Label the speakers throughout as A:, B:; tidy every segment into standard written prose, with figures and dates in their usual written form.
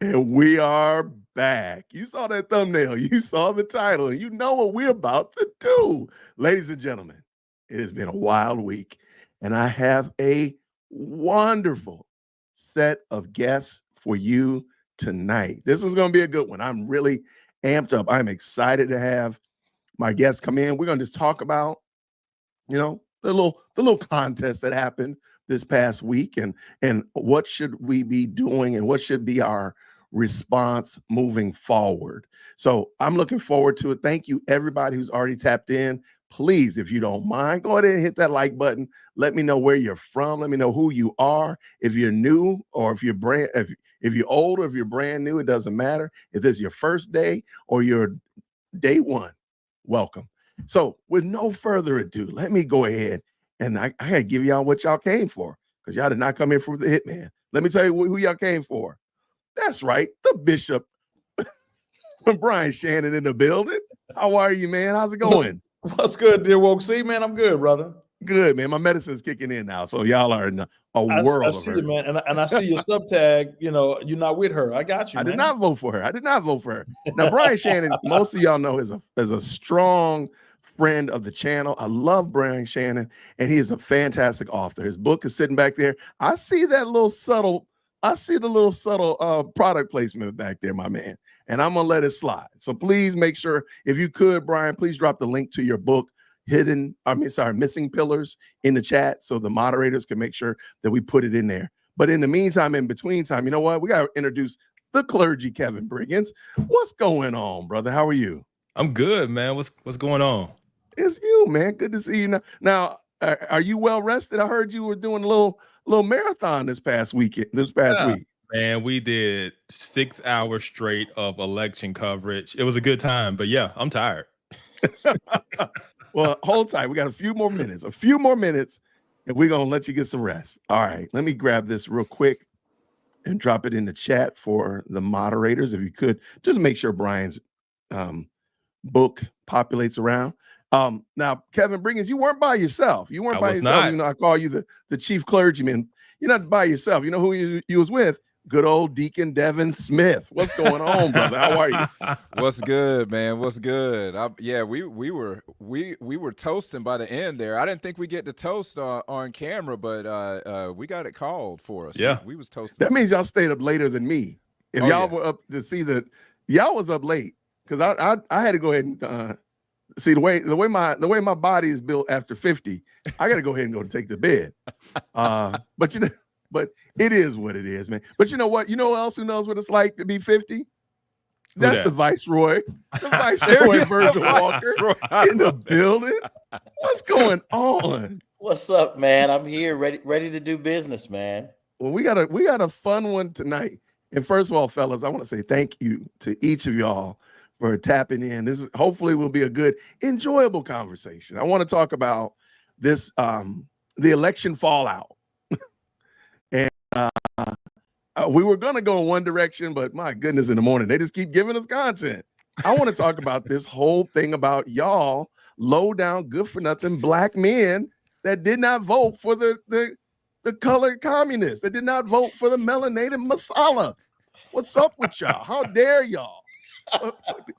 A: And we are back. You saw that thumbnail, you saw the title, and you know what we're about to do. Ladies and gentlemen, it has been a wild week, and I have a wonderful set of guests for you tonight. This is going to be a good one. I'm really amped up. I'm excited to have my guests come in. We're going to just talk about, the little contest that happened this past week, and what should we be doing, and what should be our response moving forward. So I'm looking forward to it. Thank you, everybody who's already tapped in. Please, if you don't mind, go ahead and hit that like button. Let me know where you're from. Let me know who you are. If you're new, or if you're old, or if you're brand new, it doesn't matter. If this is your first day or your day one, welcome. So with no further ado, let me go ahead and I gotta give y'all what y'all came for, because y'all did not come here for the hitman. Let me tell you who y'all came for. That's right, the Bishop, Brian Shannon in the building. How are you, man? How's it going?
B: What's good, dear woke? See, man, I'm good, brother.
A: Good, man. My medicine's kicking in now, so y'all are in a world of
B: see
A: hurt.
B: you, man, and I see your sub tag. You're not with her. I got you.
A: I
B: man.
A: did not vote for her. I did not vote for her. Now, Brian Shannon, most of y'all know is a strong friend of the channel. I love Brian Shannon, and he is a fantastic author. His book is sitting back there. I see the little subtle product placement back there, my man, and I'm gonna let it slide. So please make sure, if you could, Brian, please drop the link to your book, Missing Pillars, in the chat, so the moderators can make sure that we put it in there. But in the meantime, in between time, you know what? We got to introduce the clergy, Kevin Briggins. What's going on, brother? How are you?
C: I'm good, man. What's going on?
A: It's you, man. Good to see you. Now, are you well rested? I heard you were doing a little marathon this past week.
C: Man, we did 6 hours straight of election coverage. It was a good time, but yeah, I'm tired.
A: Well, hold tight. We got a few more minutes, and we're going to let you get some rest. All right, let me grab this real quick and drop it in the chat for the moderators. If you could, just make sure Brian's book populates around. Now, Kevin Briggins, you weren't by yourself. You weren't by yourself. Even though I call you the chief clergyman, you're not by yourself. You know who you was with? Good old Deacon Devin Smith. What's going on, brother? How are you?
D: What's good, man? What's good? We were toasting by the end there. I didn't think we get to toast on camera, but we got it called for us.
C: Yeah,
D: we was toasting.
A: That means y'all stayed up later than me. If y'all were up to see that, y'all was up late, because I had to go ahead and see the way my body is built after 50. I got to go ahead and go take the bed. But it is what it is, man. But you know what? You know who else who knows what it's like to be 50? That's the Viceroy. The Viceroy, Virgil Walker, in the building. What's going on?
E: What's up, man? I'm here, ready to do business, man.
A: Well, we got a fun one tonight. And first of all, fellas, I want to say thank you to each of y'all for tapping in. This hopefully will be a good, enjoyable conversation. I want to talk about this, the election fallout. We were going to go in one direction, but my goodness, in the morning, they just keep giving us content. I want to talk about this whole thing about y'all low down, good for nothing black men that did not vote for the colored communists, that did not vote for the melanated masala. What's up with y'all? How dare y'all?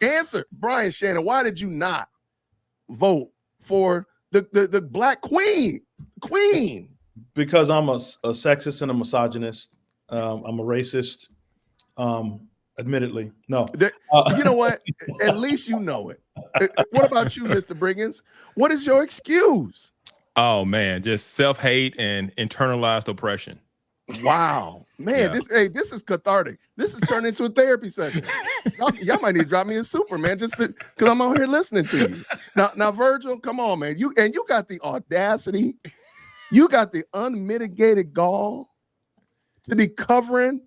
A: Answer, Brian Shannon, why did you not vote for the black queen?
B: Because I'm a sexist and a misogynist. I'm a racist. Admittedly, no.
A: You know what? At least you know it. What about you, Mr. Briggins? What is your excuse?
C: Oh man, just self-hate and internalized oppression.
A: Wow, man, this is cathartic. This is turned into a therapy session. Y'all might need to drop me a super, man, just because I'm out here listening to you. Now, Virgil, come on, man. You got the audacity, you got the unmitigated gall to be covering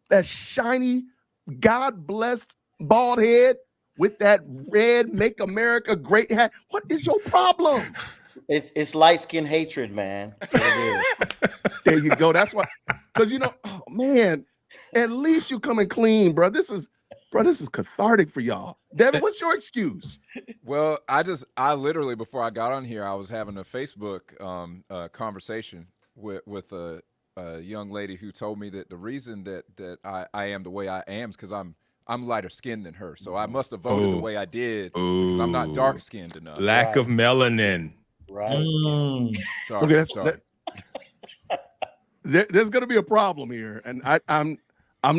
A: that shiny, God-blessed bald head with that red "Make America Great" hat. What is your problem?
E: It's light-skin hatred, man. That's what it is.
A: There you go. That's why, because oh man, at least you coming clean, bro. This is cathartic for y'all. Devin, what's your excuse?
D: Well, I literally, before I got on here, I was having a Facebook conversation with a young lady who told me that the reason that I am the way I am is because I'm lighter skinned than her. So I must have voted the
C: Ooh.
D: way I did because I'm not
C: Ooh.
D: dark skinned enough.
C: Lack of melanin.
E: Right.
D: Sorry,
A: Okay, that's
D: sorry.
A: there's going to be a problem here, and I'm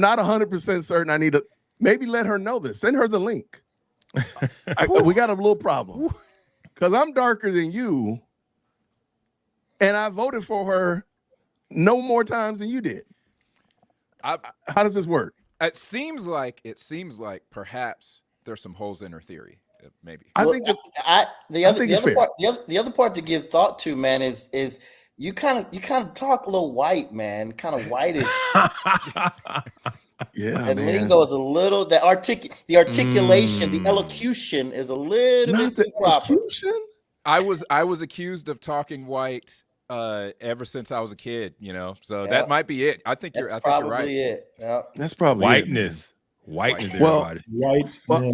A: not 100% certain. I need to maybe let her know this. Send her the link. We got a little problem because I'm darker than you, and I voted for her no more times than you did. How does this work?
D: It seems like perhaps there's some holes in her theory. Maybe.
A: I
E: Well,
A: think that
E: the
A: I
E: other
A: think
E: the
A: it's
E: other
A: fair.
E: part the other part to give thought to, man, is you kind of talk a little white, man, kind of whitish.
A: Yeah,
E: And
A: man.
E: lingo is a little the articulation, the
C: Mm.
E: elocution is a little
A: Not
E: bit
A: the
E: too proper.
A: elocution?
D: I was accused of talking white ever since I was a kid, you know. So
E: Yeah.
D: that might be it. I think
E: That's
D: you're
E: probably
D: right.
E: it. Yeah.
A: That's probably it.
C: Whiteness. Whiteness,
A: Well,
C: everybody.
B: White.
A: Well,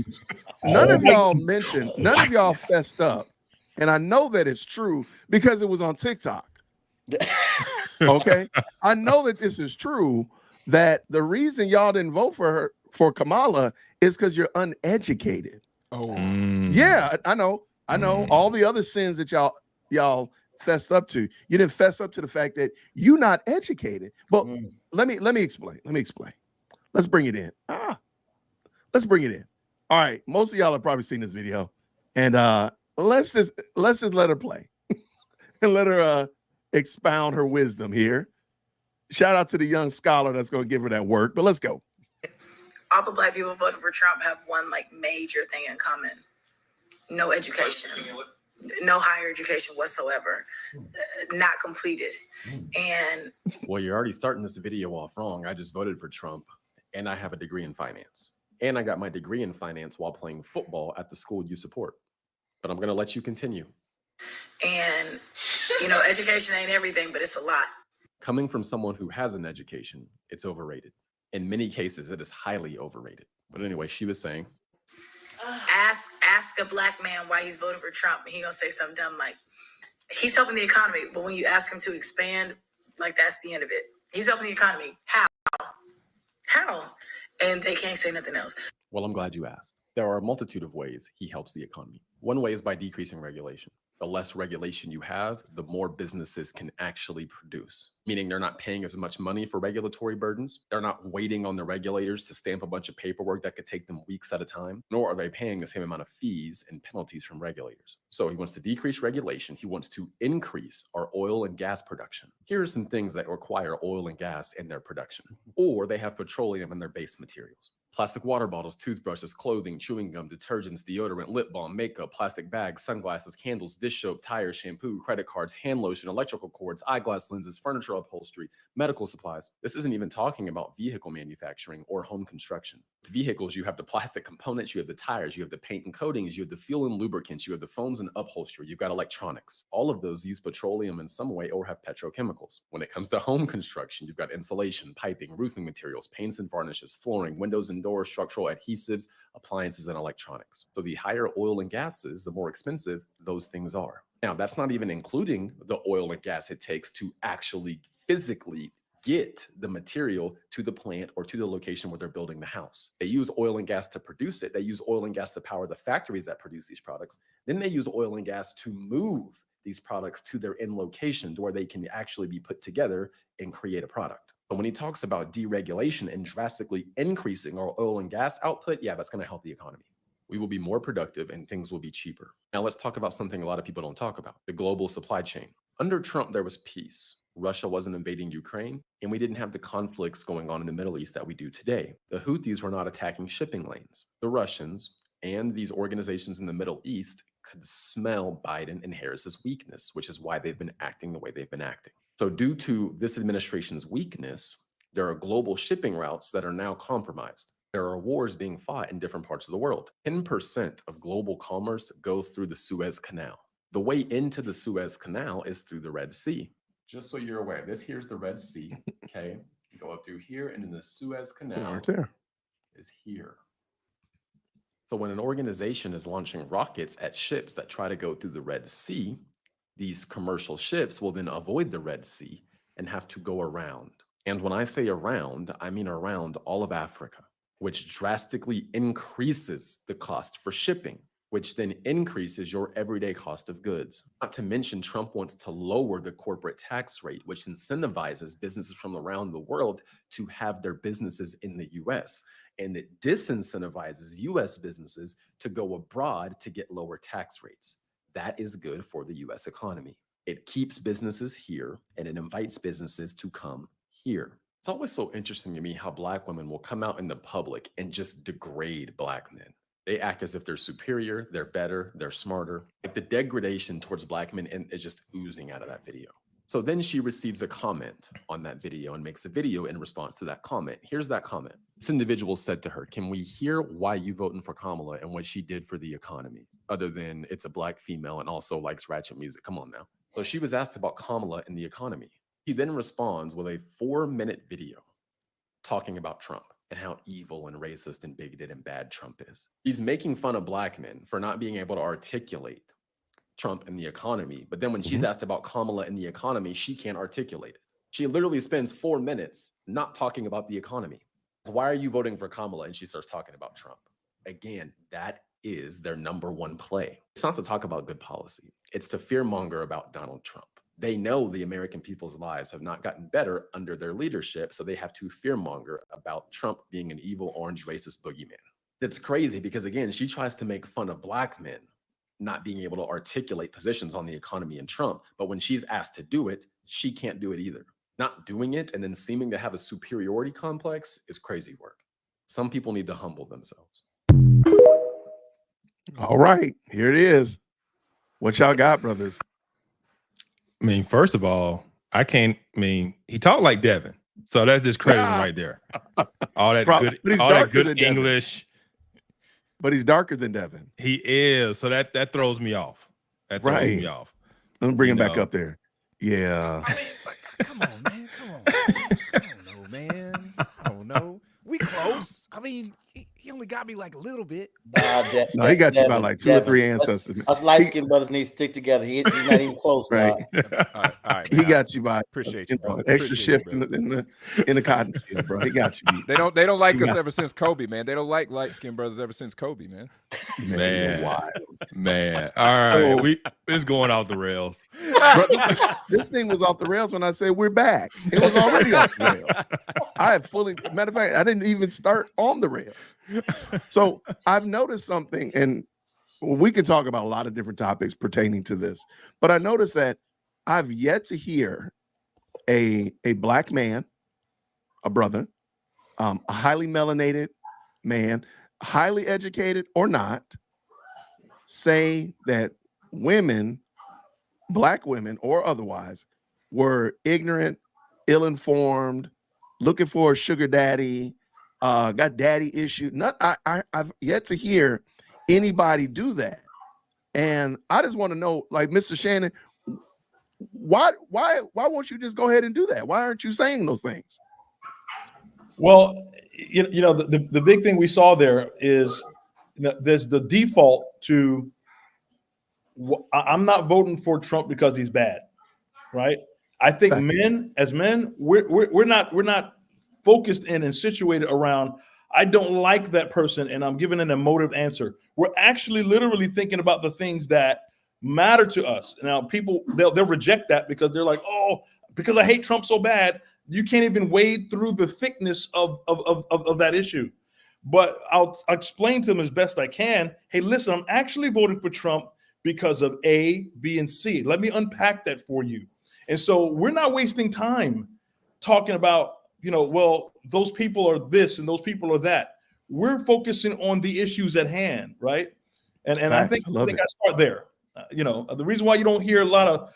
A: none of y'all mentioned, none of y'all fessed up. And I know that it's true because it was on TikTok. Okay. I know that this is true, that the reason y'all didn't vote for Kamala is because you're uneducated.
D: Oh,
A: Yeah, I know. All the other sins that y'all fessed up to. You didn't fess up to the fact that you're not educated. But let me explain. Let's bring it in. Let's bring it in. All right. Most of y'all have probably seen this video. And let's just let her play and let her expound her wisdom here. Shout out to the young scholar that's going to give her that work. But let's go.
F: All the black people voting for Trump have one like major thing in common: no education, no higher education whatsoever, not completed. And
G: well, you're already starting this video off wrong. I just voted for Trump, and I have a degree in finance, and I got my degree in finance while playing football at the school you support. But I'm going to let you continue.
F: And education ain't everything, but it's a lot.
G: Coming from someone who has an education, it's overrated. In many cases, it is highly overrated. But anyway, she was saying,
F: ask a black man why he's voting for Trump, and he gonna say something dumb like he's helping the economy. But when you ask him to expand, like that's the end of it. He's helping the economy. How? And they can't say nothing else.
G: well, I'm glad you asked. There are a multitude of ways he helps the economy. One way is by decreasing regulation. The less regulation you have, the more businesses can actually produce, meaning they're not paying as much money for regulatory burdens. They're not waiting on the regulators to stamp a bunch of paperwork that could take them weeks at a time, nor are they paying the same amount of fees and penalties from regulators. So he wants to decrease regulation. He wants to increase our oil and gas production. Here are some things that require oil and gas in their production, or they have petroleum in their base materials. Plastic water bottles, toothbrushes, clothing, chewing gum, detergents, deodorant, lip balm, makeup, plastic bags, sunglasses, candles, dish soap, tires, shampoo, credit cards, hand lotion, electrical cords, eyeglass lenses, furniture upholstery, medical supplies. This isn't even talking about vehicle manufacturing or home construction. With vehicles, you have the plastic components, you have the tires, you have the paint and coatings, you have the fuel and lubricants, you have the foams and upholstery, you've got electronics. All of those use petroleum in some way or have petrochemicals. When it comes to home construction, you've got insulation, piping, roofing materials, paints and varnishes, flooring, windows and doors, structural adhesives, appliances, and electronics. So the higher oil and gases, the more expensive those things are. Now, that's not even including the oil and gas it takes to actually physically get the material to the plant or to the location where they're building the house. They use oil and gas to produce it. They use oil and gas to power the factories that produce these products. Then they use oil and gas to move these products to their end location where they can actually be put together and create a product. But when he talks about deregulation and drastically increasing our oil and gas output, yeah, that's going to help the economy. We will be more productive and things will be cheaper. Now let's talk about something a lot of people don't talk about: the global supply chain. Under Trump, there was peace. Russia wasn't invading Ukraine, and we didn't have the conflicts going on in the Middle East that we do today. The Houthis were not attacking shipping lanes. The Russians and these organizations in the Middle East could smell Biden and Harris's weakness, which is why they've been acting the way they've been acting. So due to this administration's weakness, there are global shipping routes that are now compromised. There are wars being fought in different parts of the world. 10% of global commerce goes through the Suez Canal. The way into the Suez Canal is through the Red Sea. Just so you're aware, this here's the Red Sea, okay? You go up through here, and then the Suez Canal
A: Right there
G: is here. So when an organization is launching rockets at ships that try to go through the Red Sea, these commercial ships will then avoid the Red Sea and have to go around. And when I say around, I mean around all of Africa, which drastically increases the cost for shipping, which then increases your everyday cost of goods. Not to mention, Trump wants to lower the corporate tax rate, which incentivizes businesses from around the world to have their businesses in the US. And it disincentivizes US businesses to go abroad to get lower tax rates. That is good for the US economy. It keeps businesses here and it invites businesses to come here. It's always so interesting to me how Black women will come out in the public and just degrade Black men. They act as if they're superior, they're better, they're smarter. Like the degradation towards Black men is just oozing out of that video. So then she receives a comment on that video and makes a video in response to that comment. Here's that comment. This individual said to her, "Can we hear why you voting for Kamala and what she did for the economy? Other than it's a Black female and also likes ratchet music. Come on now." So she was asked about Kamala and the economy. He then responds with a 4-minute video talking about Trump and how evil and racist and bigoted and bad Trump is. He's making fun of Black men for not being able to articulate Trump and the economy. But then when she's asked about Kamala and the economy, she can't articulate it. She literally spends 4 minutes not talking about the economy. Why are you voting for Kamala? And she starts talking about Trump. Again, that is their number one play. It's not to talk about good policy. It's to fearmonger about Donald Trump. They know the American people's lives have not gotten better under their leadership, so they have to fearmonger about Trump being an evil, orange, racist boogeyman. That's crazy because, again, she tries to make fun of Black men not being able to articulate positions on the economy and Trump, but when she's asked to do it, she can't do it either. Not doing it and then seeming to have a superiority complex is crazy work. Some people need to humble themselves.
A: All right, here it is. What y'all got, brothers?
C: I mean, first of all, he talked like Devin. So that's just credit right there. All that good English.
A: But he's darker than Devin.
C: He is. So that throws me off. That throws me off.
A: Let me bring him back up there. Yeah.
D: I mean, like, come on, man. Come on. I don't know, man. I don't know. We close. I mean, he only got me like a little bit.
A: No, he got you by like 2 or 3 ancestors.
E: Us light-skinned brothers need to stick together. He's not even close,
A: right?
D: All right,
A: he got you by
D: appreciate you, bro.
A: Extra shift in the cotton field, bro. He got you beat.
D: They don't like us ever since Kobe, man. They don't like light-skinned brothers ever since Kobe, man.
C: Man. All right, it's going off the rails.
A: Bro, this thing was off the rails when I said we're back. It was already off the rails. Matter of fact, I didn't even start on the rails. So I've noticed something, and we can talk about a lot of different topics pertaining to this, but I noticed that I've yet to hear a Black man, a brother, a highly melanated man, highly educated or not, say that women, Black women or otherwise, were ignorant, ill-informed, looking for a sugar daddy, got daddy issue. I've yet to hear anybody do that. And I just want to know, like, Mr. Shannon, why won't you just go ahead and do that? Why aren't you saying those things?
B: Well, you know, the big thing we saw there is, there's the default to, I'm not voting for Trump because he's bad, right? I think we're not focused in and situated around, I don't like that person and I'm giving an emotive answer. We're actually literally thinking about the things that matter to us. Now, people, they'll reject that because they're like, oh, because I hate Trump so bad, you can't even wade through the thickness of that issue. But I'll explain to them as best I can, hey, listen, I'm actually voting for Trump because of A, B, and C. Let me unpack that for you. And so we're not wasting time talking about, well, those people are this and those people are that. We're focusing on the issues at hand, right? And I think I start there. The reason why you don't hear a lot of,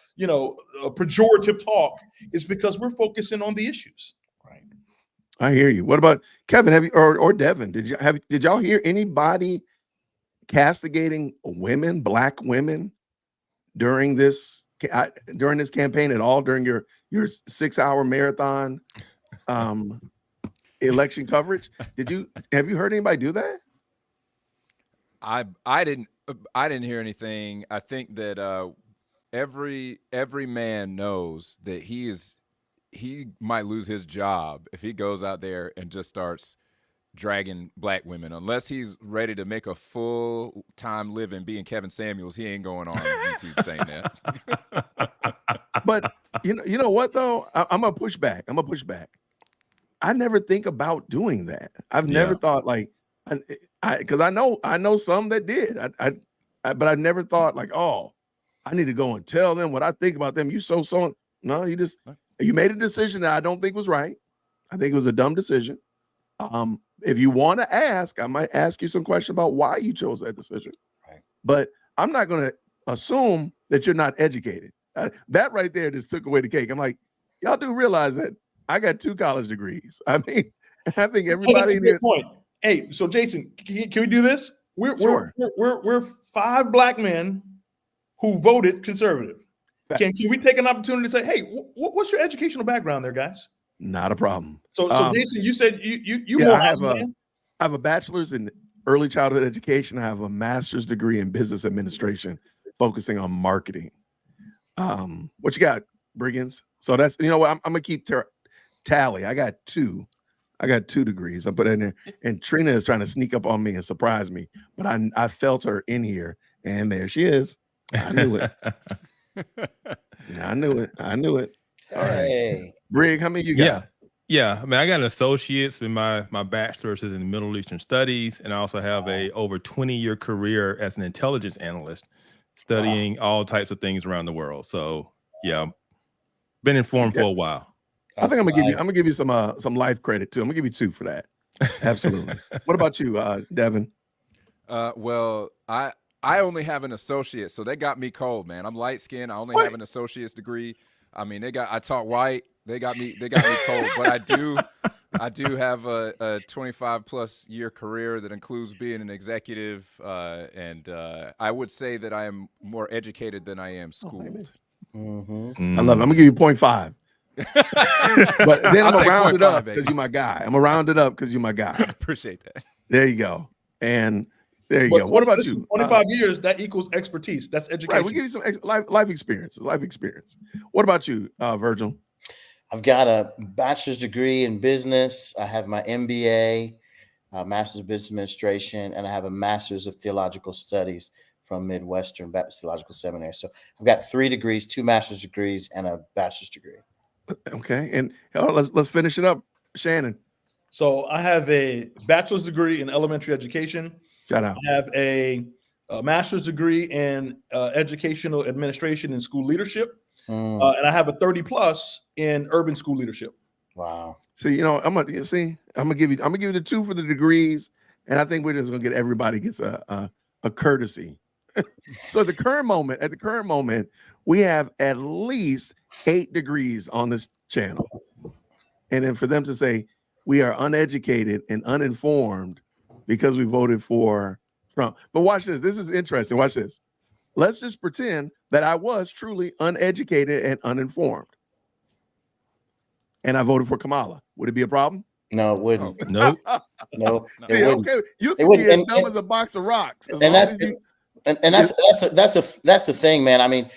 B: pejorative talk is because we're focusing on the issues, right?
A: I hear you. What about Kevin? Have you or Devin? Did y'all hear anybody castigating women, Black women, during this campaign at all? During your 6-hour marathon election coverage? Have you heard anybody do that?
D: I didn't hear anything. I think that every man knows that he is he might lose his job if he goes out there and just starts dragging black women. Unless he's ready to make a full-time living being Kevin Samuels, he ain't going on YouTube saying that.
A: But you know what though? I'm gonna push back. I never think about doing that. I've never thought like, because I know some that did. But I never thought like, oh, I need to go and tell them what I think about them. You so. No, you made a decision that I don't think was right. I think it was a dumb decision. If you want to ask, I might ask you some question about why you chose that decision.
E: Right.
A: But I'm not going to assume that you're not educated. That right there just took away the cake. I'm like, y'all do realize that I got 2 college degrees. I mean, I think everybody
B: in here. Point. Hey, so Jason, can we do this? We're 5 black men who voted conservative. Can we take an opportunity to say, hey, what's your educational background there, guys?
A: Not a problem.
B: So Jason, you said you
A: I have a bachelor's in early childhood education. I have a master's degree in business administration, focusing on marketing. What you got, Briggins? So that's, you know what, I'm gonna keep tally. I got 2 degrees. I put in there, and Trina is trying to sneak up on me and surprise me, but I felt her in here, and there she is. I knew it. I knew it. All right. Brig, how many you got?
C: Yeah. I mean, I got an associate's in my bachelor's is in Middle Eastern Studies, and I also have a over 20-year career as an intelligence analyst, studying all types of things around the world. So yeah, been informed for a while.
A: I think I'm gonna give you some life credit too. I'm gonna give you 2 for that. Absolutely. What about you, Devin?
D: Well, I only have an associate, so they got me cold, man. I'm light skinned. I only have an associate's degree. I mean, I talk white. They got me cold, but I do have a 25+ year career that includes being an executive, and I would say that I am more educated than I am schooled.
A: I love it. I'm gonna give you 0.5. But then I'm gonna round it up because you're my guy. Appreciate that. There you go. And there you go. What about you?
B: 25 years, that equals expertise. That's education.
A: Right, we give you some life experience. What about you, Virgil?
E: I've got a bachelor's degree in business. I have my MBA, Master's of Business Administration, and I have a Master's of Theological Studies from Midwestern Baptist Theological Seminary. So I've got 3 degrees, 2 master's degrees, and a bachelor's degree.
A: Okay, and let's finish it up, Shannon.
B: So I have a bachelor's degree in elementary education.
A: Shout out.
B: I have a master's degree in educational administration and school leadership. And I have a 30+ in urban school leadership.
E: Wow.
A: So I'm gonna give you the 2 for the degrees, and I think we're just gonna get everybody gets a courtesy. So at the current moment, we have at least 8 degrees on this channel, and then for them to say we are uneducated and uninformed because we voted for Trump. But watch this. This is interesting. Watch this. Let's just pretend that I was truly uneducated and uninformed, and I voted for Kamala. Would it be a problem?
E: No, it wouldn't.
C: Nope.
E: No.
A: See, okay, you can be as dumb as a box of rocks.
E: That's the thing, man. I mean,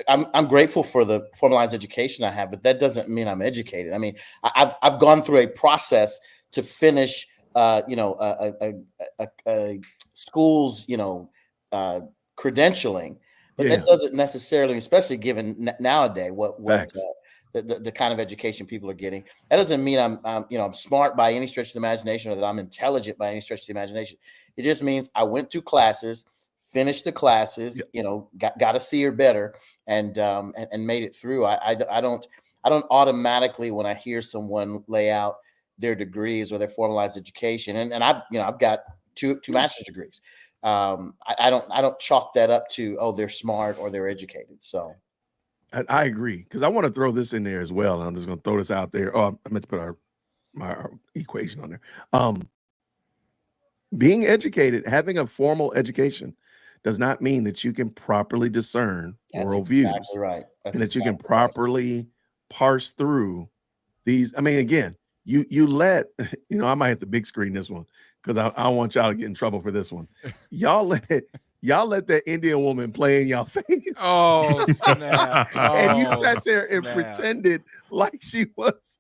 E: I'm grateful for the formalized education I have, but that doesn't mean I'm educated. I mean, I've gone through a process to finish, a school's, credentialing, but that doesn't necessarily, especially given nowadays the kind of education people are getting, that doesn't mean I'm smart by any stretch of the imagination, or that I'm intelligent by any stretch of the imagination. It just means I went to classes, finished the classes, got a C or better, and made it through. I don't automatically, when I hear someone lay out their degrees or their formalized education, and I've got two master's degrees. I don't chalk that up to, oh, they're smart or they're educated. So
A: I agree, because I want to throw this in there as well. And I'm just going to throw this out there. Oh, I meant to put our equation on there. Being educated, having a formal education, does not mean that you can properly discern worldviews.
E: Exactly right.
A: And that you can properly parse through these. I mean, again, you let, I might have to big screen this one, because I want y'all to get in trouble for this one. Y'all y'all let that Indian woman play in y'all face.
D: Oh snap!
A: And you
D: Oh,
A: sat there and
D: snap.
A: pretended like she was.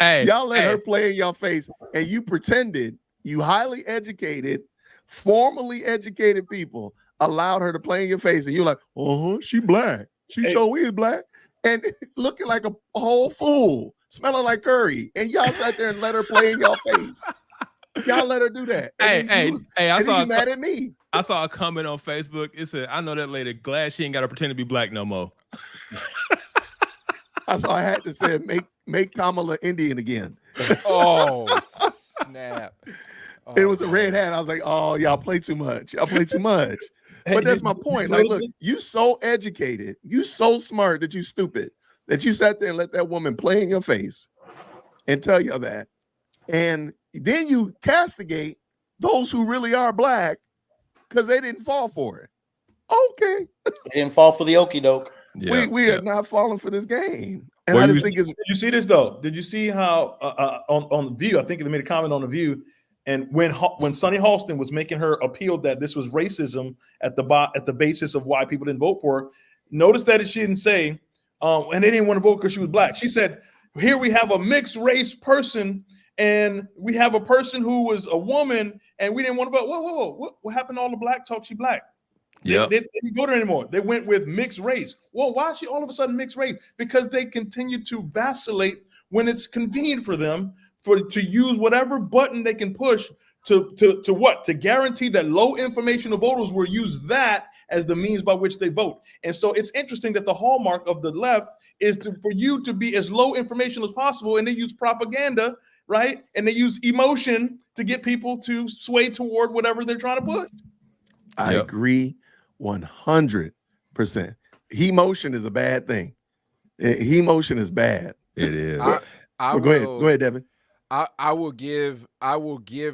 C: Hey,
A: Y'all let
C: hey.
A: her play in your face, and you pretended, you highly educated, formally educated people allowed her to play in your face, and you're like, she black. She sure is black. And looking like a whole fool, smelling like curry. And y'all sat there and let her play in your face. Y'all let her do that. And
C: Hey,
A: then you mad at me.
C: I saw a comment on Facebook. It said, I know that lady glad she ain't got to pretend to be black no more.
A: That's all I had to say. Make Kamala Indian again.
D: Oh snap! Oh,
A: It was a red hat. I was like, oh, y'all play too much. Y'all play too much. But that's my point. Like, look, you so educated, you so smart that you stupid, that you sat there and let that woman play in your face and tell you that. And then you castigate those who really are black because they didn't fall for it. Okay.
E: They didn't fall for the okie doke.
C: Yeah,
A: we are not falling for this game. And
B: Well,
A: I just think it's.
B: Did you see this though? Did you see how on the View? I think they made a comment on the View, and when Sonny Halston was making her appeal that this was racism at the basis of why people didn't vote for her, notice that she didn't say, and they didn't want to vote because she was black. She said, "Here we have a mixed race person, and we have a person who was a woman, and we didn't want to vote." Whoa! What happened to all the black talk? She black.
C: Yeah,
B: they didn't go there anymore. They went with mixed race. Well, why is she all of a sudden mixed race? Because they continue to vacillate when it's convenient for them to use whatever button they can push to guarantee that low informational voters will use that as the means by which they vote. And so it's interesting that the hallmark of the left is for you to be as low information as possible, and they use propaganda, right? And they use emotion to get people to sway toward whatever they're trying to push.
A: I agree 100%. Emotion is a bad thing. Emotion is bad.
C: It is.
A: Go ahead, Devin.
D: I will give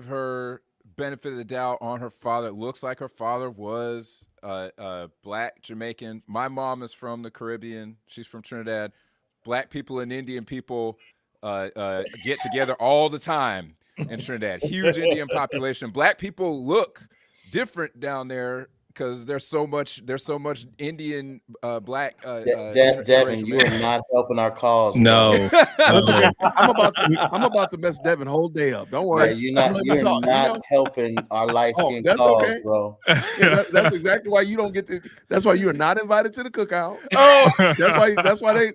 D: her benefit of the doubt on her father. It looks like her father was black Jamaican. My mom is from the Caribbean. She's from Trinidad. Black people and Indian people get together all the time in Trinidad. Huge Indian population. Black people look different down there because there's so much Indian black.
E: Devin, you are not helping our cause.
C: No,
A: okay. I'm about to mess Devin whole day up. Don't worry.
E: Yeah, you're not helping our light skin cause,
A: okay,
E: bro.
A: Yeah, that's exactly why you don't get to. That's why you are not invited to the cookout. Oh, that's why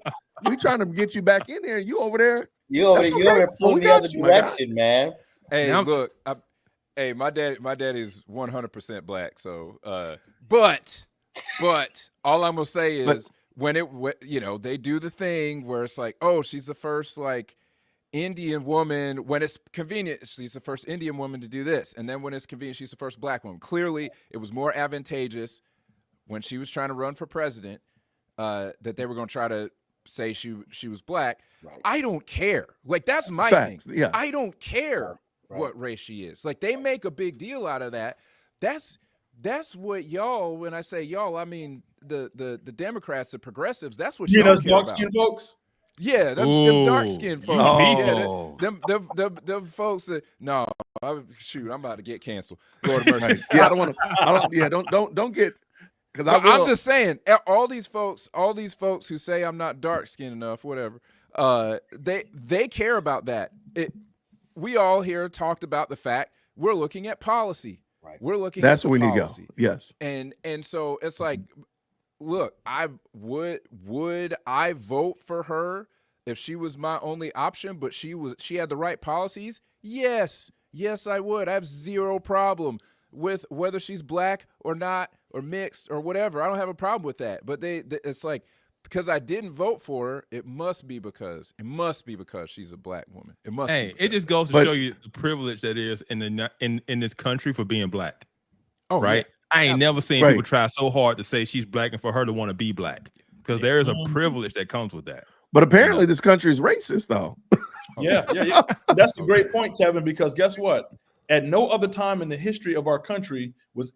A: we trying to get you back in there. You over there?
E: You over there pulling the other direction, man.
D: Hey, look. Hey, my daddy's 100% black. So, but all I'm gonna say is when they do the thing where it's like, oh, she's the first like Indian woman. When it's convenient, she's the first Indian woman to do this, and then when it's convenient, she's the first black woman. Clearly, it was more advantageous when she was trying to run for president that they were gonna try to say she was black. Right. I don't care. Like that's my thing. Yeah. I don't care. What race she is. Like they make a big deal out of that. That's what y'all, when I say y'all, I mean the Democrats, the progressives, that's what y'all care
B: dark
D: about.
B: Skin folks?
D: Yeah, them dark skinned folks. Oh. Yeah, them folks that I'm about to get canceled. Lord of mercy.
A: Yeah, don't get because
D: I'm just saying, all these folks who say I'm not dark skinned enough, whatever, they care about that. We all here talked about the fact we're looking at policy. Right. We're looking
A: that's
D: at
A: where we
D: policy.
A: Need to go. Yes.
D: And so it's like, look, I would I vote for her if she was my only option, but she had the right policies? Yes, I would. I have zero problem with whether she's black or not or mixed or whatever. I don't have a problem with that. But it's like, because I didn't vote for her, it must be because she's a black woman. It must.
C: Hey, it just goes to show you the privilege that is in this country for being black. Oh, right. Yeah. I ain't never seen people try so hard to say she's black and for her to want to be black because there is a privilege that comes with that.
A: But apparently, this country is racist, though.
B: Yeah. That's a great point, Kevin. Because guess what? At no other time in the history of our country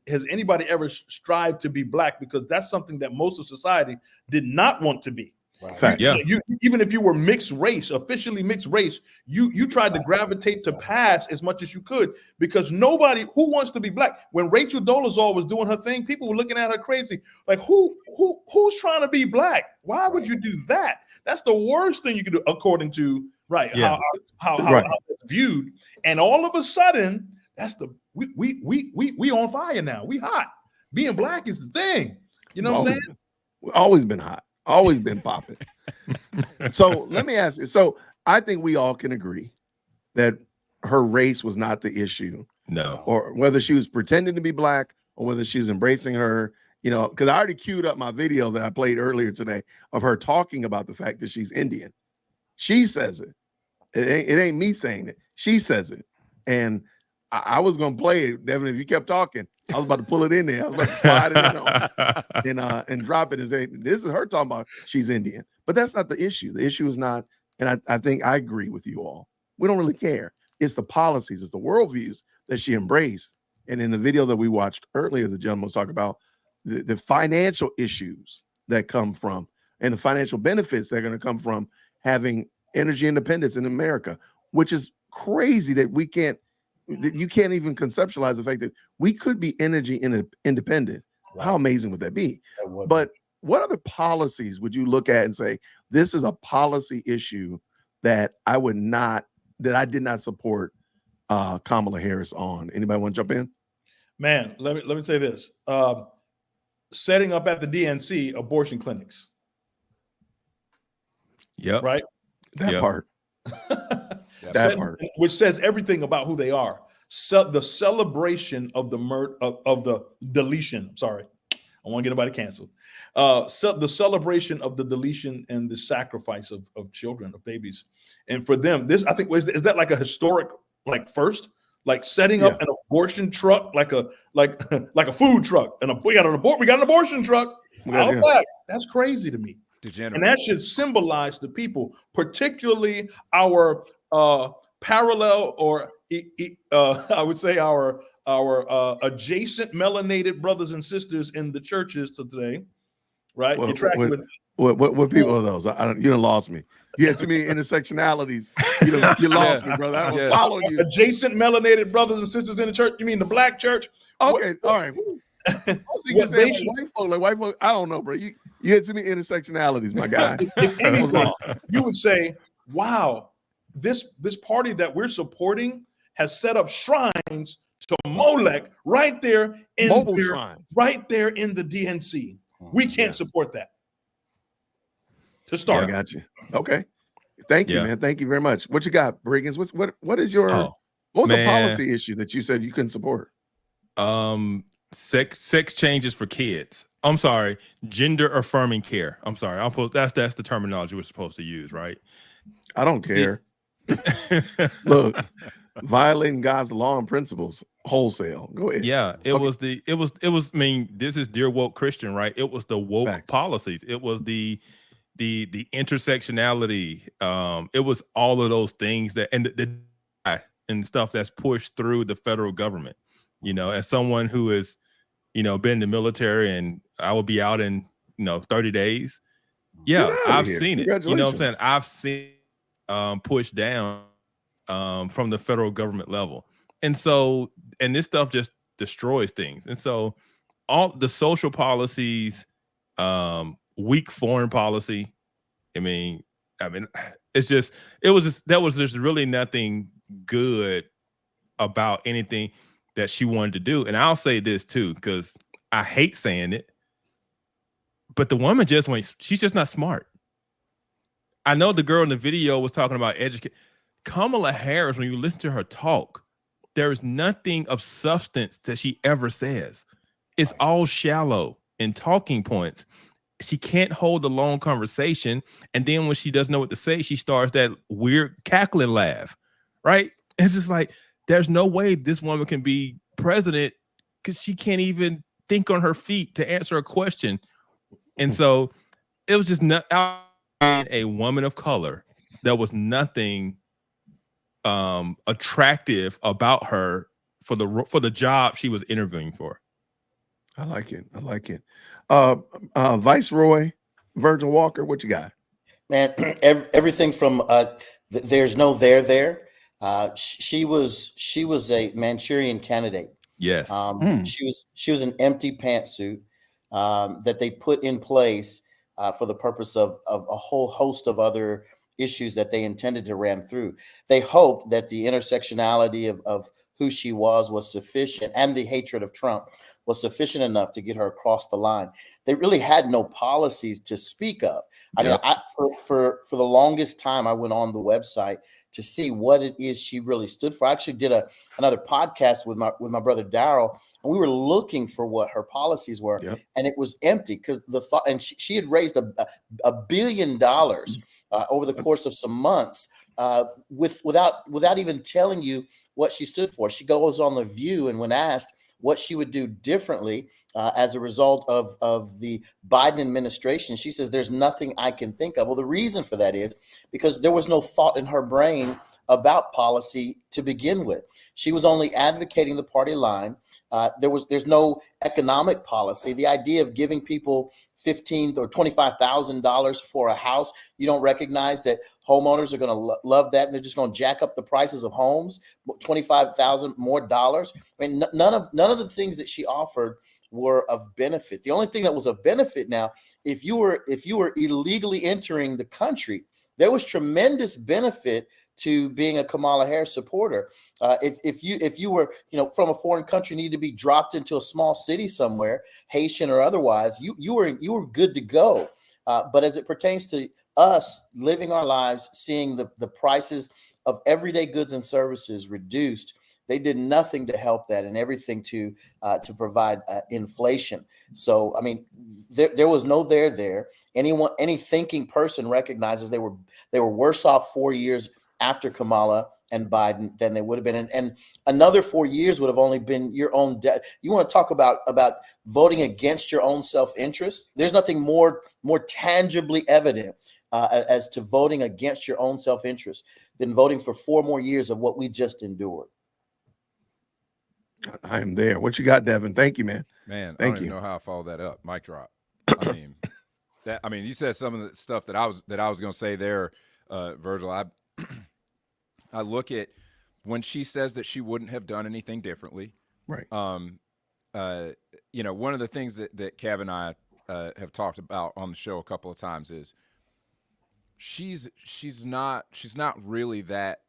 B: has anybody ever strived to be black, because that's something that most of society did not want to be.
E: Right.
A: Fact.
C: Yeah.
B: You, even if you were mixed race, officially mixed race, you tried to gravitate to pass as much as you could, because nobody who wants to be black. When Rachel Dolezal was doing her thing, people were looking at her crazy, like who's trying to be black? Why would you do that? That's the worst thing you could do, according to
C: Yeah.
B: how
A: Right.
B: it's viewed. And all of a sudden, that's the we on fire now. We hot. Being black is the thing. You know what I'm saying?
A: We've always been hot, always been popping. So let me ask you. So I think we all can agree that her race was not the issue,
C: No.
A: or whether she was pretending to be black or whether she was embracing her, you know, because I already queued up my video that I played earlier today of her talking about the fact that she's Indian. She says it. It ain't me saying it. She says it. And I was going to play it, Devin, if you kept talking. I was about to pull it in there. I was about to slide it in and drop it and say, this is her talking about she's Indian. But that's not the issue. The issue is not, and I think I agree with you all. We don't really care. It's the policies, it's the worldviews that she embraced. And in the video that we watched earlier, the gentleman was talking about the financial issues that come from, and the financial benefits that are going to come from having energy independence in America, which is crazy that you can't even conceptualize the fact that we could be energy independent.
E: Right.
A: How amazing would that be?
E: That would
A: But what other policies would you look at and say, this is a policy issue that I did not support Kamala Harris on? Anybody want to jump in?
B: Man, let me say this. Setting up at the DNC abortion clinics.
C: Yep.
B: Right?
A: That
C: Yep.
A: part. That part.
B: Which says everything about who they are. So the celebration of the of the deletion. Sorry, I want to get anybody canceled. The celebration of the deletion and the sacrifice of children, of babies, and for them, this I think is that like a historic first, like setting up an abortion truck, like a food truck, and we got an abortion truck. That's crazy to me.
D: Degenerate.
B: And that should symbolize the people, particularly our parallel, or I would say our adjacent melanated brothers and sisters in the churches today, right?
A: What people are those? You done lost me. You had too many intersectionalities. You lost me, brother. I don't follow you.
B: Adjacent melanated brothers and sisters in the church. You mean the black church?
A: Okay, all right. I was thinking white folk. I don't know, bro. You had too many intersectionalities, my guy.
B: If anything, you would say, wow, this party that we're supporting has set up shrines to Molech right there in right there in the DNC. We can't support that. To start.
A: I got you. Okay. Thank you, man. Thank you very much. What you got, Briggins? What is your what was a policy issue that you said you couldn't support?
C: Sex changes for kids. I'm sorry, gender affirming care. I'm sorry. That's the terminology we're supposed to use, right?
A: I don't care. Look, violating God's law and principles wholesale. Go ahead.
C: Yeah, it was. I mean, this is dear woke Christian, right? It was the woke policies. It was the intersectionality. It was all of those things that and stuff that's pushed through the federal government. As someone who has, been in the military, and I will be out in 30 days. Yeah, I've seen it. You know what I'm saying? I've seen pushed down from the federal government level. And so, and this stuff just destroys things. And so all the social policies, weak foreign policy. I mean, there was just really nothing good about anything that she wanted to do. And I'll say this too, because I hate saying it, but the woman she's just not smart. I know the girl in the video was talking about education. Kamala Harris, when you listen to her talk, there is nothing of substance that she ever says. It's all shallow and talking points. She can't hold a long conversation. And then when she doesn't know what to say, she starts that weird cackling laugh, right? It's just like, there's no way this woman can be president because she can't even think on her feet to answer a question. And so it was just not a woman of color. There was nothing attractive about her for the job she was interviewing for.
A: I like it. Viceroy Virgil Walker, what you got?
E: Man, everything from there's no there. She was a Manchurian candidate.
C: Yes.
E: She was an empty pantsuit that they put in place for the purpose of a whole host of other issues that they intended to ram through. They hoped that the intersectionality of who she was sufficient, and the hatred of Trump was sufficient enough to get her across the line. They really had no policies to speak of. I mean, for the longest time, I went on the website to see what it is she really stood for. I actually did another podcast with my brother Daryl, and we were looking for what her policies were, and it was empty because the thought. And she had raised $1 billion over the course of some months, without even telling you what she stood for. She goes on The View, and when asked what she would do differently as a result of the Biden administration, she says, "There's nothing I can think of." Well, the reason for that is because there was no thought in her brain about policy to begin with. She was only advocating the party line. There's no economic policy. The idea of giving people $15,000 or $25,000 for a house, you don't recognize that homeowners are going to love that, and they're just going to jack up the prices of homes, $25,000 more dollars. I mean, none of the things that she offered were of benefit. The only thing that was of benefit now, if you were illegally entering the country, there was tremendous benefit to being a Kamala Harris supporter. If you were from a foreign country, need to be dropped into a small city somewhere, Haitian or otherwise, you were good to go. But as it pertains to us living our lives, seeing the prices of everyday goods and services reduced, they did nothing to help that, and everything to provide inflation. So, I mean, there was no there. Any thinking person recognizes they were worse off 4 years after Kamala and Biden than they would have been, and another 4 years would have only been your own debt. You want to talk about voting against your own self-interest? There's nothing more tangibly evident as to voting against your own self-interest than voting for 4 more years of what we just endured.
A: I am there. What you got, Devin? Thank you, man.
D: Man,
A: Thank
D: I don't
A: you.
D: even know how I followed that up. Mic drop. I mean, you said some of the stuff that I was going to say there, Virgil. I look at when she says that she wouldn't have done anything differently.
A: Right.
D: One of the things that Kev and I have talked about on the show a couple of times is she's not really that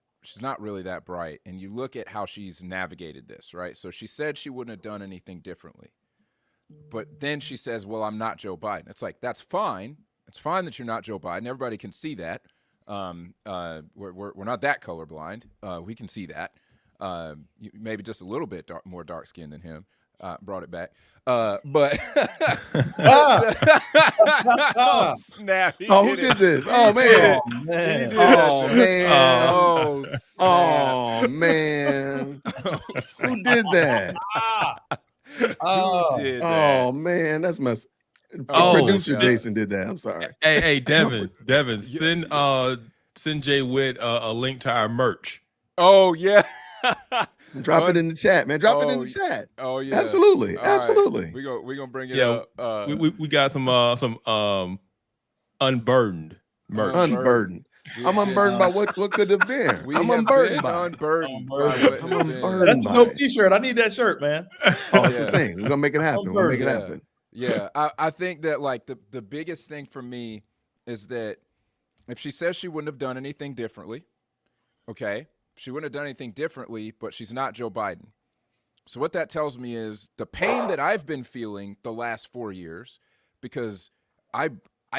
D: bright. And you look at how she's navigated this, right? So she said she wouldn't have done anything differently. But then she says, well, I'm not Joe Biden. It's like, that's fine. It's fine that you're not Joe Biden. Everybody can see that. We're not that colorblind. We can see that. Maybe just a little bit more dark skinned than him. Brought it back. But oh, snap.
A: Who did this? Oh man.
B: Oh, man.
A: Oh man.
D: Oh,
A: Oh man. Who did that?
D: Who did that?
A: Oh man, that's my
C: Oh,
A: producer
C: God.
A: Jason did that. I'm sorry.
C: Hey, Devin, send Jay Witt a link to our merch.
D: Oh yeah.
A: Drop it in the chat, man. Drop it in the chat.
D: Oh yeah.
A: Absolutely.
D: All
A: Absolutely.
D: Right. We're gonna bring it
C: Yeah,
D: up.
C: we got some unburdened merch.
A: Unburdened. I'm unburdened by what could have been. I'm unburdened by it.
D: Unburdened.
A: I'm unburdened.
B: That's a dope T-shirt. I need that shirt, man.
A: Oh, that's the thing. We're gonna make it happen. We'll make it happen.
D: Yeah, I think that like the biggest thing for me is that if she says she wouldn't have done anything differently, okay, she wouldn't have done anything differently, but she's not Joe Biden. So what that tells me is the pain that I've been feeling the last 4 years, because I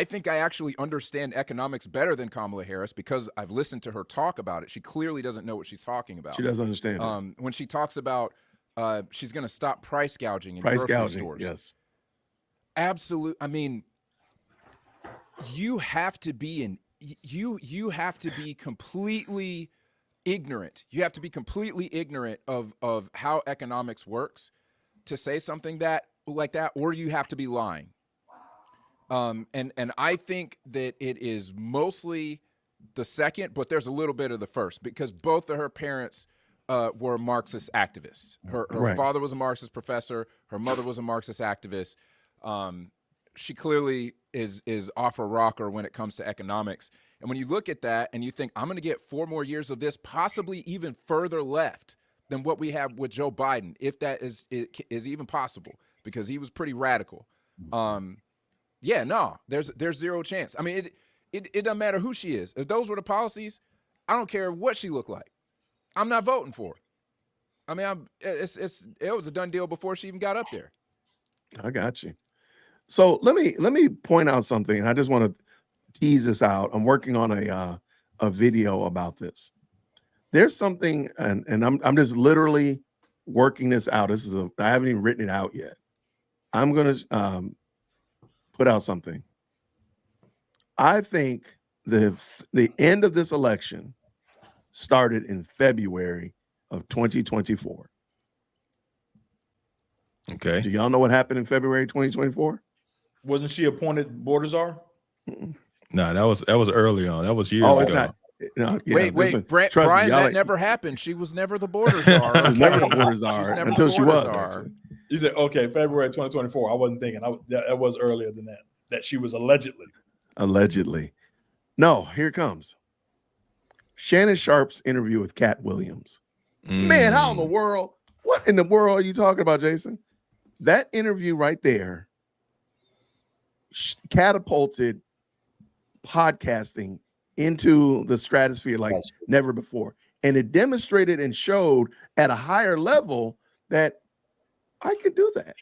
D: think I actually understand economics better than Kamala Harris because I've listened to her talk about it. She clearly doesn't know what she's talking about.
A: She doesn't understand it.
D: When she talks about she's going to stop price gouging in
A: Price
D: grocery
A: gouging,
D: stores.
A: yes.
D: Absolute. I mean, you have to be completely ignorant. You have to be completely ignorant of how economics works to say something like that, or you have to be lying. And I think that it is mostly the second, but there's a little bit of the first because both of her parents were Marxist activists. Her
A: Right.
D: father was a Marxist professor. Her mother was a Marxist activist. She clearly is off a rocker when it comes to economics. And when you look at that and you think, I'm going to get 4 more years of this, possibly even further left than what we have with Joe Biden, if that is even possible, because he was pretty radical. Yeah, no, there's zero chance. I mean, it doesn't matter who she is. If those were the policies, I don't care what she looked like. I'm not voting for her. I mean, it was a done deal before she even got up there.
A: I got you. So let me point out something. I just want to tease this out. I'm working on a video about this. There's something, and I'm just literally working this out. I haven't even written it out yet. I'm gonna put out something. I think the end of this election started in February of 2024.
C: Okay.
A: Do y'all know what happened in February 2024?
B: Wasn't she appointed border czar?
C: No, that was early on. That was years
A: Oh,
C: ago.
A: it's not. No, yeah,
D: wait,
A: trust me,
D: Brian,
A: y'all
D: that
A: ain't-
D: never happened. She was never the border czar.
A: She was never the
D: okay?
A: border
D: She's
A: czar
D: never
A: until
D: the
A: she
D: border
A: was.
D: czar.
A: Actually.
B: You said, okay, February 2024. I wasn't thinking. That was earlier than that she was allegedly.
A: Allegedly. No, here it comes. Shannon Sharp's interview with Cat Williams. Man, how in the world? What in the world are you talking about, Jason? That interview right there catapulted podcasting into the stratosphere like never before. And it demonstrated and showed at a higher level that I could do that.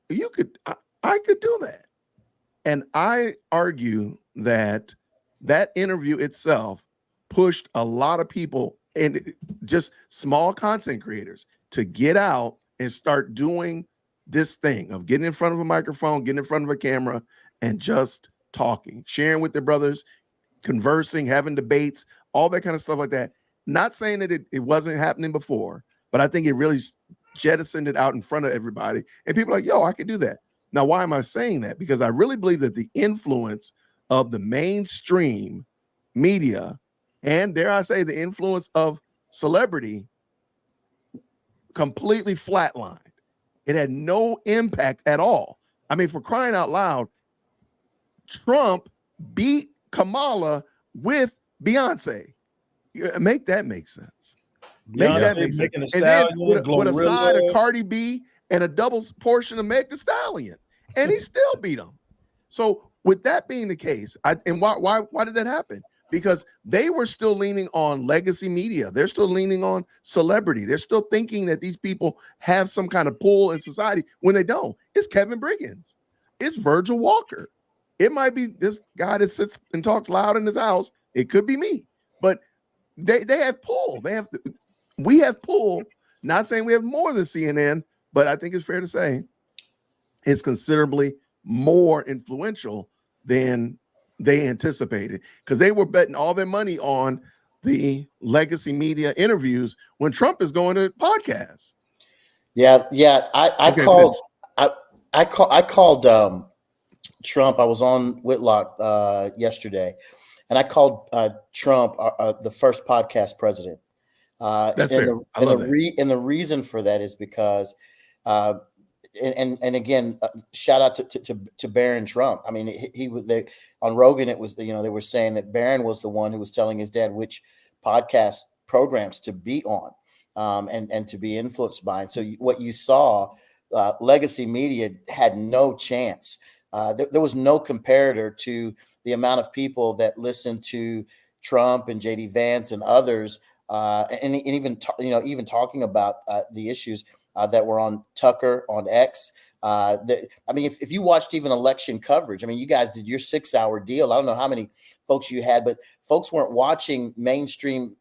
A: You could, I could do that. And I argue that that interview itself pushed a lot of people and just small content creators to get out and start doing this thing of getting in front of a microphone, getting in front of a camera, and just talking, sharing with their brothers, conversing, having debates, all that kind of stuff like that. Not saying that it wasn't happening before, but I think it really jettisoned it out in front of everybody. And people are like, yo, I could do that. Now, why am I saying that? Because I really believe that the influence of the mainstream media and, dare I say, the influence of celebrity completely flatlined. It had no impact at all. I mean, for crying out loud, Trump beat Kamala with Beyonce. Make that make sense. Make that make sense. And then with a side of Cardi B and a double portion of Meg Thee Stallion, and he still beat him. So with that being the case, why did that happen? Because they were still leaning on legacy media. They're still leaning on celebrity. They're still thinking that these people have some kind of pull in society when they don't. It's Kevin Briggins. It's Virgil Walker. It might be this guy that sits and talks loud in his house. It could be me. But they have pull. We have pull. Not saying we have more than CNN, but I think it's fair to say it's considerably more influential than they anticipated, because they were betting all their money on the legacy media interviews when Trump is going to podcasts.
E: Yeah. I called Trump. I was on Whitlock yesterday, and I called Trump the first podcast president.
A: That's fair.
E: And the reason for that is because and again, shout out to Barron Trump. I mean, they on Rogan, it was, they were saying that Barron was the one who was telling his dad which podcast programs to be on, and to be influenced by. And so what you saw, legacy media had no chance. There was no comparator to the amount of people that listened to Trump and JD Vance and others, and even even talking about the issues that were on Tucker, on X. I mean, if you watched even election coverage, I mean, you guys did your 6-hour deal. I don't know how many folks you had, but folks weren't watching mainstream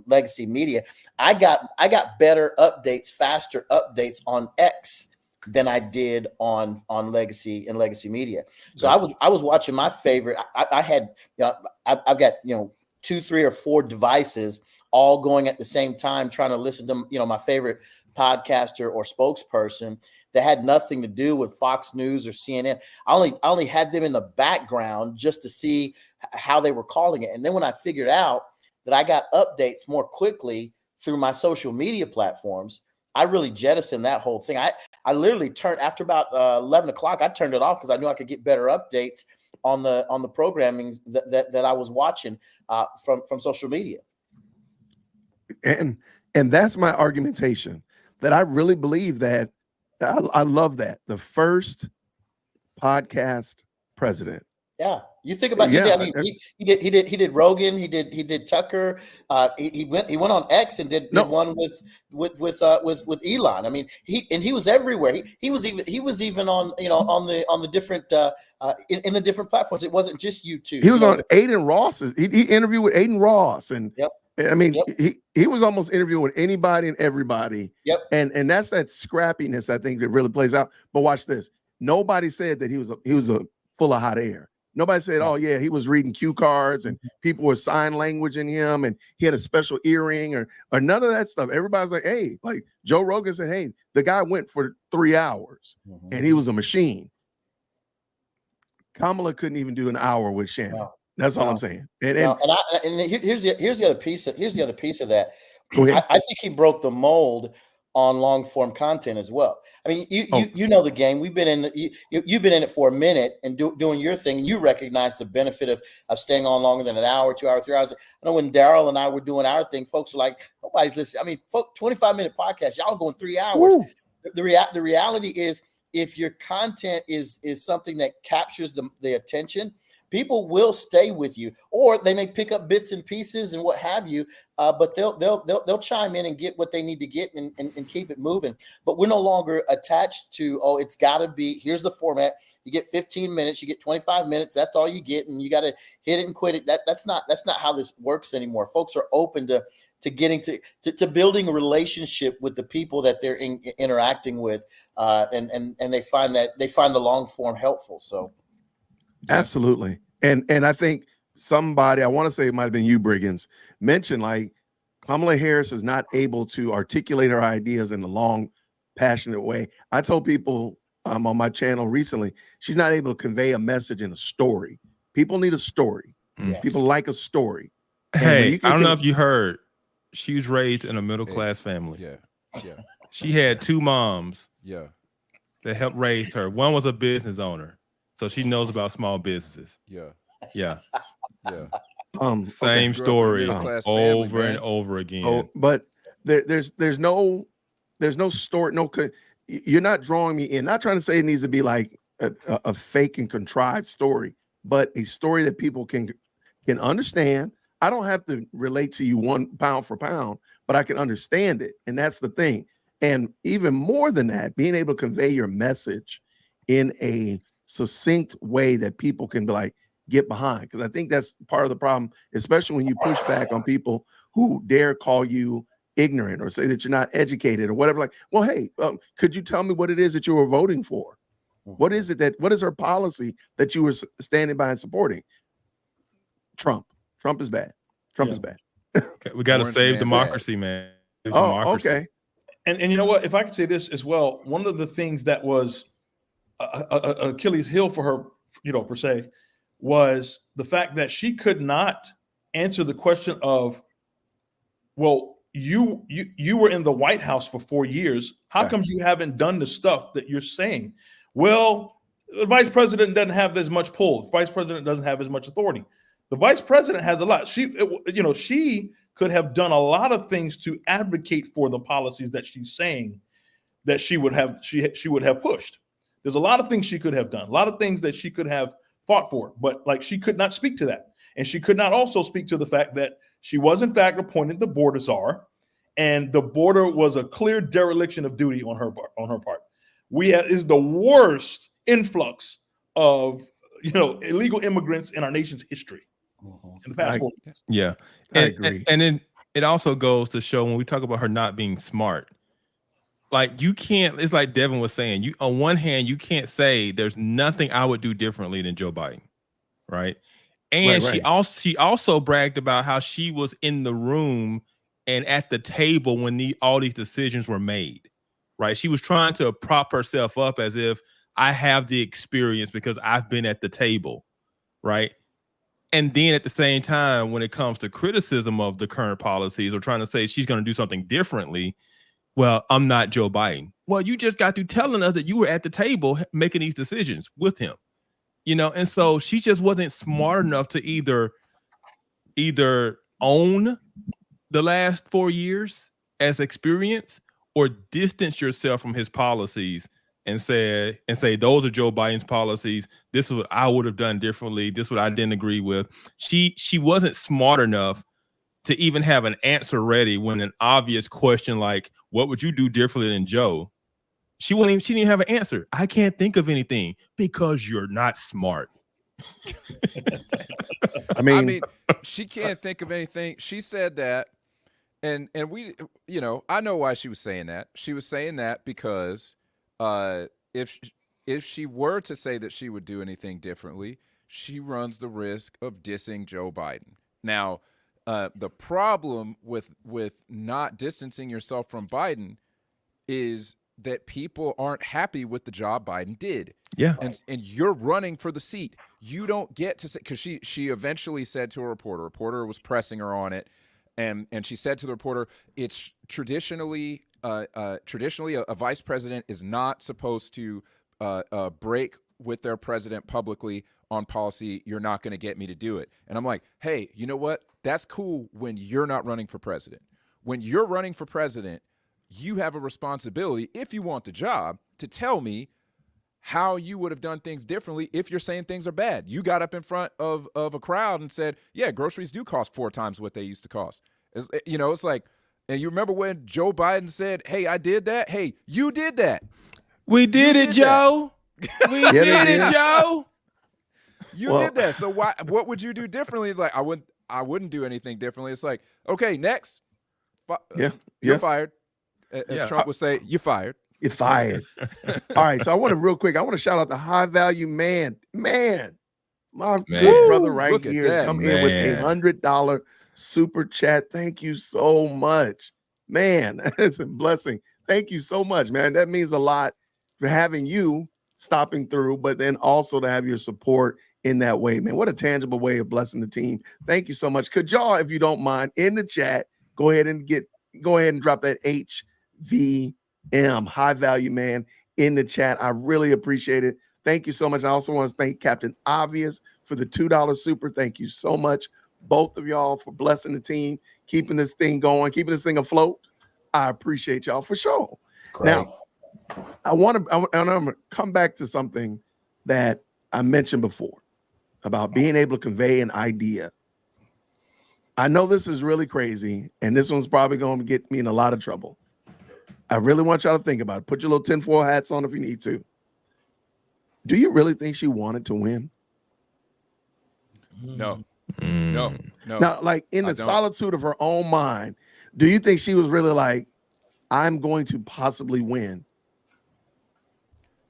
E: legacy media. I got better updates, faster updates on X than I did on legacy and legacy media. So I was watching my favorite. I had, I've got 2, 3, or 4 devices all going at the same time, trying to listen to my favorite podcaster or spokesperson that had nothing to do with Fox News or CNN. I only had them in the background just to see how they were calling it. And then when I figured out that I got updates more quickly through my social media platforms, I really jettisoned that whole thing. I literally turned after about 11 o'clock. I turned it off because I knew I could get better updates on the programming that I was watching from social media.
A: And that's my argumentation, that I really believe that. I love that the first podcast president.
E: Yeah, you think about
A: Yeah,
E: he did Rogan, he did Tucker, he went on X and did one with Elon. I mean, he was everywhere. He was even on on the different in the different platforms. It wasn't just YouTube.
A: He was on Aiden Ross. He interviewed with Aiden Ross, and
E: yep.
A: I mean, he was almost interviewing with anybody and everybody.
E: Yep.
A: And that's that scrappiness, I think, that really plays out. But watch this. Nobody said that he was full of hot air. Nobody said, oh, yeah, he was reading cue cards and people were sign languaging him and he had a special earring or none of that stuff. Everybody's like, hey, like Joe Rogan said, hey, the guy went for 3 hours and he was a machine. Kamala couldn't even do an hour with Shannon. No. That's all I'm saying. And
E: here's the other piece. Here's the other piece of that.
A: Go ahead.
E: I think he broke the mold on long form content as well. I mean, you know the game. We've been in you've been in it for a minute and doing your thing, and you recognize the benefit of staying on longer than an hour, 2 hours, 3 hours. I know when Daryl and I were doing our thing, folks were like, nobody's listening. I mean, 25-minute podcast, y'all going 3 hours. Woo. The reality is, if your content is something that captures the attention, people will stay with you, or they may pick up bits and pieces and what have you, but they'll chime in and get what they need to get and keep it moving. But we're no longer attached to, oh, it's got to be, here's the format. You get 15 minutes, you get 25 minutes. That's all you get, and you got to hit it and quit it. That's not how this works anymore. Folks are open to getting to building a relationship with the people that they're interacting with, and they find the long form helpful. So.
A: Absolutely. And I think somebody, I want to say it might have been you, Briggins, mentioned like Kamala Harris is not able to articulate her ideas in a long, passionate way. I told people on my channel recently, she's not able to convey a message in a story. People need a story. Yes. People like a story.
C: Hey, I don't know if you heard, she was raised in a middle-class family.
D: Yeah.
C: She had 2 moms.
D: Yeah.
C: That helped raise her. One was a business owner. So she knows about small businesses.
D: Yeah.
C: Same story over and over again.
A: Oh, but there's no story. You're not drawing me in. Not trying to say it needs to be like a fake and contrived story, but a story that people can understand. I don't have to relate to you 1 pound for pound, but I can understand it, and that's the thing. And even more than that, being able to convey your message in a succinct way that people can be like, get behind. Because I think that's part of the problem, especially when you push back on people who dare call you ignorant or say that you're not educated or whatever. Like, well, hey, could you tell me what it is that you were voting for? What is her policy that you were standing by and supporting? Trump is bad. Trump is bad.
C: Okay, we got to save democracy, man. Democracy.
A: Okay.
B: And you know what? If I could say this as well, one of the things that was Achilles heel for her, per se, was the fact that she could not answer the question of, well, you were in the White House for 4 years. How come you haven't done the stuff that you're saying? Well, the vice president doesn't have as much pull. The vice president doesn't have as much authority. The vice president has a lot. She could have done a lot of things to advocate for the policies that she's saying that she would have pushed. There's a lot of things she could have done, a lot of things that she could have fought for, but like she could not speak to that. And she could not also speak to the fact that she was in fact appointed the border czar, and the border was a clear dereliction of duty on her part. Is the worst influx of illegal immigrants in our nation's history in the past 4 years.
C: Yeah,
A: I agree.
C: And then it also goes to show when we talk about her not being smart. Like you can't, it's like Devin was saying, you on one hand, you can't say there's nothing I would do differently than Joe Biden. Right. And right. She also bragged about how she was in the room and at the table when all these decisions were made. Right. She was trying to prop herself up as if I have the experience because I've been at the table. Right. And then at the same time, when it comes to criticism of the current policies or trying to say she's going to do something differently, well, I'm not Joe Biden. Well, you just got through telling us that you were at the table making these decisions with him, and so she just wasn't smart enough to either own the last 4 years as experience or distance yourself from his policies and say those are Joe Biden's policies. This is what I would have done differently. This is what I didn't agree with. She wasn't smart enough to even have an answer ready when an obvious question like, what would you do differently than Joe? She didn't have an answer. I can't think of anything because you're not smart.
A: I mean,
D: she can't think of anything. She said that, and we, I know why she was saying that. She was saying that because if she were to say that she would do anything differently, she runs the risk of dissing Joe Biden. Now, the problem with not distancing yourself from Biden is that people aren't happy with the job Biden did.
C: Yeah.
D: And you're running for the seat. You don't get to say, because she eventually said to a reporter was pressing her on it, and she said to the reporter, it's traditionally a vice president is not supposed to break with their president publicly on policy. You're not going to get me to do it. And I'm like, hey, you know what? That's cool when you're not running for president. When you're running for president, you have a responsibility, if you want the job, to tell me how you would have done things differently if you're saying things are bad. You got up in front of a crowd and said, yeah, groceries do cost 4 times what they used to cost. It's like, and you remember when Joe Biden said, hey, I did that? Hey, you did that.
C: We did it, Joe. We did it, Joe.
D: You did that. So what would you do differently? Like, I wouldn't do anything differently. It's like, okay, next. You're fired. As Trump would say, you're fired.
A: You're fired. All right. So I want to shout out the high value man. My good brother right here has come in with $100 super chat. Thank you so much. Man, it's a blessing. Thank you so much, man. That means a lot for having you stopping through, but then also to have your support in that way, man. What a tangible way of blessing the team. Thank you so much. Could y'all, if you don't mind, in the chat, go ahead and drop that HVM, high value man, in the chat. I really appreciate it. Thank you so much. I also want to thank Captain Obvious for the $2 super. Thank you so much, both of y'all, for blessing the team, keeping this thing going, keeping this thing afloat. I appreciate y'all for sure. Great. Now, I'm going to come back to something that I mentioned before about being able to convey an idea. I know this is really crazy, and this one's probably going to get me in a lot of trouble. I really want y'all to think about it. Put your little tinfoil hats on if you need to. Do you really think she wanted to win?
D: No.
A: Now, like in the solitude of her own mind, do you think she was really like, I'm going to possibly win?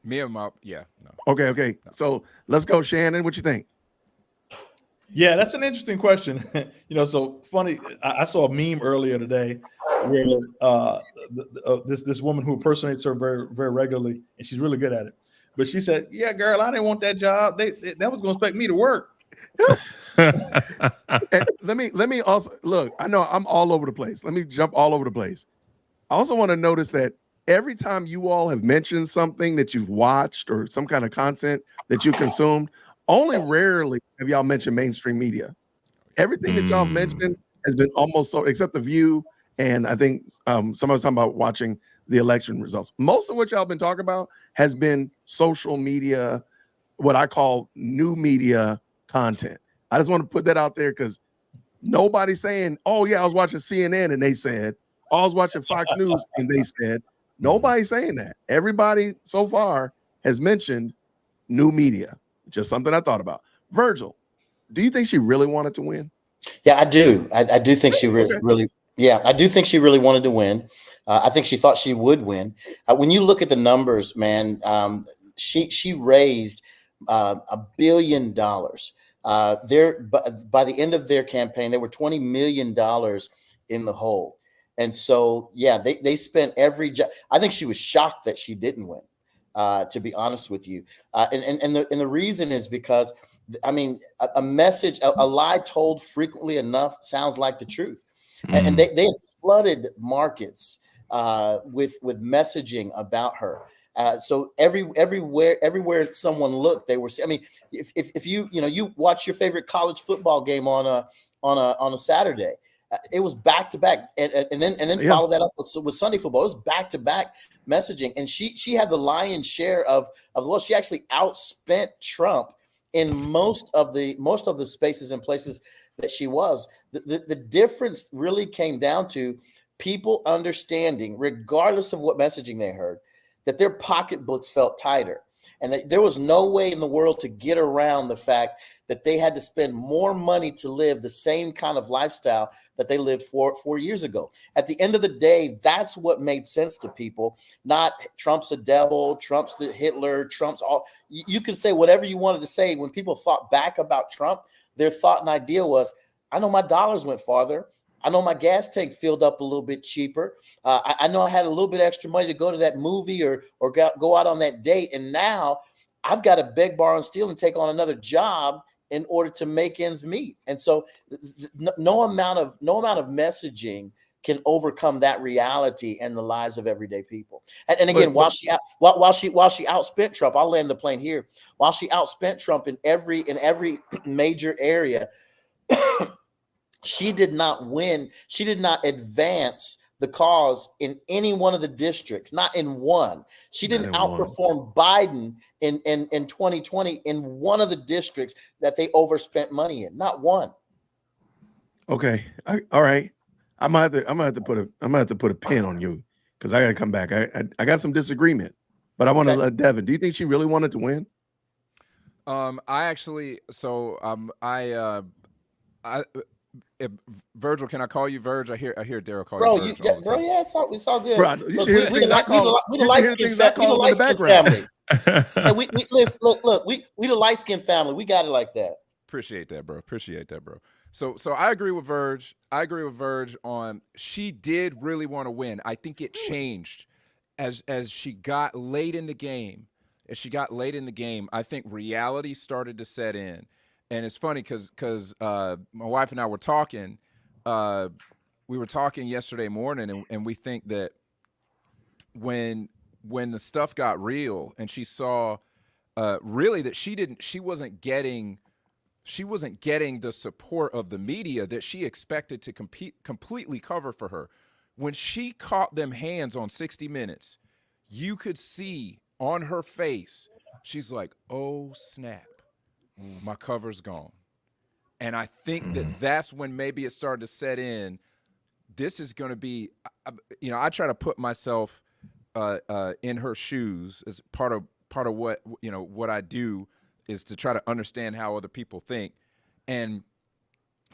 D: No.
A: Okay. No. So let's go, Shannon. What you think?
B: Yeah, that's an interesting question. So funny. I saw a meme earlier today where this woman who impersonates her very, very regularly, and she's really good at it. But she said, "Yeah, girl, I didn't want that job. That was going to expect me to work."
A: And let me also look. I know I'm all over the place. Let me jump all over the place. I also want to notice that every time you all have mentioned something that you've watched or some kind of content that you consumed, only rarely have y'all mentioned mainstream media. Everything that y'all mentioned has been almost so, except The View, and I think somebody was talking about watching the election results. Most of what y'all been talking about has been social media, what I call new media content. I just want to put that out there because nobody's saying, oh yeah, I was watching CNN and they said, oh, I was watching Fox News and they said. Nobody's saying that. Everybody so far has mentioned new media. Just something I thought about. Virgil, do you think she really wanted to win?
E: Yeah, I do. I do think she really. Yeah, I do think she really wanted to win. I think she thought she would win. When you look at the numbers, man, she raised $1 billion. By the end of their campaign, they were $20 million in the hole. And so, yeah, they spent I think she was shocked that she didn't win, to be honest with you. And the reason is because, I mean, a message, a lie told frequently enough sounds like the truth. And they had flooded markets with messaging about her. So everywhere someone looked, they were. I mean, if you watch your favorite college football game on a Saturday, it was back to back, and then follow that up with Sunday football. It was back to back messaging, and she had the lion's share of well, she actually outspent Trump in most of the spaces and places that she was. The difference really came down to people understanding, regardless of what messaging they heard, that their pocketbooks felt tighter, and that there was no way in the world to get around the fact that they had to spend more money to live the same kind of lifestyle that they lived 4 years ago. At the end of the day, that's what made sense to people. Not Trump's a devil, Trump's the Hitler, Trump's all. You can say whatever you wanted to say. When people thought back about Trump, their thought and idea was, I know my dollars went farther. I know my gas tank filled up a little bit cheaper. I know I had a little bit extra money to go to that movie or go out on that date. And now I've got to beg, borrow, and steal and take on another job in order to make ends meet. And so no amount of messaging can overcome that reality and the lives of everyday people. And again, while she outspent Trump, I'll land the plane here. While she outspent Trump in every major area, she did not win. She did not advance the cause in any one of the districts, not in one. She didn't outperform Biden in 2020 in one of the districts that they overspent money in, not one.
A: Okay. All right. I'm gonna have to put a pin on you because I gotta come back. I got some disagreement, but I want to let Devin. Do you think she really wanted to win?
D: Virgil, can I call you Verge? I hear Daryl call
E: bro,
D: you Verge.
E: bro, yeah, it's all good.
A: Bro,
E: Look, we the light-skinned family. And we the light-skinned family. We got it like that.
D: Appreciate that, bro. So I agree with Verge. On she did really want to win. I think it changed as she got late in the game. I think reality started to set in. And it's funny because my wife and I were talking. We were talking yesterday morning, and we think that when the stuff got real, and she saw really that she wasn't getting the support of the media that she expected to completely cover for her. When she caught them hands on 60 Minutes, you could see on her face, she's like, "Oh snap. My cover's gone." And I think that's when maybe it started to set in. This is going to be, I try to put myself in her shoes as part of what I do is to try to understand how other people think. And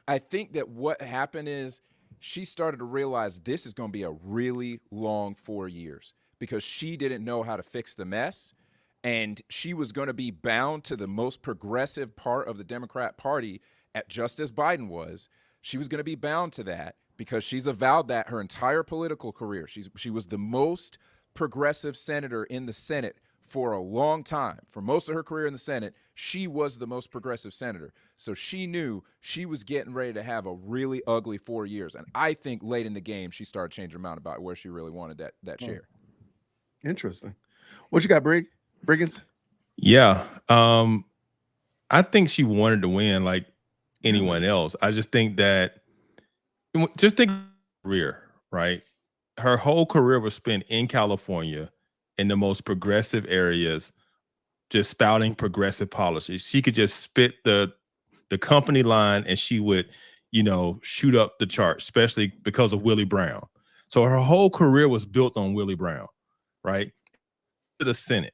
D: I think that what happened is she started to realize this is going to be a really long 4 years because she didn't know how to fix the mess. And she was going to be bound to the most progressive part of the Democrat Party, just as Biden was. She was going to be bound to that because she's avowed that her entire political career. She was the most progressive senator in the Senate for a long time. For most of her career in the Senate, she was the most progressive senator. So she knew she was getting ready to have a really ugly 4 years. And I think late in the game, she started changing her mind about where she really wanted that chair.
A: Interesting. What you got, Briggins?
C: Yeah. I think she wanted to win like anyone else. I just think that think career, right? Her whole career was spent in California in the most progressive areas, just spouting progressive policies. She could just spit the company line and she would, shoot up the chart, especially because of Willie Brown. So her whole career was built on Willie Brown, right? To the Senate.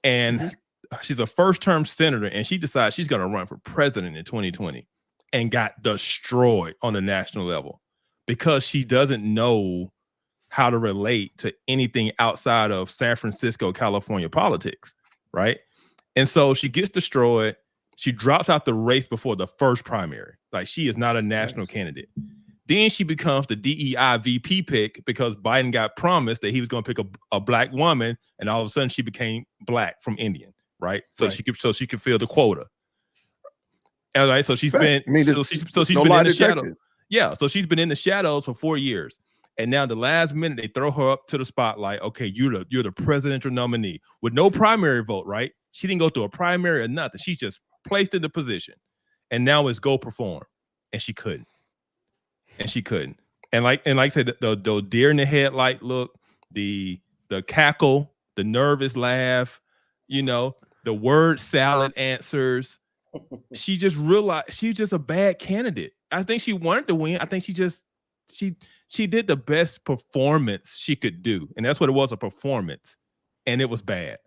C: And she's a first-term senator, and she decides she's going to run for president in 2020 and got destroyed on the national level because she doesn't know how to relate to anything outside of San Francisco, California politics, right? And so she gets destroyed. She drops out the race before the first primary. Like, she is not a national candidate. Then she becomes the DEI VP pick because Biden got promised that he was going to pick a black woman, and all of a sudden she became black from Indian, right? So she could fill the quota. All right, so she's been she's been in the shadows. Yeah, so she's been in the shadows for 4 years. And now the last minute they throw her up to the spotlight. Okay, you're the presidential nominee with no primary vote, right? She didn't go through a primary or nothing. She's just placed in the position. And now it's go perform. And she couldn't. And like I said, the deer in the headlight look, the cackle, the nervous laugh, the word salad answers. She just realized she's just a bad candidate. I think she wanted to win. I think she did the best performance she could do. And that's what it was, a performance. And it was bad.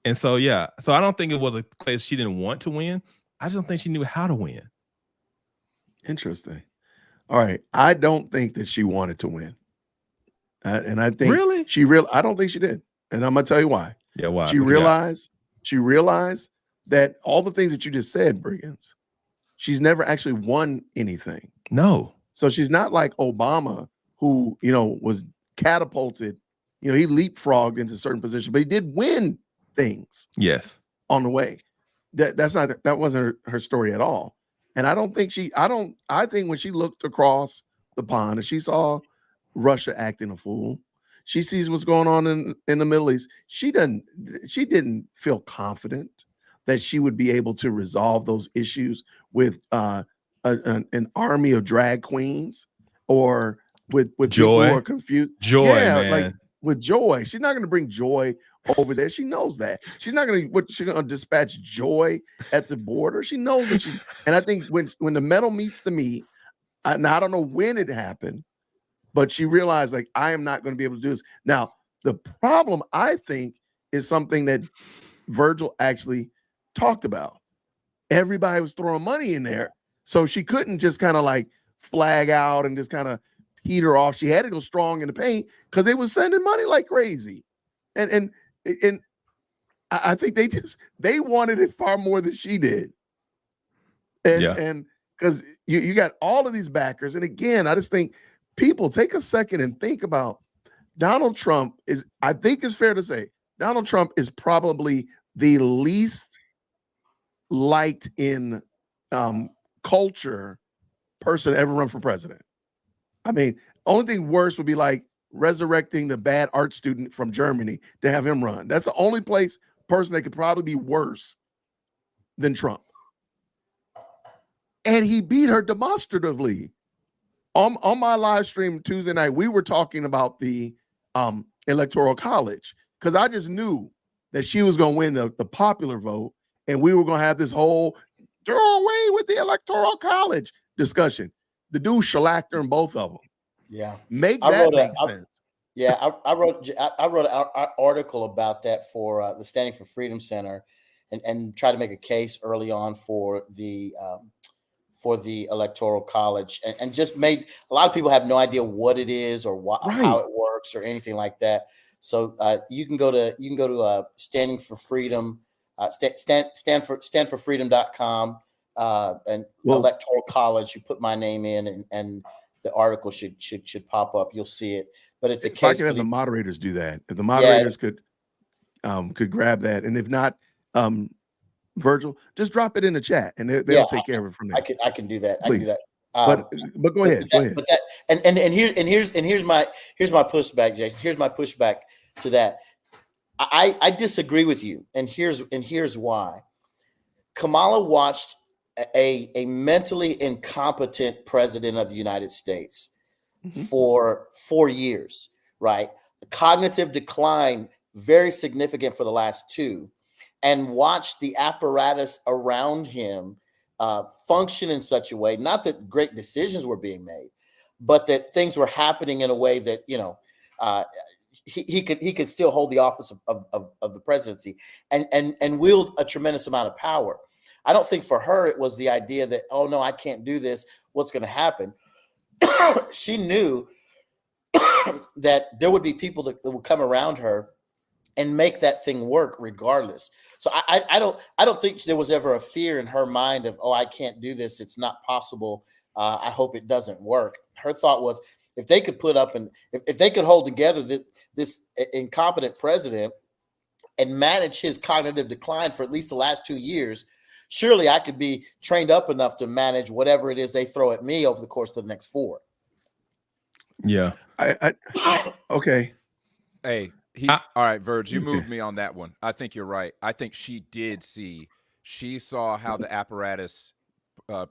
C: And so, yeah. So I don't think it was a place she didn't want to win. I just don't think she knew how to win.
A: Interesting. All right. I don't think that she wanted to win. And I think
C: really
A: I don't think she did. And I'm going to tell you why.
C: Yeah, why?
A: She realized that all the things that you just said, Briggins, she's never actually won anything.
C: No.
A: So she's not like Obama, who, was catapulted, he leapfrogged into certain positions, but he did win things.
C: Yes.
A: On the way. That wasn't her story at all. And I think when she looked across the pond and she saw Russia acting a fool, she sees what's going on in the Middle East. She didn't feel confident that she would be able to resolve those issues with an army of drag queens or with
C: joy.
A: People who are confused.
C: Joy, man.
A: Like with joy. She's not going to bring joy over there. She knows that. She's not going to dispatch joy at the border. She knows that and I think when the metal meets the meat, now I don't know when it happened, but she realized, like, I am not going to be able to do this. Now, the problem, I think, is something that Virgil actually talked about. Everybody was throwing money in there. So she couldn't just kind of like flag out and just kind of peter off. She had to go strong in the paint because they was sending money like crazy. And I think they wanted it far more than she did. And because you got all of these backers. And again, I just think people take a second and think about Donald Trump I think it's fair to say Donald Trump is probably the least liked in culture person to ever run for president. I mean, only thing worse would be like resurrecting the bad art student from Germany to have him run. That's the only person that could probably be worse than Trump. And he beat her demonstratively. On my live stream Tuesday night, we were talking about the Electoral College because I just knew that she was going to win the popular vote, and we were going to have this whole do away with the Electoral College discussion. The dude shellacked her in both of them.
E: Yeah,
A: make sense.
E: I wrote an article about that for the Standing for Freedom Center, and try to make a case early on for the Electoral College, and just made a lot of people have no idea what it is or how it works or anything like that. So you can go to Standing for Freedom, standforfreedom.com, and Electoral College. You put my name in, and the article should pop up. You'll see it. But it's a case.
A: I can have the moderators do that. If the moderators could grab that, and if not, Virgil, just drop it in the chat, and they'll take care of it from there.
E: I can do that.
A: Please.
E: I can do that.
A: But go ahead.
E: Here's my pushback, Jason. Here's my pushback to that. I disagree with you, and here's why. Kamala watched a mentally incompetent president of the United States for 4 years, right? Cognitive decline, very significant for the last 2, and watched the apparatus around him function in such a way, not that great decisions were being made, but that things were happening in a way that, he could still hold the office of the presidency and wield a tremendous amount of power. I don't think for her it was the idea that, oh no, I can't do this. What's going to happen? She knew that there would be people that would come around her and make that thing work regardless. So I don't think there was ever a fear in her mind of, oh, I can't do this. It's not possible. I hope it doesn't work. Her thought was, if they could put up if they could hold together this incompetent president and manage his cognitive decline for at least the last 2 years, surely I could be trained up enough to manage whatever it is they throw at me over the course of the next 4.
C: Yeah.
A: Okay.
D: Hey, all right, Verge, you moved me on that one. I think you're right. I think she did see. She saw how the apparatus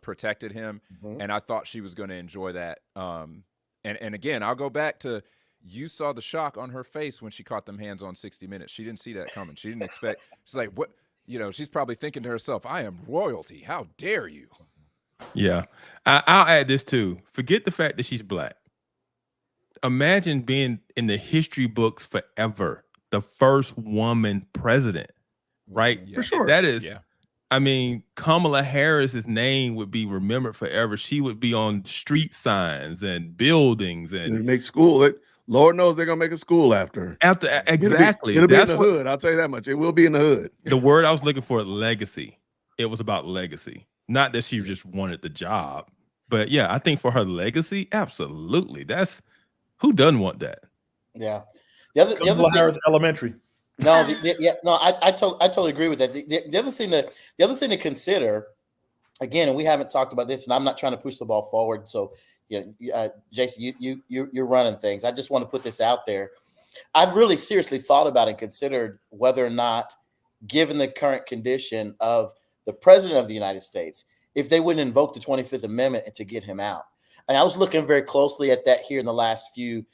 D: protected him, and I thought she was going to enjoy that. And again, I'll go back to, you saw the shock on her face when she caught them hands on 60 Minutes. She didn't see that coming. She didn't expect. She's like, what? You know, she's probably thinking to herself, I am royalty. How dare you?
C: Yeah. I'll add this too. Forget the fact that she's black. Imagine being in the history books forever, the first woman president, right?
D: Yeah.
A: For sure.
C: That is, I mean, Kamala Harris's name would be remembered forever. She would be on street signs and buildings and
A: make school. Lord knows they're gonna make a school after her.
C: Exactly.
A: It'll be in the hood. I'll tell you that much. It will be in the hood.
C: The word I was looking for, legacy. It was about legacy. Not that she just wanted the job, but yeah, I think for her legacy, absolutely. That's, who doesn't want that?
E: Yeah. The other
B: thing, elementary.
E: No, I totally agree with that. The other thing to consider, again, and we haven't talked about this, and I'm not trying to push the ball forward. So, Jason, you're running things. I just want to put this out there. I've really seriously thought about and considered whether or not, given the current condition of the president of the United States, if they wouldn't invoke the 25th Amendment to get him out. And I was looking very closely at that here in the last few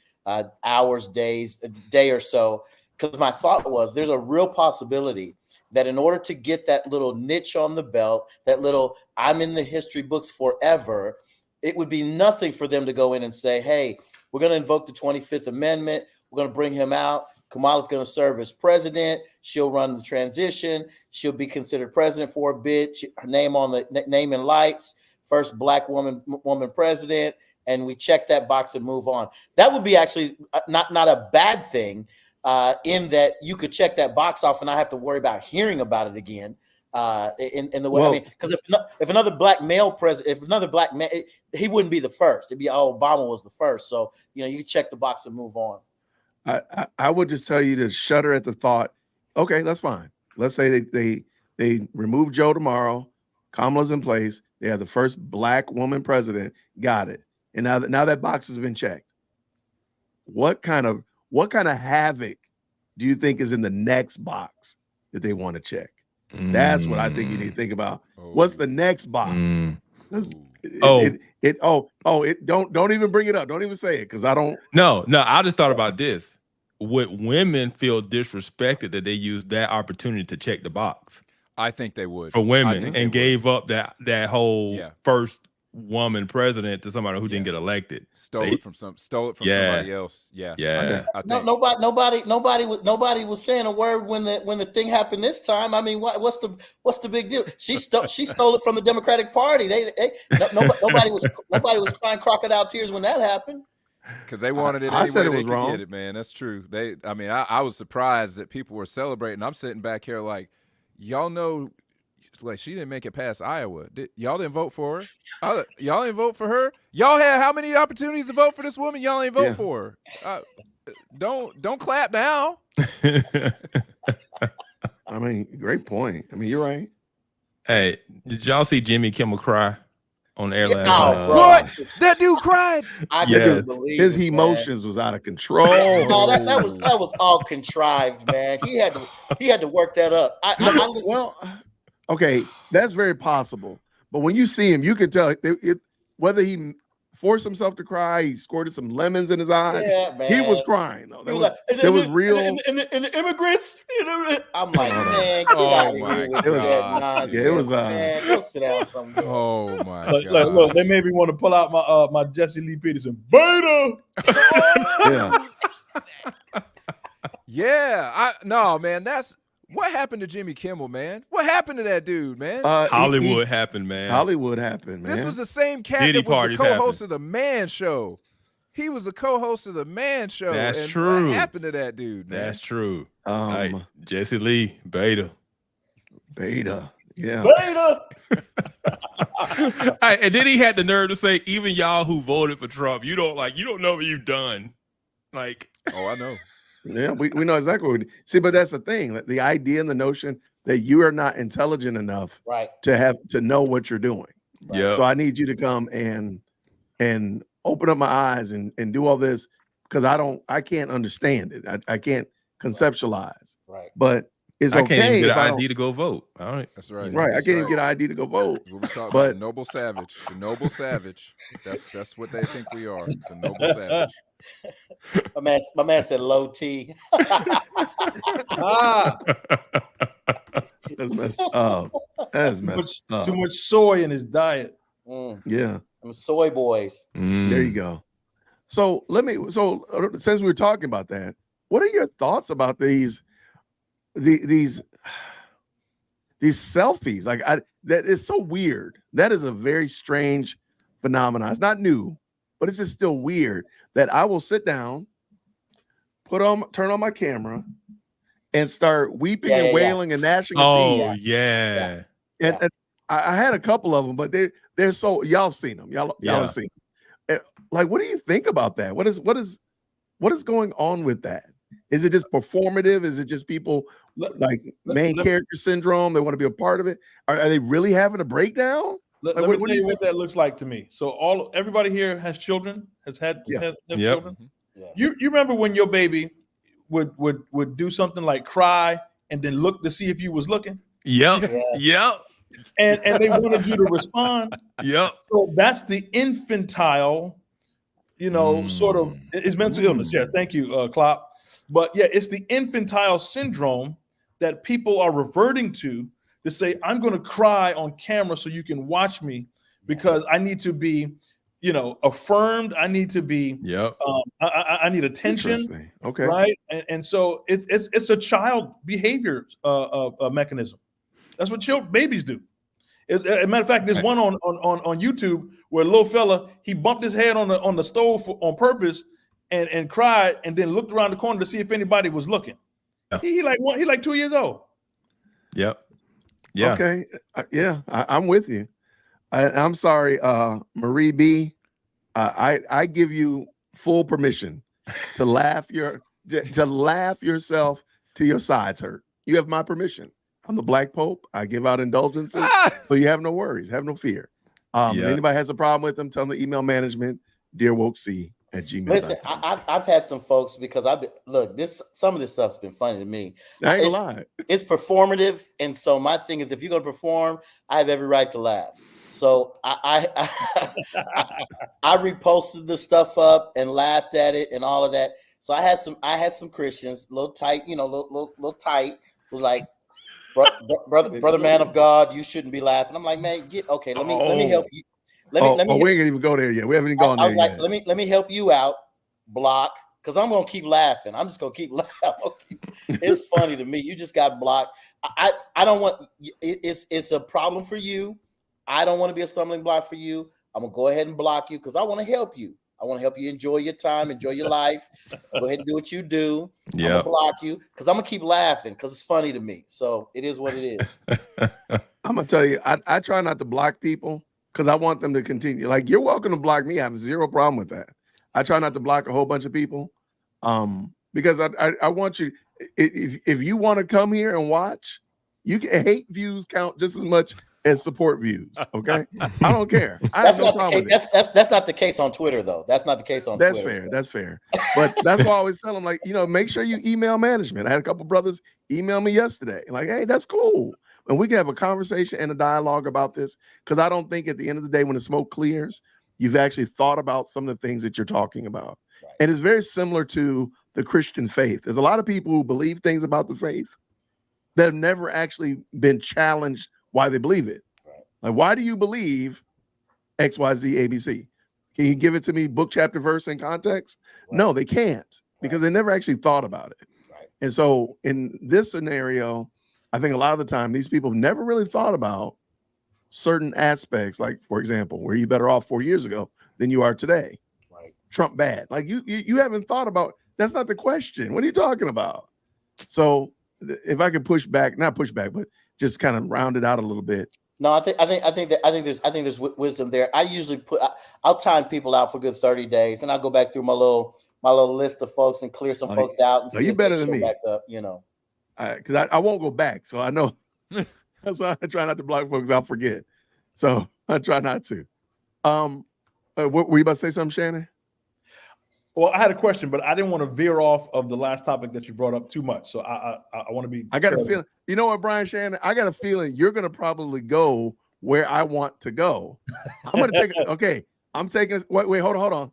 E: hours, days, a day or so, because my thought was there's a real possibility that in order to get that little niche on the belt, that little I'm in the history books forever, it would be nothing for them to go in and say, hey, we're going to invoke the 25th Amendment. We're going to bring him out. Kamala's going to serve as president. She'll run the transition. She'll be considered president for a bit. Her name on the name in lights. First black woman president, and we check that box and move on. That would be actually not a bad thing, in that you could check that box off and not have to worry about hearing about it again. In the way, I mean, because if another black male president, if another black man, he wouldn't be the first. It'd be Obama was the first. So you check the box and move on.
A: I would just tell you to shudder at the thought. Okay, that's fine. Let's say they remove Joe tomorrow. Kamala's in place. They have the first black woman president. Got it. And now that box has been checked. What kind of havoc do you think is in the next box that they want to check? That's what I think you need to think about. What's the next box? Don't even bring it up. Don't even say it, because I don't.
C: No. I just thought about this. Would women feel disrespected that they used that opportunity to check the box?
D: I think they would.
C: For women, and gave up that whole first woman president to somebody who didn't get elected.
D: Stole it from somebody else. Yeah.
E: Nobody was saying a word when the thing happened this time. I mean, what's the big deal? She stole it from the Democratic Party. Nobody was crying crocodile tears when that happened.
D: Because they wanted it anyway they could get it, man. That's true. I was surprised that people were celebrating. I'm sitting back here like, y'all know, like, she didn't make it past Iowa. Y'all didn't vote for her? Y'all didn't vote for her? Y'all had how many opportunities to vote for this woman? Y'all ain't vote for her. Don't clap now.
A: I mean, great point. I mean, you're right.
C: Hey, did y'all see Jimmy Kimmel cry on air last
E: night?
D: What? That dude cried.
E: I couldn't believe
A: his
E: emotions
A: was out of control.
E: No, that was all contrived, man. He had to work that up.
A: Well, okay, that's very possible. But when you see him, you can tell whether he forced himself to cry, he squirted some lemons in his eyes. Yeah, man. He was crying though. There was real.
E: And the immigrants. I'm like, man, get out of here with that nonsense.
A: Yeah, it was.
E: Man, go sit down somewhere.
D: Oh my God!
B: Look, they made me want to pull out my Jesse Lee Peterson beta.
D: Yeah. No, man, that's. What happened to Jimmy Kimmel, man? What happened to that dude, man?
C: Hollywood happened, man.
A: Hollywood happened, man.
D: This was the same cat that was the co-host of the Man Show. He was the co-host of the Man Show.
C: That's true.
D: What happened to that dude, man?
C: That's true. Jesse Lee, beta.
A: Yeah.
B: Beta.
C: And then he had the nerve to say, even y'all who voted for Trump, you don't know what you've done. Like,
D: oh, I know.
A: Yeah, we know exactly what we see, but that's the thing. The idea and the notion that you are not intelligent enough to know what you're doing.
C: Yeah.
A: So I need you to come and open up my eyes and do all this because I can't understand it. I can't conceptualize.
E: Right.
A: But it's
C: I can't even
A: okay
C: get
A: if
C: an
A: I
C: ID
A: don't.
C: to go vote. All right.
D: That's right.
A: Right. I
D: That's
A: can't even
D: right.
A: get an ID to go vote.
D: What we talk
A: But
D: about, the noble savage. The noble savage. That's what they think we are. The noble savage.
E: My man said low T.
A: that's messed up. That's messed up.
B: Too much soy in his diet.
A: Yeah.
E: Them soy boys.
A: There you go. So since we were talking about that, what are your thoughts about these selfies? Like that is so weird. That is a very strange phenomenon. It's not new, but it's just still weird that I will sit down, turn on my camera, and start weeping and wailing and gnashing of teeth.
C: Oh yeah.
A: And I had a couple of them, but they're so y'all have seen them. Y'all have seen them. Like, what do you think about that? What is going on with that? Is it just performative? Is it just people like main character syndrome? They want to be a part of it. Are they really having a breakdown?
B: Let
A: Like,
B: me
A: what
B: tell you what that looks like to me. So everybody here has children, has children.
E: Yeah.
B: You remember when your baby would do something like cry and then look to see if you was looking?
C: Yep.
E: Yeah.
C: Yep.
B: And they wanted you to respond.
C: Yep.
B: So that's the infantile, sort of, it's mental illness. Yeah, thank you, Klopp. But yeah, it's the infantile syndrome that people are reverting to say, I'm going to cry on camera so you can watch me because I need to be, affirmed. I need to be, I need attention.
A: Okay.
B: Right. And so it's a child behavior mechanism. That's what babies do. As a matter of fact, there's one on YouTube where a little fella, he bumped his head on the stove on purpose and cried and then looked around the corner to see if anybody was looking.
C: Yeah.
B: He like 2 years old.
C: Yep. Yeah.
A: Okay. I'm with you. I'm sorry, Marie B. I give you full permission to laugh yourself till your sides hurt. You have my permission. I'm the Black Pope. I give out indulgences, so you have no worries, have no fear. If anybody has a problem with them, tell them to email management, dearwokec@gmail.com.
E: Listen, I've had some folks because some of this stuff's been funny to me.
A: I ain't gonna lie.
E: It's performative, and so my thing is, if you're gonna perform, I have every right to laugh. So I reposted the stuff up and laughed at it and all of that. So I had some Christians, little tight, little tight, was like, brother, man of God, you shouldn't be laughing. I'm like, man, let me help you.
A: We ain't gonna even go there yet. We haven't even gone there yet.
E: Let me help you out, block, because I'm gonna keep laughing. I'm just gonna keep laughing. It's funny to me. You just got blocked. I don't want it's a problem for you. I don't want to be a stumbling block for you. I'm gonna go ahead and block you because I want to help you. I want to help you enjoy your time, enjoy your life. Go ahead and do what you do. I'm gonna block you because I'm gonna keep laughing because it's funny to me. So it is what it is.
A: I'm gonna tell you, I try not to block people because I want them to continue. Like, you're welcome to block me. I have zero problem with that. I try not to block a whole bunch of people because I want you. If you want to come here and watch, you can hate views count just as much as support views. Okay, I don't care.
E: That's not the case on Twitter, though. That's not the case on
A: Twitter.
E: Fair.
A: That's fair. But that's why I always tell them, like, make sure you email management. I had a couple brothers email me yesterday, like, hey, that's cool, and we can have a conversation and a dialogue about this because I don't think at the end of the day, when the smoke clears, you've actually thought about some of the things that you're talking about. Right. And it's very similar to the Christian faith. There's a lot of people who believe things about the faith that have never actually been challenged why they believe it. Right. Like, why do you believe X, Y, Z, ABC? Can you give it to me book, chapter, verse, and context? Right. No, they can't because they never actually thought about it. Right. And so in this scenario, I think a lot of the time these people have never really thought about certain aspects. Like, for example, were you better off 4 years ago than you are today? Right. Trump bad. Like, you haven't thought about, that's not the question. What are you talking about? So if I could not push back, but just kind of round it out a little bit.
E: No, I think there's wisdom there. I usually I'll time people out for a good 30 days, and I'll go back through my little list of folks and clear some folks out. And see
A: you
E: if
A: better
E: they
A: than me.
E: Back up,
A: because I won't go back, so I know. That's why I try not to block folks. I'll forget, so I try not to. What were you about to say something, Shannon?
B: Well, I had a question, but I didn't want to veer off of the last topic that you brought up too much. So I want to be.
A: I got a feeling. You know what, Brian Shannon? I got a feeling you're going to probably go where I want to go. I'm going to take. Okay, I'm taking. Wait, hold on.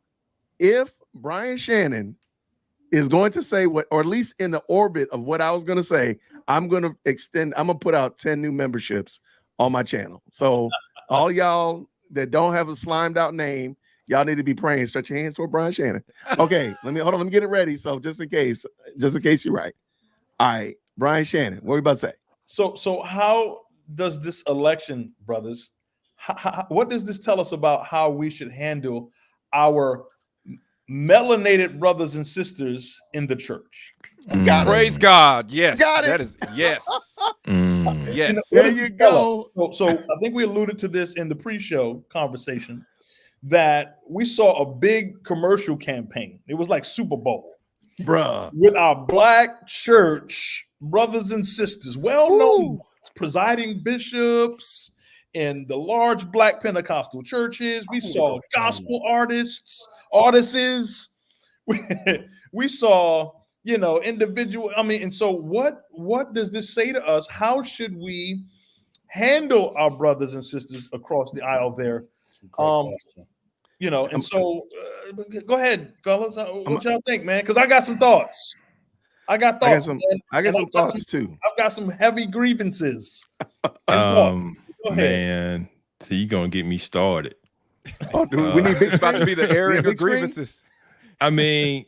A: If Brian Shannon is going to say what, or at least in the orbit of what I was going to say, I'm going to extend. I'm going to put out 10 new memberships on my channel. So all y'all that don't have a slimed out name, y'all need to be praying. Stretch your hands toward Brian Shannon. Okay, let me get it ready. So just in case you're right. All right, Brian Shannon, what are you about to say?
B: So how does this election, brothers? What does this tell us about how we should handle our melanated brothers and sisters in the church?
D: Praise God. Yes,
A: Got it.
D: that is yes.
C: Mm.
D: Yes.
A: There you go.
B: So I think we alluded to this in the pre-show conversation that we saw a big commercial campaign. It was like Super Bowl,
A: Bruh.
B: with our black church brothers and sisters, well-known presiding bishops in the large black Pentecostal churches. We saw gospel artists. We saw, individual. I mean, and so what does this say to us? How should we handle our brothers and sisters across the aisle there? And so go ahead, fellas. What y'all think, man? Because I got some thoughts. I got some
A: thoughts too.
B: I've got some heavy grievances.
C: Man, so you're gonna get me started.
A: Oh, dude, we need big
D: It's about to be the airing of grievances.
C: I mean,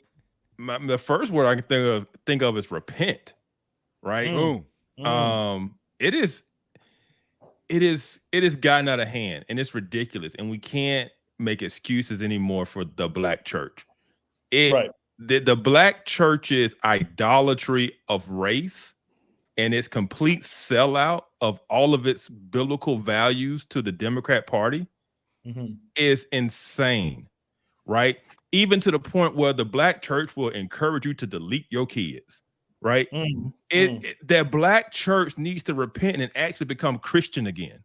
C: the first word I can think of is repent, right? It is gotten out of hand, and it's ridiculous, and we can't make excuses anymore for the black church. The black church's idolatry of race and its complete sellout of all of its biblical values to the Democrat Party is insane, right? Even to the point where the black church will encourage you to delete your kids, right? That black church needs to repent and actually become Christian again,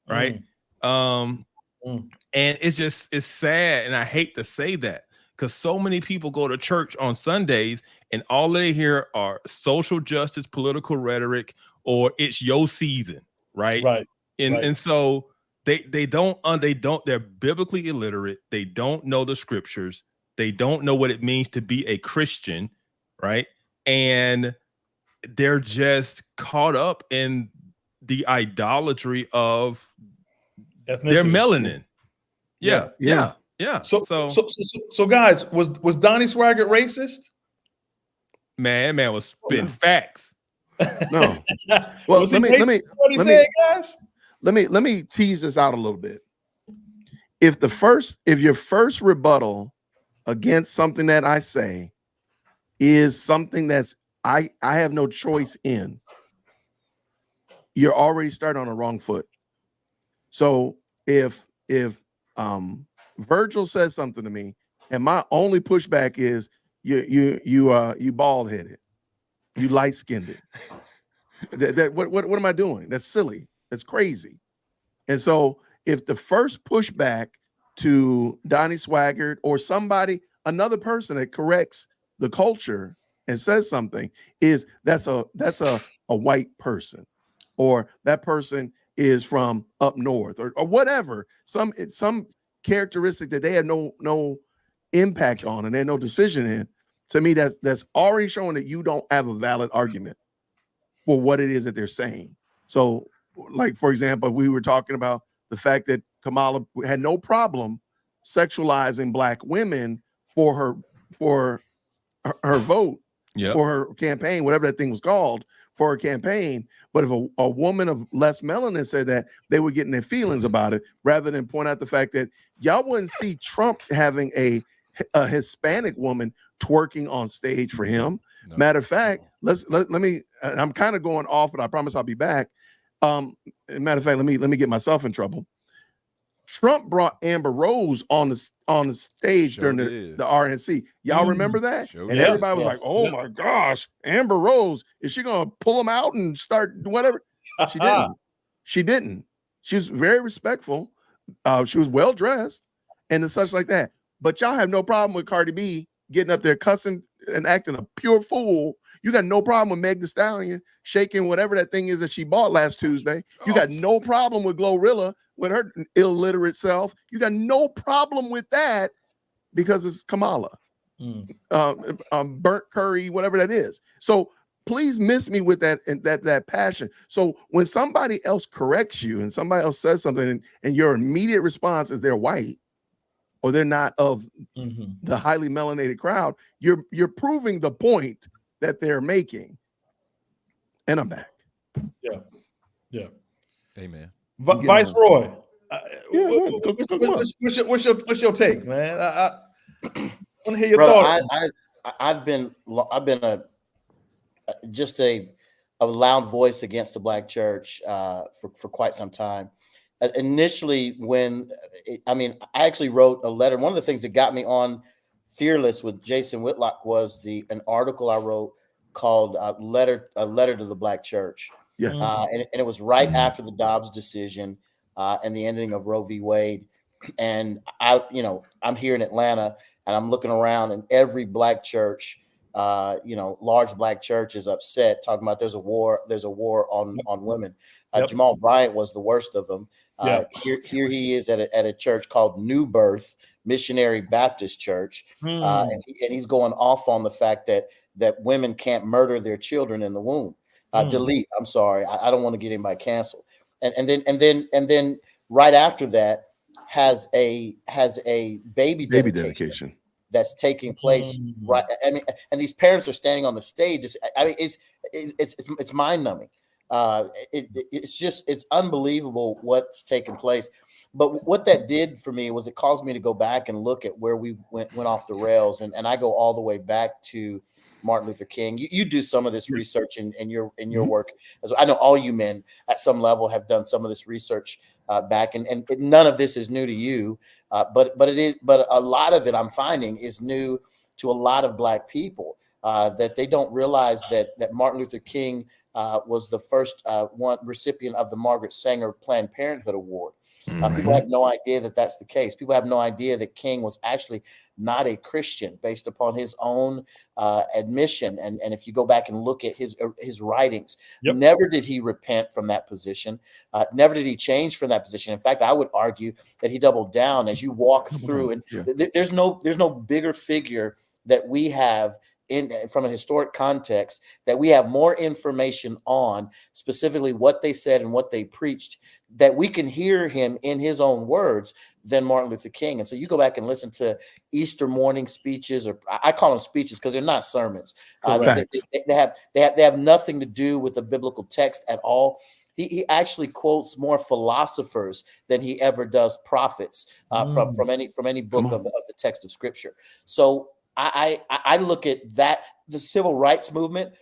C: right? And it's sad, and I hate to say that, because so many people go to church on Sundays and all they hear are social justice, political rhetoric, or it's your season, right? And so they're biblically illiterate. They don't know the scriptures. They don't know what it means to be a Christian, right? And they're just caught up in the idolatry of their melanin. Yeah.
B: So guys, was Donnie Swaggart racist?
C: Man was spitting facts.
A: No. Well, let me tease this out a little bit. If your first rebuttal against something that I say is something that's I have no choice in, you're already starting on the wrong foot. So if Virgil says something to me and my only pushback is you bald headed, you light skinned, what am I doing? That's silly. That's crazy. And so if the first pushback to Donnie Swaggart or another person that corrects the culture and says something is that's a white person, or that person is from up north, or whatever, some characteristic that they had no impact on and they had no decision in, to me that's already showing that you don't have a valid argument for what it is that they're saying. So, like, for example, we were talking about the fact that Kamala had no problem sexualizing black women for her vote, for her campaign, whatever that thing was called, for her campaign. But if a woman of less melanin said that, they were getting their feelings about it, rather than point out the fact that y'all wouldn't see Trump having a Hispanic woman twerking on stage for him. No. Matter of fact, let me. I'm kind of going off, but I promise I'll be back. Matter of fact, let me get myself in trouble. Trump brought Amber Rose on the stage during the RNC. Y'all remember that? And everybody was like, "Oh my gosh, Amber Rose, is she gonna pull him out and start whatever?" She didn't. She didn't. She was very respectful. She was well dressed, and such like that. But y'all have no problem with Cardi B getting up there cussing and acting a pure fool. You got no problem with Meg Thee Stallion shaking whatever that thing is that she bought last Tuesday. You got no problem with Glorilla with her illiterate self. You got no problem with that because it's Kamala. Burnt curry, whatever that is. So please miss me with that and that passion. So when somebody else corrects you and somebody else says something and your immediate response is they're white or they're not of the highly melanated crowd, you're proving the point that they're making. And I'm back.
B: Yeah.
D: Amen.
B: Viceroy.
E: What's
B: your take, man? I want to hear your
E: Brother,
B: thoughts.
E: I've been a loud voice against the Black church for quite some time. Initially, I actually wrote a letter. One of the things that got me on Fearless with Jason Whitlock was an article I wrote called "Letter to the Black Church."
A: Yes,
E: and it was right after the Dobbs decision and the ending of Roe v. Wade. And I'm here in Atlanta, and I'm looking around, and every Black church, large Black church is upset, talking about there's a war on women. Jamal Bryant was the worst of them. Here he is at a church called New Birth Missionary Baptist Church, and he's going off on the fact that women can't murder their children in the womb. Delete. I'm sorry, I don't want to get anybody canceled. And then right after that has a baby dedication that's taking place. Right. I mean, and these parents are standing on the stage. It's mind numbing. It's unbelievable what's taking place. But what that did for me was it caused me to go back and look at where we went off the rails. And I go all the way back to Martin Luther King. You do some of this research in your work. As I know all you men at some level have done some of this research back, and none of this is new to you. But a lot of it I'm finding is new to a lot of Black people, that they don't realize that Martin Luther King was the first one recipient of the Margaret Sanger Planned Parenthood Award. People have no idea that that's the case. People have no idea that King was actually not a Christian based upon his own admission. And if you go back and look at his writings, never did he repent from that position. Never did he change from that position. In fact, I would argue that he doubled down as you walk through. And there's no bigger figure that we have from a historic context that we have more information on, specifically what they said and what they preached, that we can hear him in his own words than Martin Luther King. And so you go back and listen to Easter morning speeches, or I call them speeches because they're not sermons. They have nothing to do with the biblical text at all. He actually quotes more philosophers than he ever does prophets from any book of the text of Scripture. So I look at that. The civil rights movement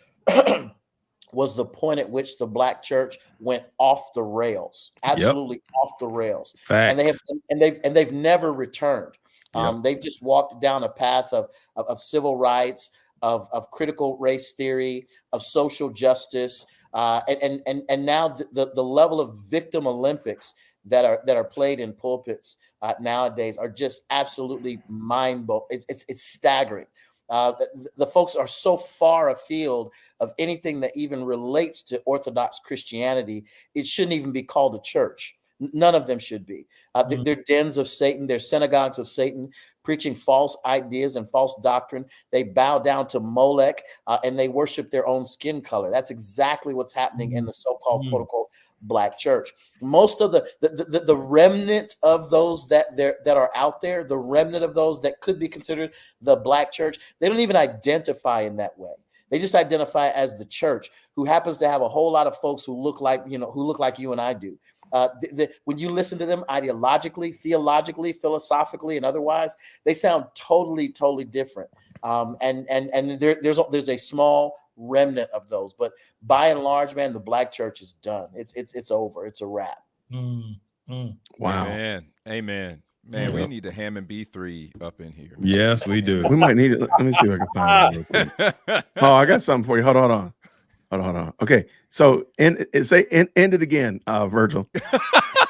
E: was the point at which the Black church went off the rails, absolutely off the rails.
C: Facts.
E: And they've never returned. They've just walked down a path of civil rights, of critical race theory, of social justice, and now the level of victim Olympics that are played in pulpits nowadays are just absolutely mind-blowing. It's staggering. The folks are so far afield of anything that even relates to Orthodox Christianity. It shouldn't even be called a church. None of them should be. They're dens of Satan. They're synagogues of Satan, preaching false ideas and false doctrine. They bow down to Molech and they worship their own skin color. That's exactly what's happening in the so-called quote unquote Black church. Most of the remnant of those that are out there, the remnant of those that could be considered the Black church, they don't even identify in that way. They just identify as the church, who happens to have a whole lot of folks who look like you and I do. When you listen to them ideologically, theologically, philosophically, and otherwise, they sound totally different. And there's a small remnant of those, but by and large, man, the Black church is done. It's over. It's a wrap.
A: Wow.
D: Amen. Man, we need the Hammond B3 up in here.
C: Yes, we do.
A: We might need it. Let me see if I can find it real quick. Oh, I got something for you. Hold on. Hold on. Okay. So end it again, Virgil.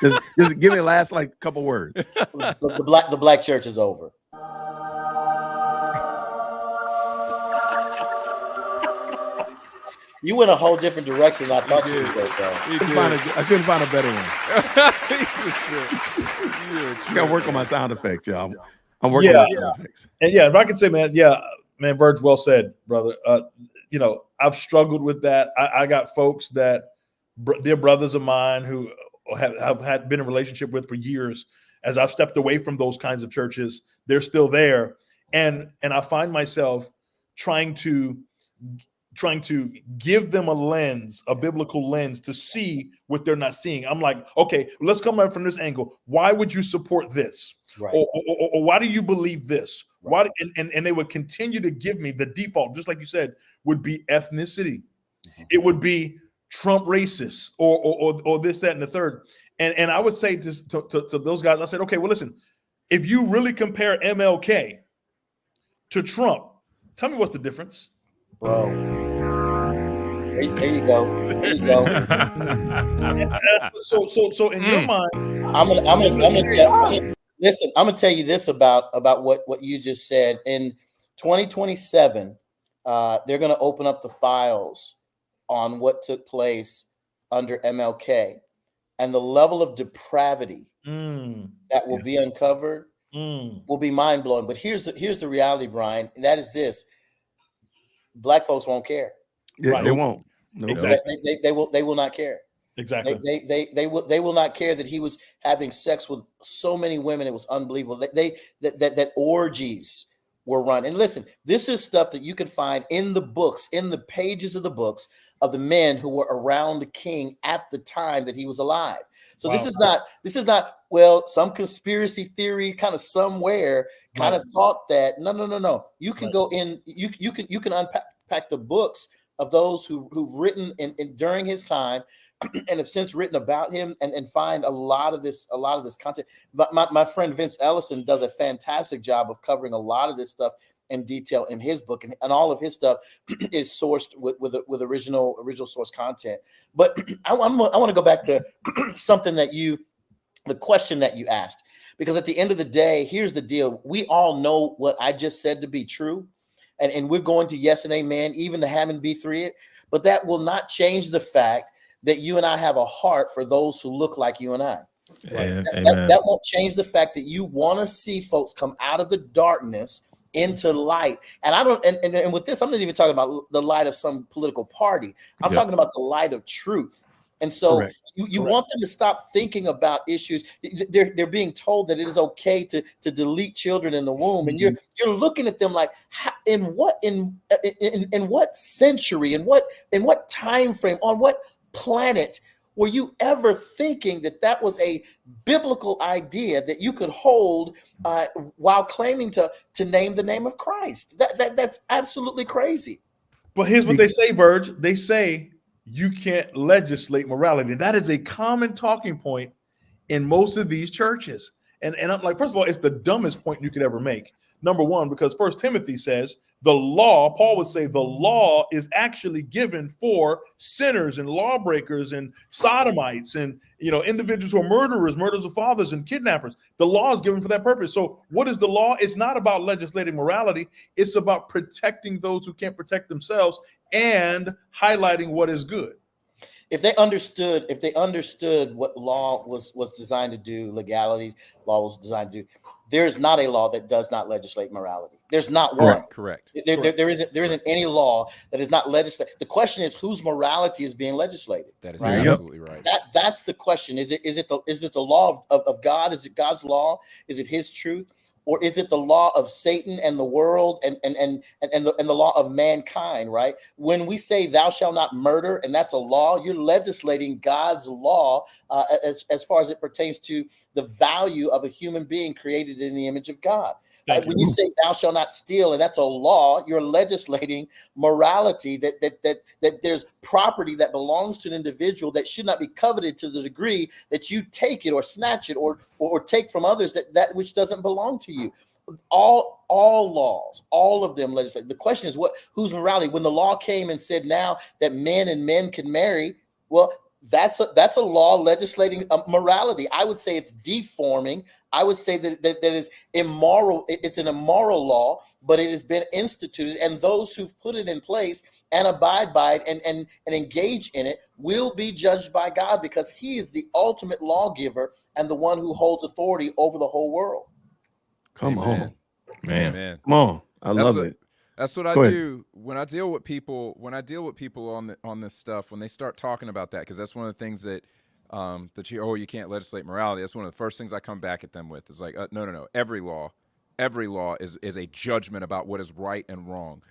A: just give me a last like couple words.
E: The black church is over. You went a whole different direction than I thought you would go, bro.
A: I couldn't find a better one. I got to work on my sound effects, y'all. I'm working on sound effects.
B: And if I could say, man, Verge, well said, brother. I've struggled with that. I got folks that dear brothers of mine who have had been in a relationship with for years. As I've stepped away from those kinds of churches, they're still there, and I find myself trying to give them a biblical lens to see what they're not seeing. I'm like, okay, let's come at it from this angle. Why would you support this?
E: Right.
B: Or why do you believe this?
E: Right.
B: And they would continue to give me the default, just like you said, would be ethnicity. Mm-hmm. It would be Trump racist or this, that, and the third. And I would say to those guys, I said, okay, well, listen, if you really compare MLK to Trump, tell me what's the difference.
E: Bro. There you go. There you go.
B: So in your mind,
E: I'm gonna tell you this about what you just said. In 2027, they're gonna open up the files on what took place under MLK, and the level of depravity that will be uncovered will be mind blowing. But here's the reality, Brian, and that is this: Black folks won't care.
A: Yeah,
B: right.
A: They won't. No.
B: Exactly.
E: They will not care.
B: Exactly.
E: They will not care that he was having sex with so many women. It was unbelievable. That orgies were run. And listen, this is stuff that you can find in the books, in the pages of the books of the men who were around the king at the time that he was alive. So this is not well, some conspiracy theory kind of somewhere kind of thought that no. You can go in, you can unpack the books of those who've written in during his time and have since written about him and find a lot of this content. But my friend Vince Ellison does a fantastic job of covering a lot of this stuff in detail in his book, and all of his stuff is sourced with original source content. But I want to go back to something the question that you asked, because at the end of the day, here's the deal. We all know what I just said to be true. And we're going to yes and amen, even to Hammond B3 it. But that will not change the fact that you and I have a heart for those who look like you and I.
C: Right?
E: That won't change the fact that you want to see folks come out of the darkness into light. And I don't, and with this, I'm not even talking about the light of some political party. I'm talking about the light of truth. And so you want them to stop thinking about issues. They're being told that it is okay to delete children in the womb, and you're looking at them like, in what century, in what time frame, on what planet were you ever thinking that was a biblical idea that you could hold while claiming to name the name of Christ? That's absolutely crazy.
B: But here's what they say, Verge. They say you can't legislate morality. That is a common talking point in most of these churches. And I'm like, first of all, it's the dumbest point you could ever make. Number one, because First Timothy says the law, Paul would say the law is actually given for sinners and lawbreakers and sodomites and individuals who are murderers of fathers and kidnappers. The law is given for that purpose. So what is the law? It's not about legislating morality. It's about protecting those who can't protect themselves and highlighting what is good.
E: If they understood what law was designed to do, legalities, law was designed to do, there is not a law that does not legislate morality. There's not one.
D: Correct.
E: There isn't any law that is not legislated. The question is whose morality is being legislated.
D: That is absolutely right.
E: That's the question. Is it the law of God? Is it God's law? Is it His truth? Or is it the law of Satan and the world and the law of mankind, right? When we say thou shalt not murder, and that's a law, you're legislating God's law as far as it pertains to the value of a human being created in the image of God. When you say thou shalt not steal, and that's a law, you're legislating morality, that there's property that belongs to an individual that should not be coveted to the degree that you take it or snatch it or take from others that which doesn't belong to you. All all laws, all of them legislate. The question is whose morality? When the law came and said now that men and men can marry, well, that's a law legislating morality. I would say it's deforming. I would say that is immoral. It's an immoral law, but it has been instituted, and those who've put it in place and abide by it and engage in it will be judged by God, because he is the ultimate lawgiver and the one who holds authority over the whole world.
A: Come on,
C: man.
D: Amen.
A: come on. I love it.
D: That's what I
A: Go ahead.
D: do when I deal with people. When I deal with people on this stuff, when they start talking about that, because that's one of the things that you can't legislate morality. That's one of the first things I come back at them with. It's like no. Every law is a judgment about what is right and wrong,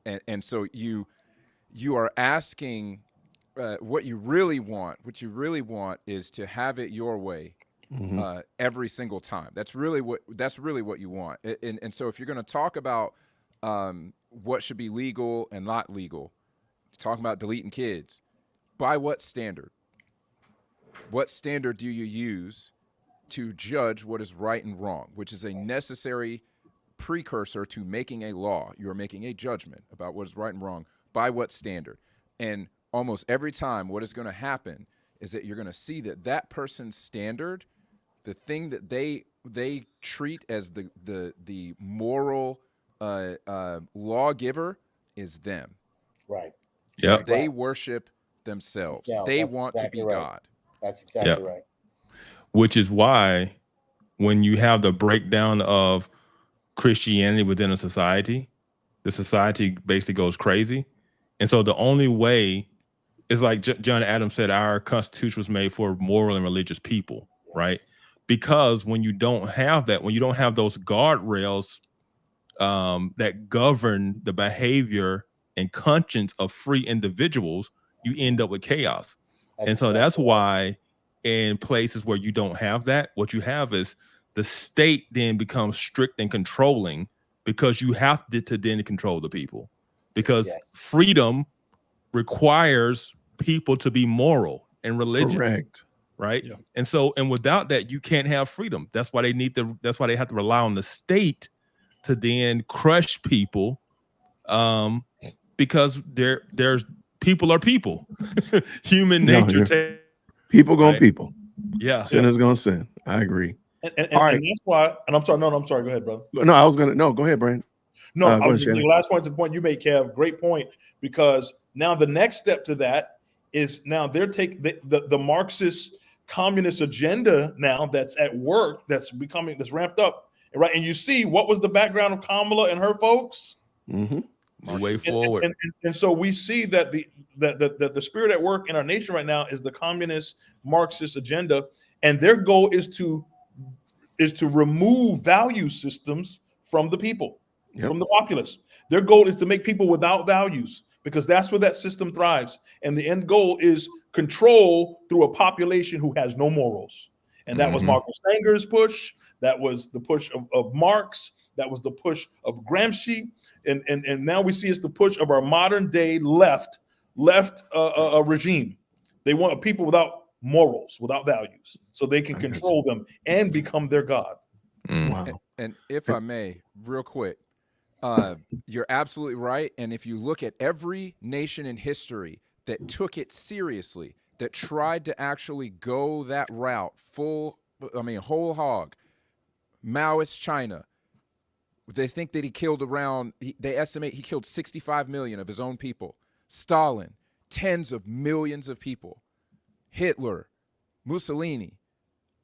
D: and so you are asking what you really want. What you really want is to have it your way. Every single time. That's really what you want. And so if you're going to talk about what should be legal and not legal, talking about deleting kids, by what standard? What standard do you use to judge what is right and wrong, which is a necessary precursor to making a law? You are making a judgment about what is right and wrong. By what standard? And almost every time what is going to happen is that you're going to see that person's standard, the thing that they treat as the moral lawgiver, is them.
E: Right.
C: Yeah.
D: They worship themselves. They
E: That's
D: want
E: exactly
D: to be
E: right.
D: God.
E: That's exactly right.
C: Which is why when you have the breakdown of Christianity within a society, the society basically goes crazy. And so the only way is, like John Adams said, our Constitution was made for moral and religious people, right? Because when you don't have that, when you don't have those guardrails that govern the behavior and conscience of free individuals, you end up with chaos. That's why in places where you don't have that, what you have is the state then becomes strict and controlling, because you have to then control the people, because freedom requires people to be moral and religious. Correct. Right. Yeah. And without that, you can't have freedom. That's why that's why they have to rely on the state to then crush people. Because there's people are people. Human nature.
A: People gonna people.
C: Yeah.
A: Sinners gonna sin. I agree.
B: And that's why, and I'm sorry, I'm sorry. Go ahead, brother.
A: No, go ahead, Brandon.
B: No, I was the last point to the point you made, Kev. Great point, because now the next step to that is now they're taking the Marxist communist agenda now that's at work, that's ramped up, right? And you see what was the background of Kamala and her folks?
C: The way forward.
B: And so we see that the spirit at work in our nation right now is the communist Marxist agenda, and their goal is to remove value systems from the people, from the populace. Their goal is to make people without values, because that's where that system thrives. And the end goal is control through a population who has no morals. And that was Marcus Sanger's push. That was the push of Marx. That was the push of Gramsci. And now we see it's the push of our modern day left regime. They want people without morals, without values, so they can control them and become their God.
A: Wow.
D: And if I may, real quick, you're absolutely right. And if you look at every nation in history that took it seriously, that tried to actually go that route, whole hog, Maoist China, they think that he killed they estimate he killed 65 million of his own people. Stalin, tens of millions of people. Hitler, Mussolini.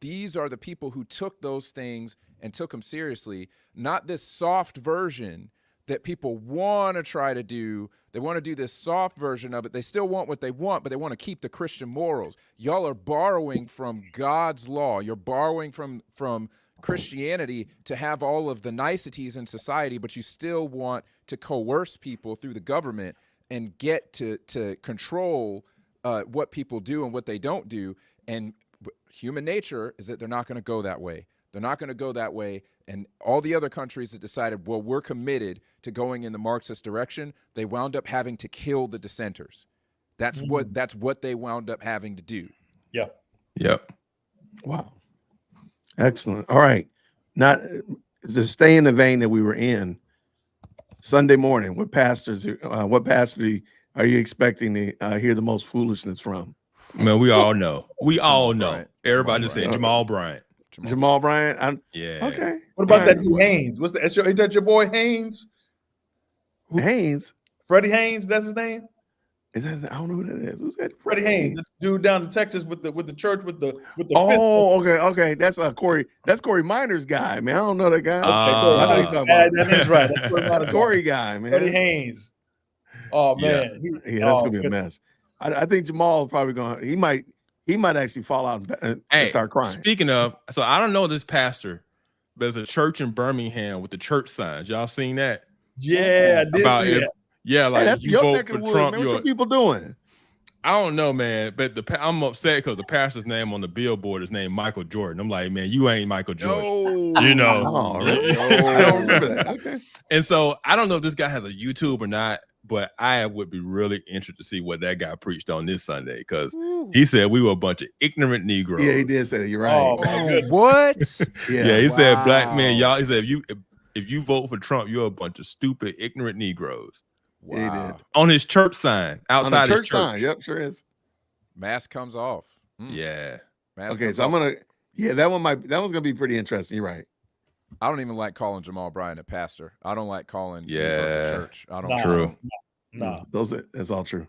D: These are the people who took those things and took them seriously, not this soft version that people want to try to do. They want to do this soft version of it. They still want what they want, but they want to keep the Christian morals. Y'all are borrowing from God's law. You're borrowing from Christianity to have all of the niceties in society, but you still want to coerce people through the government and get to control what people do and what they don't do. And human nature is that they're not going to go that way. They're not going to go that way. And all the other countries that decided, well, we're committed to going in the Marxist direction, they wound up having to kill the dissenters. That's what they wound up having to do.
B: Yeah.
C: Yep.
A: Wow. Excellent. All right. Not to stay in the vein that we were in, Sunday morning, what pastor are you expecting to hear the most foolishness from?
C: Man, we all know. We all know.
D: Bryant.
C: Everybody
D: Jamal
C: just said
A: Bryant.
C: Jamal Bryant.
A: Jamal Bryant?
C: Yeah.
A: Okay.
B: What about
A: All
B: that
A: right.
B: dude Haynes? Ain't that your boy Haynes?
A: Haynes?
B: Freddie Haynes, that's his name?
A: I don't know who that is. Who's that?
B: Freddie Haynes, this dude down in Texas with the church with the
A: Oh, okay. That's Corey. That's Corey Miner's guy, man. I don't know that guy. I know he's talking about.
B: That is right. That's
A: That's Corey guy, man.
B: Freddie Haynes. Oh man,
A: yeah, that's gonna be a mess. I think Jamal is probably going. He might actually fall out and start crying.
C: Speaking of, so I don't know this pastor, but there's a church in Birmingham with the church signs. Y'all seen that?
B: Yeah, I did see that.
C: Yeah, like
A: hey, that's
C: you
A: your
C: vote
A: neck
C: for
A: of the woods,
C: Trump.
A: man. What you people doing?
C: I don't know, man, but I'm upset because the pastor's name on the billboard is named Michael Jordan. I'm like, man, you ain't Michael Jordan.
D: No.
C: You know.
A: Oh, really? I don't remember that. Okay.
C: And so I don't know if this guy has a YouTube or not, but I would be really interested to see what that guy preached on this Sunday because he said we were a bunch of ignorant Negroes.
A: Yeah, he did say that. You're right.
D: Oh, what?
C: Yeah, he said black men, y'all. He said if you vote for Trump, you're a bunch of stupid, ignorant Negroes.
D: Wow.
A: Yeah, he did.
C: On his church sign, outside
A: On the
C: his church.
A: sign. Yep, sure is.
D: Mask comes off.
C: Yeah.
D: Mask
A: Okay,
D: comes
A: so
D: off.
A: that one's gonna be pretty interesting. You're right.
D: I don't even like calling Jamal Bryant a pastor. I don't like calling
C: Yeah.
D: a church. I don't.
C: True.
B: No.
A: That's all true.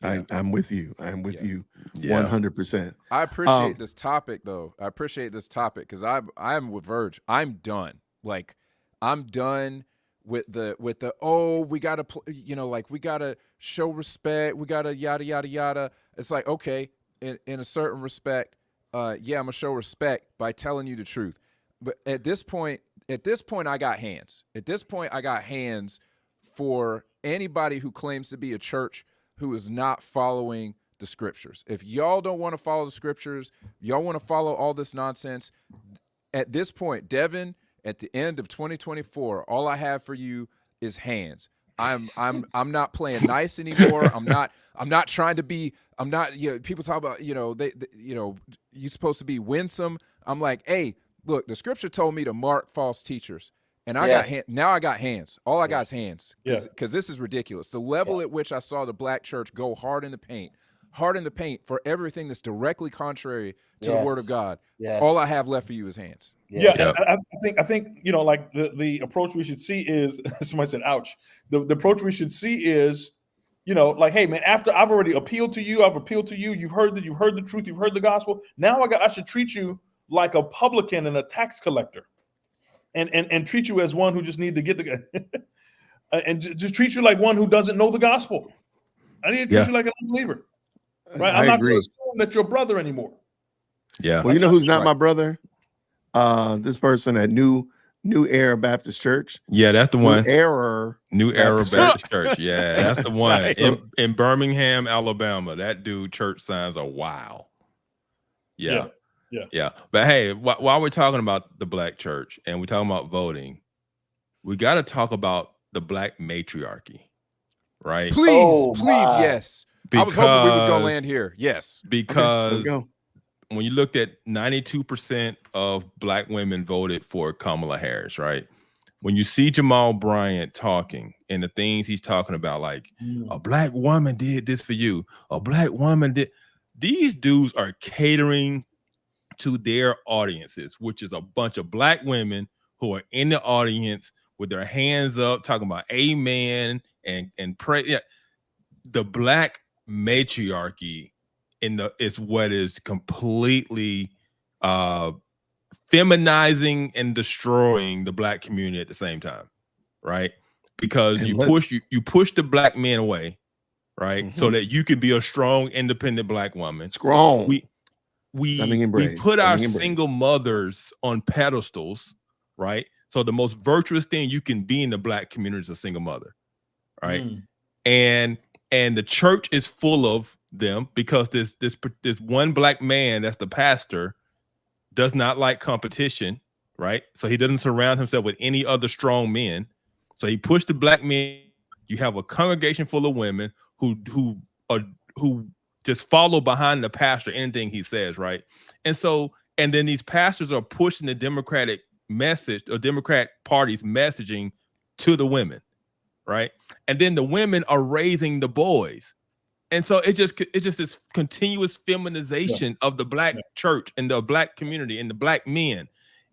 D: Yeah.
A: I'm with you. I'm with you
C: Yeah.
A: 100%.
D: I appreciate this topic though. I appreciate this topic because I'm with Verge. I'm done. Like I'm done with the we gotta we gotta show respect. We gotta yada yada yada. It's like okay, in a certain respect, I'm gonna show respect by telling you the truth. But at this point, I got hands. At this point, I got hands for anybody who claims to be a church who is not following the scriptures. If y'all don't want to follow the scriptures, y'all want to follow all this nonsense, at this point, Devin, at the end of 2024, all I have for you is hands. I'm not playing nice anymore. I'm not trying to be, people talk about, you're supposed to be winsome. I'm like, hey, look, the scripture told me to mark false teachers. And I got hands. All I got is hands. Because this is ridiculous. The level at which I saw the black church go hard in the paint for everything that's directly contrary to the word of God.
E: Yes.
D: All I have left for you is hands.
B: Yeah, I think like the approach we should see is somebody said, "Ouch." The approach we should see is, like, hey man, after I've already appealed to you, you've heard the truth, you've heard the gospel. Now I should treat you like a publican and a tax collector, and treat you as one who just need to get the and just treat you like one who doesn't know the gospel. I need to treat you like an unbeliever, right? I'm not going to assume that you're brother anymore.
C: Yeah.
A: Well, you know who's not my brother? This person at New Era Baptist Church.
C: Yeah, that's the one. New Era Baptist Church. Yeah, that's the one.
A: Right.
C: In Birmingham, Alabama. That dude church signs are wild. Yeah. But hey, while we're talking about the black church and we're talking about voting, we got to talk about the black matriarchy, right?
D: Please, yes. Because, I was hoping we was gonna land here. Yes,
C: because when you looked at 92% of black women voted for Kamala Harris, right? When you see Jamal Bryant talking and the things he's talking about, like a black woman did this for you, a black woman did. These dudes are catering to their audiences, which is a bunch of black women who are in the audience with their hands up, talking about amen and pray. Yeah, the black matriarchy is what is completely feminizing and destroying the black community at the same time, right? Because you push the black men away, right? So that you can be a strong, independent black woman.
A: Strong.
C: We put our single mothers on pedestals, right? So the most virtuous thing you can be in the black community is a single mother, right? And the church is full of them because this one black man that's the pastor does not like competition, right? So he doesn't surround himself with any other strong men. So he pushed the black men. You have a congregation full of women who just follow behind the pastor, anything he says, right? And so And then these pastors are pushing the Democratic message or Democrat Party's messaging to the women, right? And then the women are raising the boys. And so it's just this continuous feminization of the black church and the black community and the black men.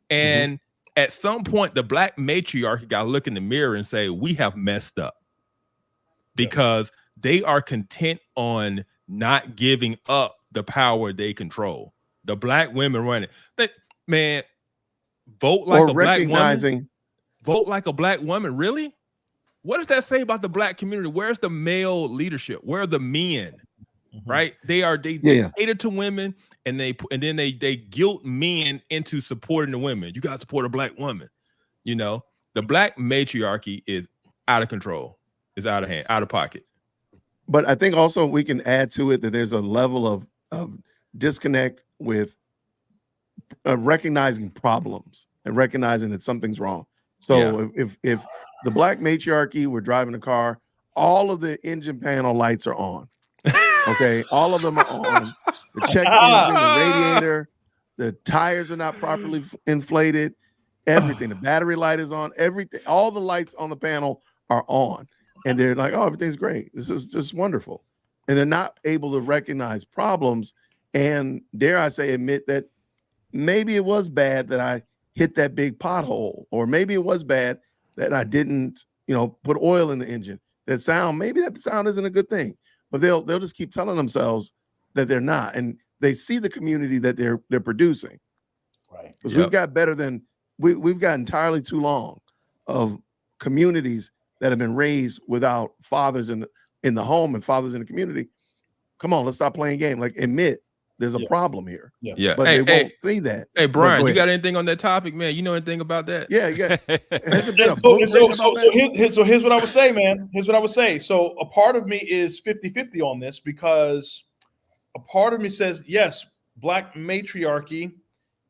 C: And at some point, the black matriarchy got to look in the mirror and say, we have messed up, because they are content on not giving up the power they control. The black women running. Man, vote like a black woman. Vote like a black woman. Really? What does that say about the black community? Where's the male leadership? Where are the men? Right? They cater to women, and then they guilt men into supporting the women. You got to support a black woman. You know, the black matriarchy is out of control. It's out of hand, out of pocket.
A: But I think also we can add to it that there's a level of disconnect with recognizing problems and recognizing that something's wrong. So if the black matriarchy were driving a car, all of the engine panel lights are on. Okay, all of them are on. The check engine, the radiator, the tires are not properly inflated. Everything, the battery light is on. Everything, all the lights on the panel are on, and they're like, "Oh, everything's great. This is just wonderful." And they're not able to recognize problems and, dare I say, admit that maybe it was bad that I hit that big pothole, or maybe it was bad that I didn't, put oil in the engine. Maybe that sound isn't a good thing, but they'll just keep telling themselves that they're not, and they see the community that they're producing.
B: Right.
A: Because we've got better than we've got entirely too long of communities that have been raised without fathers in the home and fathers in the community. Come on, let's stop playing game. Like, admit there's a problem here.
C: Yeah.
A: But they won't see that.
C: Hey, Brian, you got anything on that topic, man? You know anything about that?
A: Yeah, yeah.
B: So here's what I would say, man. Here's what I would say. So a part of me is 50-50 on this, because a part of me says, yes, black matriarchy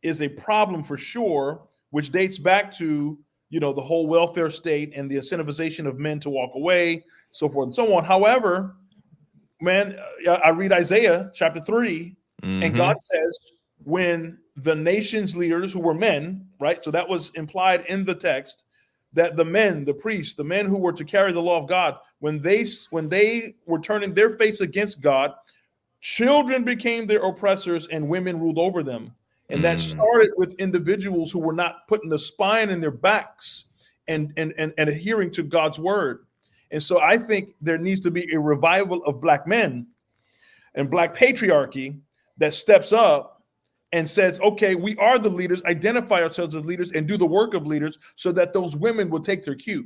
B: is a problem for sure, which dates back to, the whole welfare state and the incentivization of men to walk away, so forth and so on. However, man, I read Isaiah chapter 3, and God says, when the nation's leaders, who were men, right? So that was implied in the text, that the men, the priests, the men who were to carry the law of God, when they were turning their face against God, children became their oppressors and women ruled over them. And that started with individuals who were not putting the spine in their backs and adhering to God's word. And so I think there needs to be a revival of black men and black patriarchy that steps up and says, okay, we are the leaders, identify ourselves as leaders, and do the work of leaders, so that those women will take their cue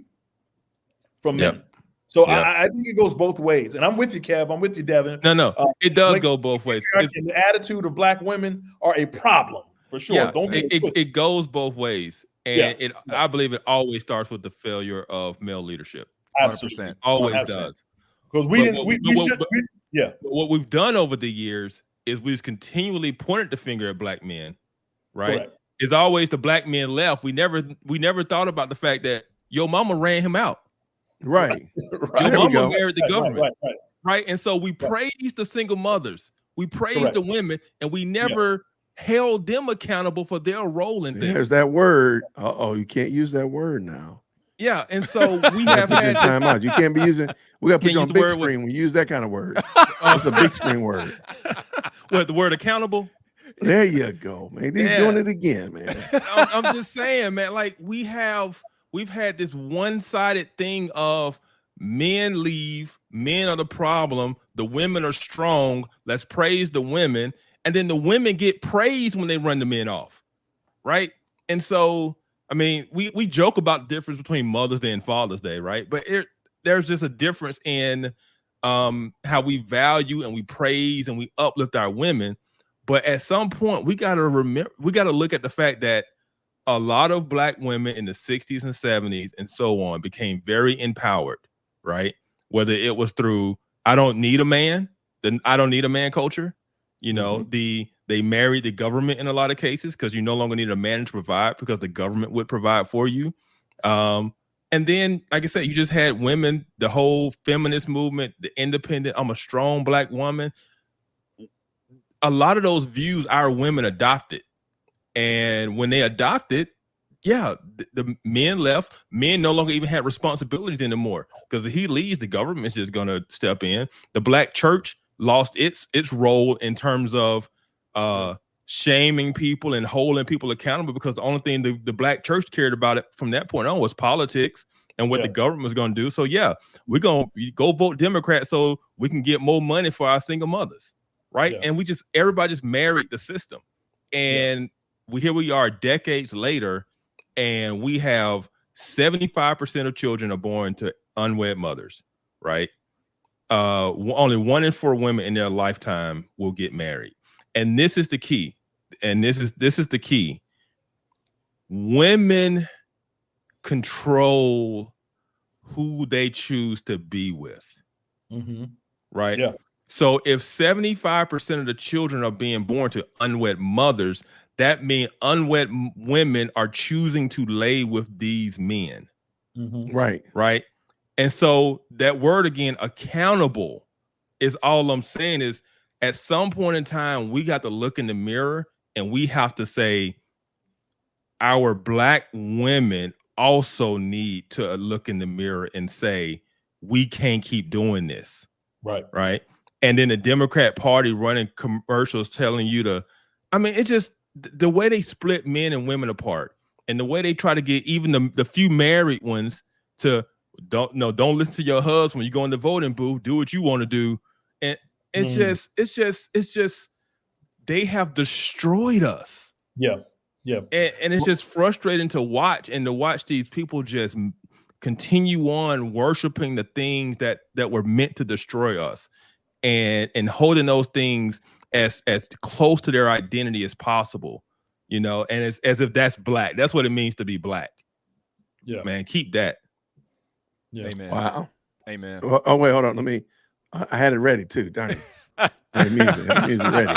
B: from men. So I think it goes both ways. And I'm with you, Kev. I'm with you, Devin.
C: No, it does go both ways.
B: And the attitude of black women are a problem, for sure.
C: Yeah, it goes both ways. And I believe it always starts with the failure of male leadership.
D: 100%.
C: Always does.
B: Because
C: what we've done over the years is we've continually pointed the finger at black men, right?
B: Correct.
C: It's always the black men left. We never thought about the fact that your mama ran him out.
A: Right.
C: Your mama married the government. Right. And so we praise the single mothers. We praise the women, and we never held them accountable for their role in things.
A: There's that word. You can't use that word now.
C: Yeah, and so we have had
A: time out. You can't be using. We got to put you on big screen when you use that kind of word. That's a big screen word.
C: What, the word accountable?
A: There you go, man. He's doing it again, man.
C: I'm just saying, man. Like, we've had this one-sided thing of men leave, men are the problem, the women are strong. Let's praise the women, and then the women get praised when they run the men off, right? And so, I mean, we joke about the difference between Mother's Day and Father's Day, right? But there's just a difference in how we value and we praise and we uplift our women. But at some point, we got to look at the fact that a lot of black women in the 60s and 70s and so on became very empowered, right? Whether it was through, I don't need a man, then I don't need a man culture. They married the government in a lot of cases because you no longer need a man to provide, because the government would provide for you. And then, like I said, you just had women, the whole feminist movement, the independent, I'm a strong black woman. A lot of those views our women adopted, And when they adopted, yeah, the men left. Men no longer even had responsibilities anymore, because if he leaves, the government's just going to step in. The black church lost its role in terms of shaming people and holding people accountable, because the only thing the black church cared about it from that point on was politics and what the government was going to do. So yeah, we're going to go vote Democrat so we can get more money for our single mothers, right? And everybody just married the system. And here we are decades later, and we have 75% of children are born to unwed mothers, right? Only 1 in 4 women in their lifetime will get married. And this is the key. And this is the key. Women control who they choose to be with. Right?
B: Yeah.
C: So if 75% of the children are being born to unwed mothers, that means unwed women are choosing to lay with these men.
A: Right.
C: Right. And so that word again, accountable, is all I'm saying is, at some point in time, we got to look in the mirror and we have to say, our black women also need to look in the mirror and say, we can't keep doing this.
B: Right.
C: Right. And then the Democrat Party running commercials telling you to, I mean, it's just the way they split men and women apart, and the way they try to get even the few married ones to don't listen to your husband when you go in the voting booth, do what you want to do. And it's just they have destroyed us.
B: Yeah. Yeah.
C: And it's just frustrating to watch, and to watch these people just continue on worshiping the things that were meant to destroy us, and holding those things as close to their identity as possible, you know, and it's as if that's black. That's what it means to be black.
B: Yeah,
C: man, keep that.
B: Yeah.
D: Amen.
A: Wow.
D: Amen.
A: Oh wait, hold on. I had it ready too. Darn it. Music ready.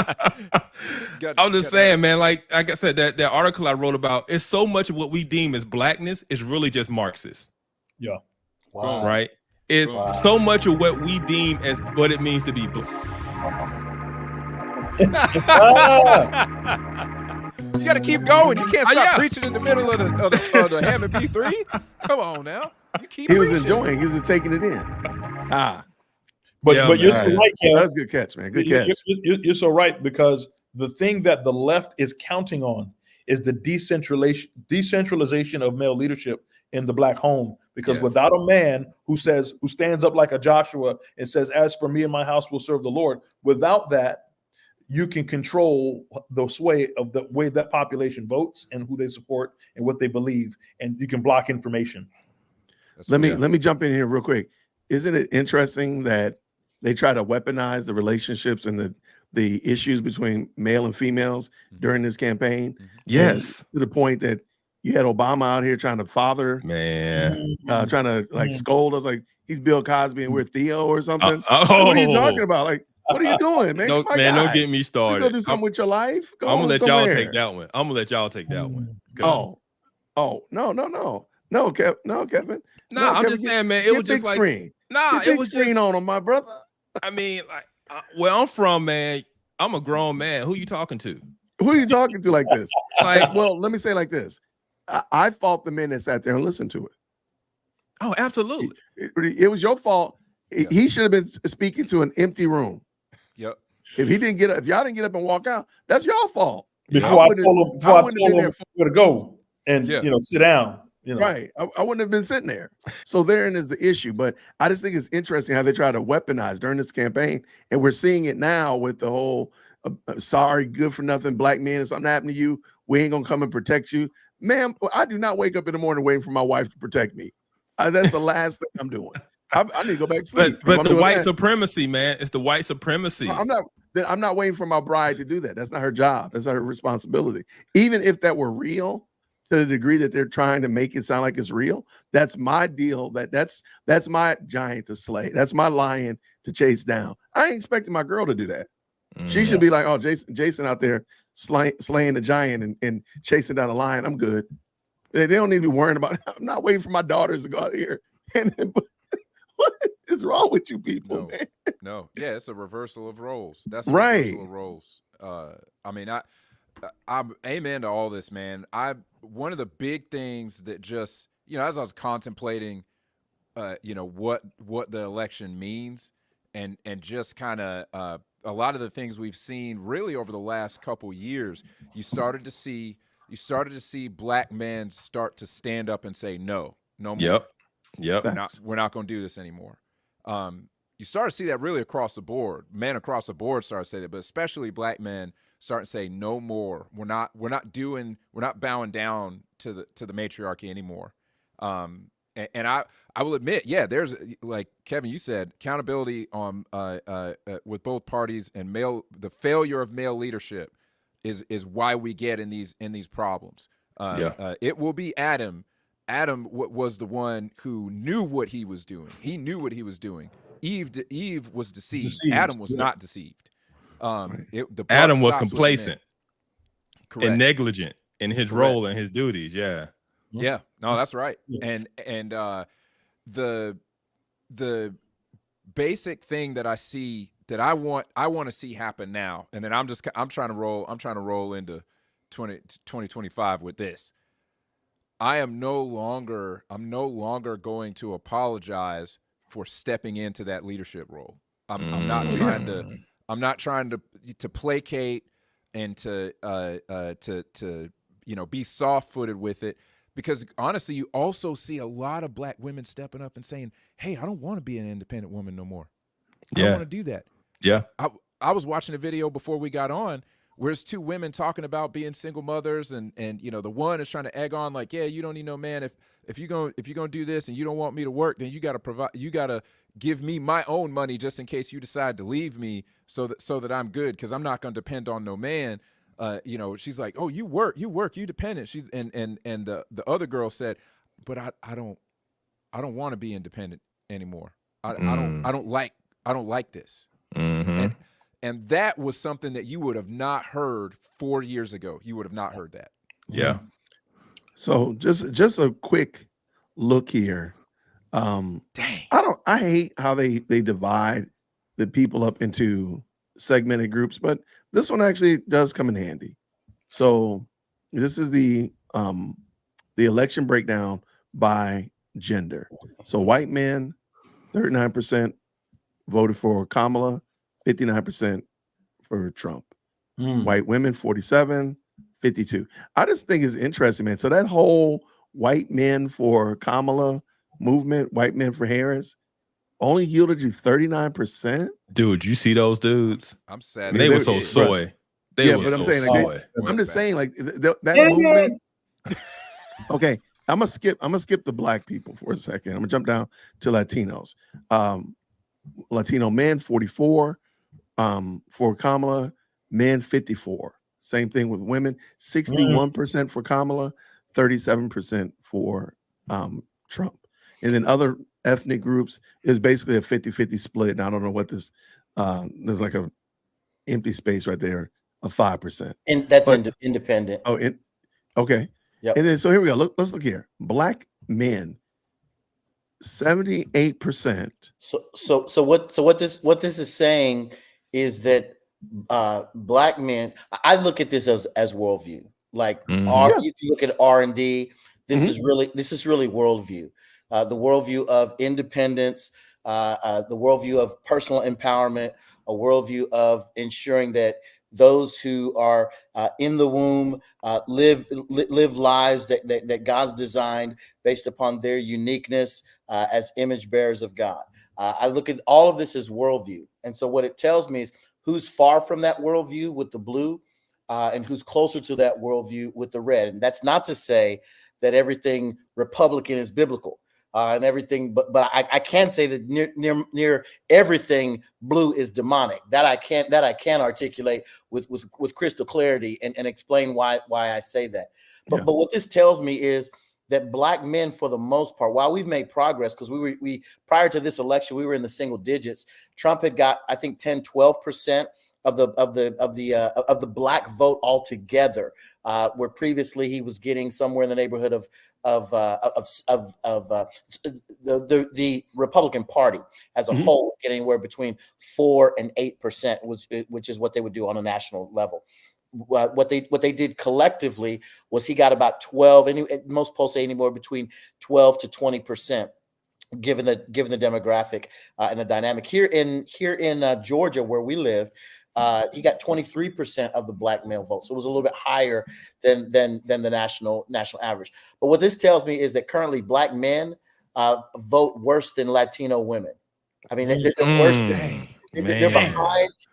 C: I'm just saying, man, like I said, that article I wrote about, it's so much of what we deem as blackness is really just Marxist.
B: Yeah.
E: Wow.
C: Right? It's so much of what we deem as what it means to be black.
D: You got to keep going. You can't stop preaching in the middle of the Hammond B3. Come on now. You keep
A: He was
D: preaching.
A: enjoying. He was taking it in.
B: But you're so right, Kel.
A: That's a good catch, man. Good catch.
B: You're so right, because the thing that the left is counting on is the decentralization of male leadership in the black home. Because without a man who stands up like a Joshua and says, "As for me and my house, will serve the Lord," without that, you can control the sway of the way that population votes and who they support and what they believe, and you can block information.
A: Let me jump in here real quick. Isn't it interesting that they try to weaponize the relationships and the issues between male and females during this campaign?
C: Yes.
A: And to the point that you had Obama out here trying to father, trying to like scold us like he's Bill Cosby and we're Theo or something. Like, what are you talking about? Like, what are you doing, man?
C: No, man, don't get me started.
A: You gonna do something with your life?
C: I'm gonna let y'all take that one. I'm gonna let y'all take that one.
A: No, Kevin.
C: No, I'm
A: Kevin,
C: just saying, man. It was just like
A: screen.
C: Nah,
A: it was screen on him, my brother.
C: I mean, like, where I'm from, man, I'm a grown man. Who you talking to?
A: Who are you talking to like this?
C: Like,
A: well, let me say it like this. I fault the men that sat there and listened to it.
C: Oh, absolutely.
A: It was your fault. He should have been speaking to an empty room.
D: Yep.
A: If y'all didn't get up and walk out, that's your fault.
B: Before I told him where to go and sit down.
A: Right. I wouldn't have been sitting there. So therein is the issue. But I just think it's interesting how they try to weaponize during this campaign. And we're seeing it now with the whole sorry, good for nothing black men. If something happened to you, we ain't going to come and protect you. Ma'am, I do not wake up in the morning waiting for my wife to protect me. That's the last thing I'm doing. I need to go back to sleep.
C: But the white supremacy, man, it's the white supremacy.
A: I'm not waiting for my bride to do that. That's not her job. That's not her responsibility. Even if that were real, to the degree that they're trying to make it sound like it's real, that's my deal. That's my giant to slay. That's my lion to chase down. I ain't expecting my girl to do that. She should be like, oh, Jason out there slaying the giant and chasing down a lion. I'm good. They don't need to be worrying about it. I'm not waiting for my daughters to go out here. What is wrong with you people, man?
D: No. Yeah, it's a reversal of roles. That's
A: right.
D: Reversal of roles. I mean, I'm amen to all this, man. One of the big things that just, as I was contemplating, what the election means, and just kind of a lot of the things we've seen really over the last couple years, you started to see black men start to stand up and say no more.
C: Yep.
D: We're not going to do this anymore. You start to see that really across the board. Men across the board start to say that, but especially black men start to say no more. We're not bowing down to the matriarchy anymore. And I will admit, yeah, there's, like Kevin, you said, accountability on with both parties, and the failure of male leadership is why we get in these problems. It will be Adam. Adam was the one who knew what he was doing. He knew what he was doing. Eve was deceived. Adam was not deceived.
C: Adam was complacent
D: Correct.
C: and negligent in his role and his duties. Yeah.
D: Yeah. No, that's right. And the basic thing that I see that I want to see happen now, and then I'm trying to roll into 2025 with this. I'm no longer going to apologize for stepping into that leadership role. I'm not trying to placate and to be soft-footed with it, because honestly, you also see a lot of black women stepping up and saying, "Hey, I don't want to be an independent woman no more. I don't want to do that."
C: Yeah.
D: I was watching a video before we got on, where it's two women talking about being single mothers, and the one is trying to egg on, like, yeah, you don't need no man. If you're gonna do this and you don't want me to work, then you gotta give me my own money just in case you decide to leave me, so that I'm good, because I'm not gonna depend on no man. She's like, oh, you work, you dependent. She's and the other girl said, but I don't want to be independent anymore. I don't like this.
C: Mm-hmm.
D: And that was something that you would have not heard 4 years ago. You would have not heard that.
C: Yeah.
A: So just a quick look here.
D: Dang.
A: I hate how they divide the people up into segmented groups, but this one actually does come in handy. So this is the election breakdown by gender. So white men, 39% voted for Kamala, 59% for Trump. White women, 47, 52. I just think it's interesting, man. So that whole white men for Kamala movement, white men for Harris, only yielded you 39%.
C: Dude, you see those dudes?
D: I'm sad.
C: They were so soy.
A: But I'm saying, like, I'm just saying, like, that movement. Okay, I'm gonna skip the black people for a second. I'm gonna jump down to Latinos. Latino men, 44 for Kamala, men 54. Same thing with women, 61% for Kamala, 37% for Trump. And then other ethnic groups is basically a 50-50 split. And I don't know what this there's like a empty space right there of 5%.
E: And that's independent.
A: Oh, okay.
E: Yep.
A: And then so here we go. Let's look here. Black men, 78%.
E: So what this is saying is that black men, I look at this as worldview. Like if you look at R&D, this is really worldview. The worldview of independence, the worldview of personal empowerment, a worldview of ensuring that those who are in the womb live lives that God's designed based upon their uniqueness as image bearers of God. I look at all of this as worldview. And so what it tells me is who's far from that worldview with the blue and who's closer to that worldview with the red. And that's not to say that everything Republican is biblical. And everything, but I can say that near everything blue is demonic. That I can articulate with crystal clarity and explain why I say that. But what this tells me is that black men, for the most part, while we've made progress, because we prior to this election we were in the single digits. Trump had got, I think, 10-12% of the black vote altogether, where previously he was getting somewhere in the neighborhood of the Republican Party as a whole, getting anywhere between 4 and 8%, which is what they would do on a national level. what they did collectively was he got about 12. Most polls say anywhere between 12 to 20%. Given the demographic and the dynamic here in Georgia, where we live, he got 23% of the black male vote, so it was a little bit higher than the national average. But what this tells me is that currently black men vote worse than Latino women. I mean, they're worse.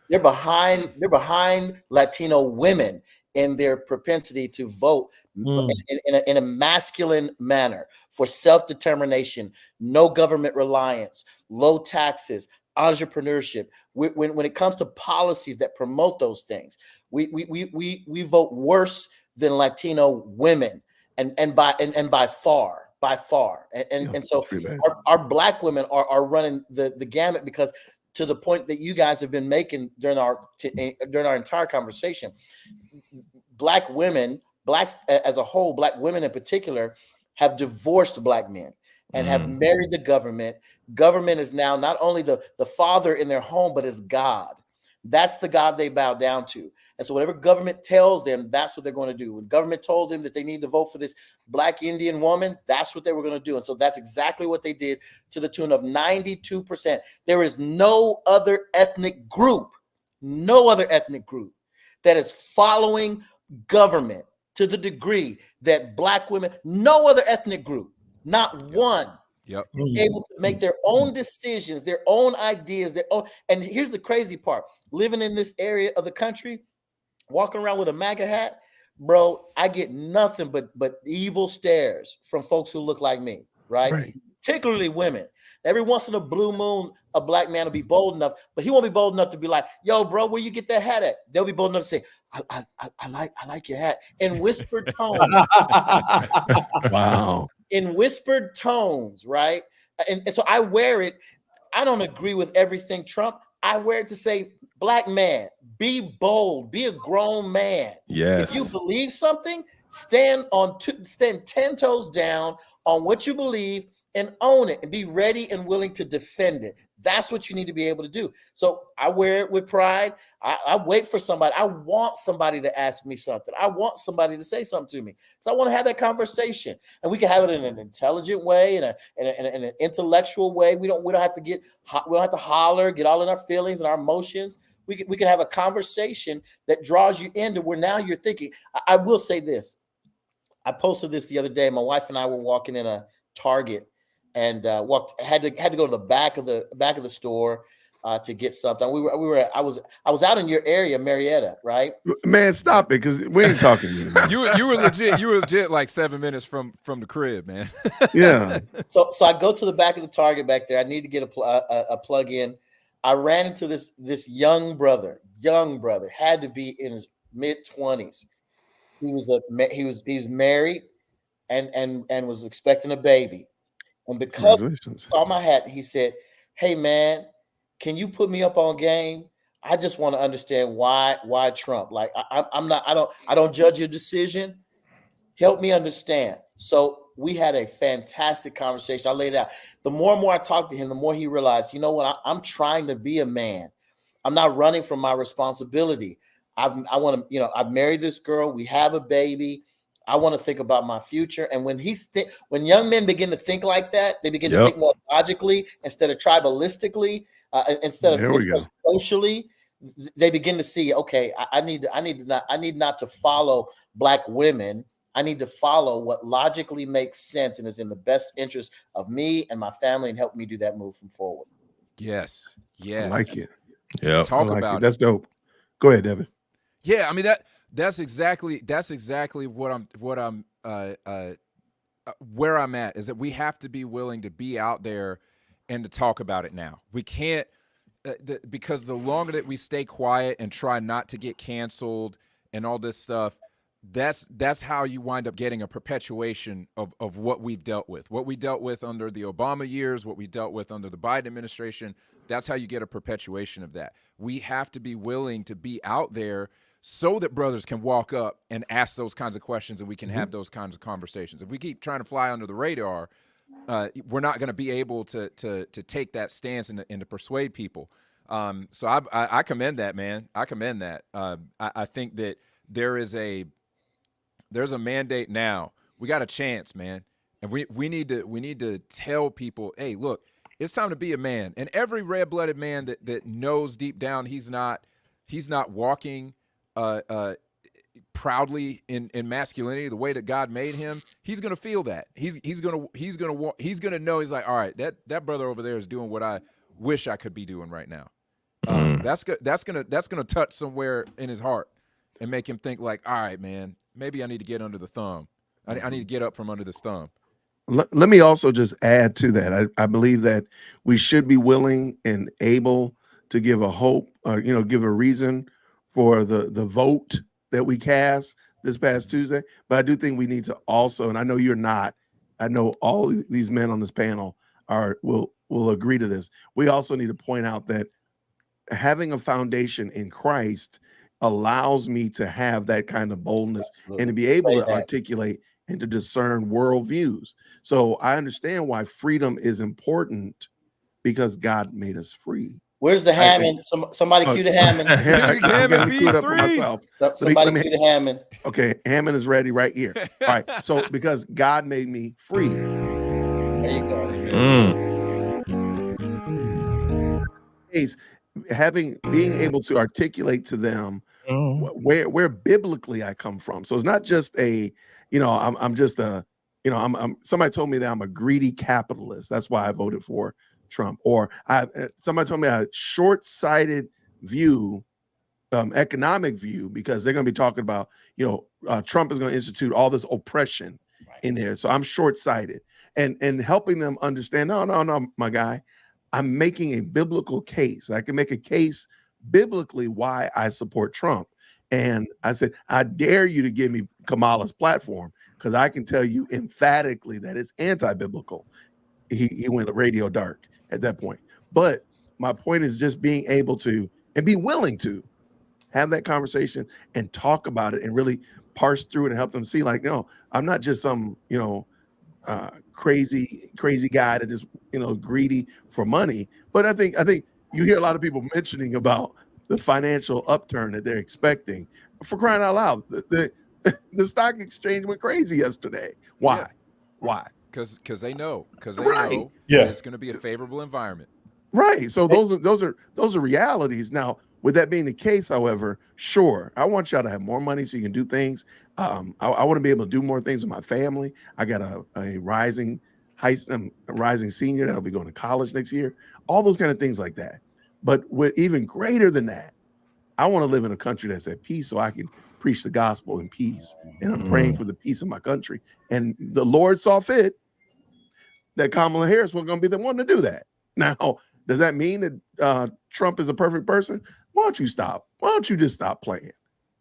E: They're behind Latino women in their propensity to vote in a masculine manner for self-determination, no government reliance, low taxes, entrepreneurship. When it comes to policies that promote those things, we vote worse than Latino women, and by far. And so our black women are running the gamut, because to the point that you guys have been making during our entire conversation, blacks as a whole, black women in particular, have divorced black men and have married the government. Government is now not only the father in their home, but is God. That's the God they bow down to. And so whatever government tells them, that's what they're going to do. When government told them that they need to vote for this black Indian woman, that's what they were going to do. And so that's exactly what they did, to the tune of 92%. There is no other ethnic group that is following government to the degree that black women, no other ethnic group, not one, is able to make their own decisions, their own ideas, their own. And here's the crazy part: living in this area of the country, walking around with a MAGA hat, bro, I get nothing but evil stares from folks who look like me, right? Particularly women. Every once in a blue moon, a black man will be bold enough, but he won't be bold enough to be like, "Yo, bro, where you get that hat at?" They'll be bold enough to say, "I like your hat," in whispered tones.
A: Wow.
E: In whispered tones, right? And so I wear it. I don't agree with everything Trump. I wear it to say, black man, be bold, be a grown man.
C: Yes.
E: If you believe something, stand 10 toes down on what you believe and own it, and be ready and willing to defend it. That's what you need to be able to do. So I wear it with pride. I wait for somebody. I want somebody to ask me something. I want somebody to say something to me. So I want to have that conversation, and we can have it in an intelligent way, in an intellectual way. We don't have to holler, get all in our feelings and our emotions. We can have a conversation that draws you into where now you're thinking. I will say this. I posted this the other day. My wife and I were walking in a Target, and had to go to the back of the store to get something. I was out in your area, Marietta, right?
A: Man, stop it, because we ain't talking to you, man.
D: You were legit like 7 minutes from the crib, man.
A: Yeah.
E: So I go to the back of the Target back there. I need to get a plug in. I ran into this young brother, had to be in his mid-20s. He was married and was expecting a baby. And because he saw my hat, he said, "Hey man, can you put me up on game? I just want to understand why Trump. Like I don't judge your decision. Help me understand." So we had a fantastic conversation. I laid it out. The more and more I talked to him, the more he realized, you know what? I'm trying to be a man. I'm not running from my responsibility. I want to, I've married this girl. We have a baby. I want to think about my future. And when when young men begin to think like that, they begin to think more logically instead of tribalistically, instead of socially. They begin to see, okay, I need not to follow black women. I need to follow what logically makes sense and is in the best interest of me and my family, and help me do that move from forward.
D: Yes.
A: I like it.
C: Yeah.
D: Talk about it.
A: That's dope. Go ahead, Devin.
D: Yeah, I mean that's exactly what I'm where I'm at, is that we have to be willing to be out there and to talk about it now. We can't because the longer that we stay quiet and try not to get canceled and all this stuff, that's how you wind up getting a perpetuation of what we've dealt with. What we dealt with under the Obama years, what we dealt with under the Biden administration, that's how you get a perpetuation of that. We have to be willing to be out there so that brothers can walk up and ask those kinds of questions, and we can have those kinds of conversations. If we keep trying to fly under the radar, we're not going to be able to take that stance and to persuade people. So I commend that, man. I commend that. I think that there's a mandate now. We got a chance, man. And we need to tell people, hey, look, it's time to be a man. And every red-blooded man that knows deep down he's not walking proudly in masculinity the way that God made him, he's gonna feel that. He's gonna know. He's like, all right, that brother over there is doing what I wish I could be doing right now. That's gonna touch somewhere in his heart and make him think like, all right, man, maybe I need to get under the thumb. I need to get up from under this thumb.
A: Let me also just add to that. I believe that we should be willing and able to give a hope, or give a reason for the vote that we cast this past Tuesday. But I do think we need to also, and I know you're not, I know all these men on this panel will agree to this. We also need to point out that having a foundation in Christ allows me to have that kind of boldness and to be able to articulate and to discern worldviews. So I understand why freedom is important, because God made us free.
E: Where's the Hammond? Somebody cue the Hammond.
A: I'm getting queued up for myself.
E: Somebody cue the Hammond.
A: Okay, Hammond is ready right here. All right, so because God made me free.
E: There you go.
A: Being able to articulate to them where biblically I come from. So it's not just somebody told me that I'm a greedy capitalist. That's why I voted for Trump. Or somebody told me a short-sighted view, economic view, because they're going to be talking about, Trump is going to institute all this oppression in there. So I'm short-sighted, and helping them understand, no, my guy, I'm making a biblical case. I can make a case biblically why I support Trump. And I said, I dare you to give me Kamala's platform, because I can tell you emphatically that it's anti-biblical. He went radio dark at that point. But my point is just being able to and be willing to have that conversation and talk about it and really parse through it and help them see, like, no, I'm not just some, crazy guy that is, greedy for money. But I think you hear a lot of people mentioning about the financial upturn that they're expecting. For crying out loud, the stock exchange went crazy yesterday. Why?
D: Yeah.
A: Why?
D: Because they know
A: Right.
D: it's going to be a favorable environment.
A: Right. So those are realities. Now, with that being the case, however, sure, I want y'all to have more money so you can do things. I want to be able to do more things with my family. I got a rising senior that'll be going to college next year. All those kind of things like that. But with even greater than that, I want to live in a country that's at peace, so I can preach the gospel in peace. And I'm praying for the peace of my country. And the Lord saw fit that Kamala Harris was going to be the one to do that. Now, does that mean that Trump is a perfect person? Why don't you stop? Why don't you just stop playing?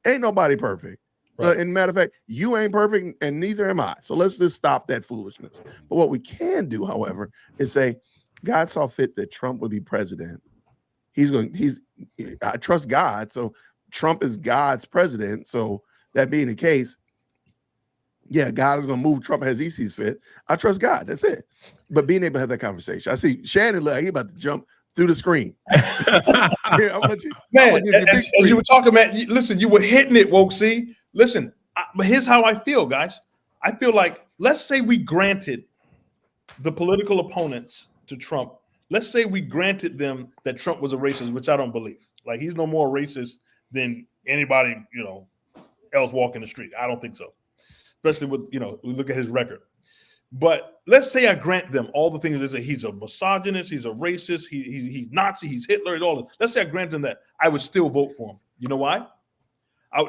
A: Ain't nobody perfect. Right. And matter of fact, you ain't perfect, and neither am I. So let's just stop that foolishness. But what we can do, however, is say, God saw fit that Trump would be president. I trust God. So Trump is God's president. So that being the case, yeah, God is going to move Trump as he sees fit. I trust God. That's it. But being able to have that conversation. I see Shannon, he about to jump through the screen.
B: You were talking, man. Listen, you were hitting it, woke. See, listen, but here's how I feel, guys. I feel like, let's say we granted the political opponents to Trump. Let's say we granted them that Trump was a racist, which I don't believe. Like, he's no more racist than anybody, else walking the street. I don't think so. Especially with, we look at his record. But let's say I grant them all the things that say he's a misogynist, he's a racist, he's Nazi, he's Hitler, and all this. Let's say I grant them that. I would still vote for him. You know why?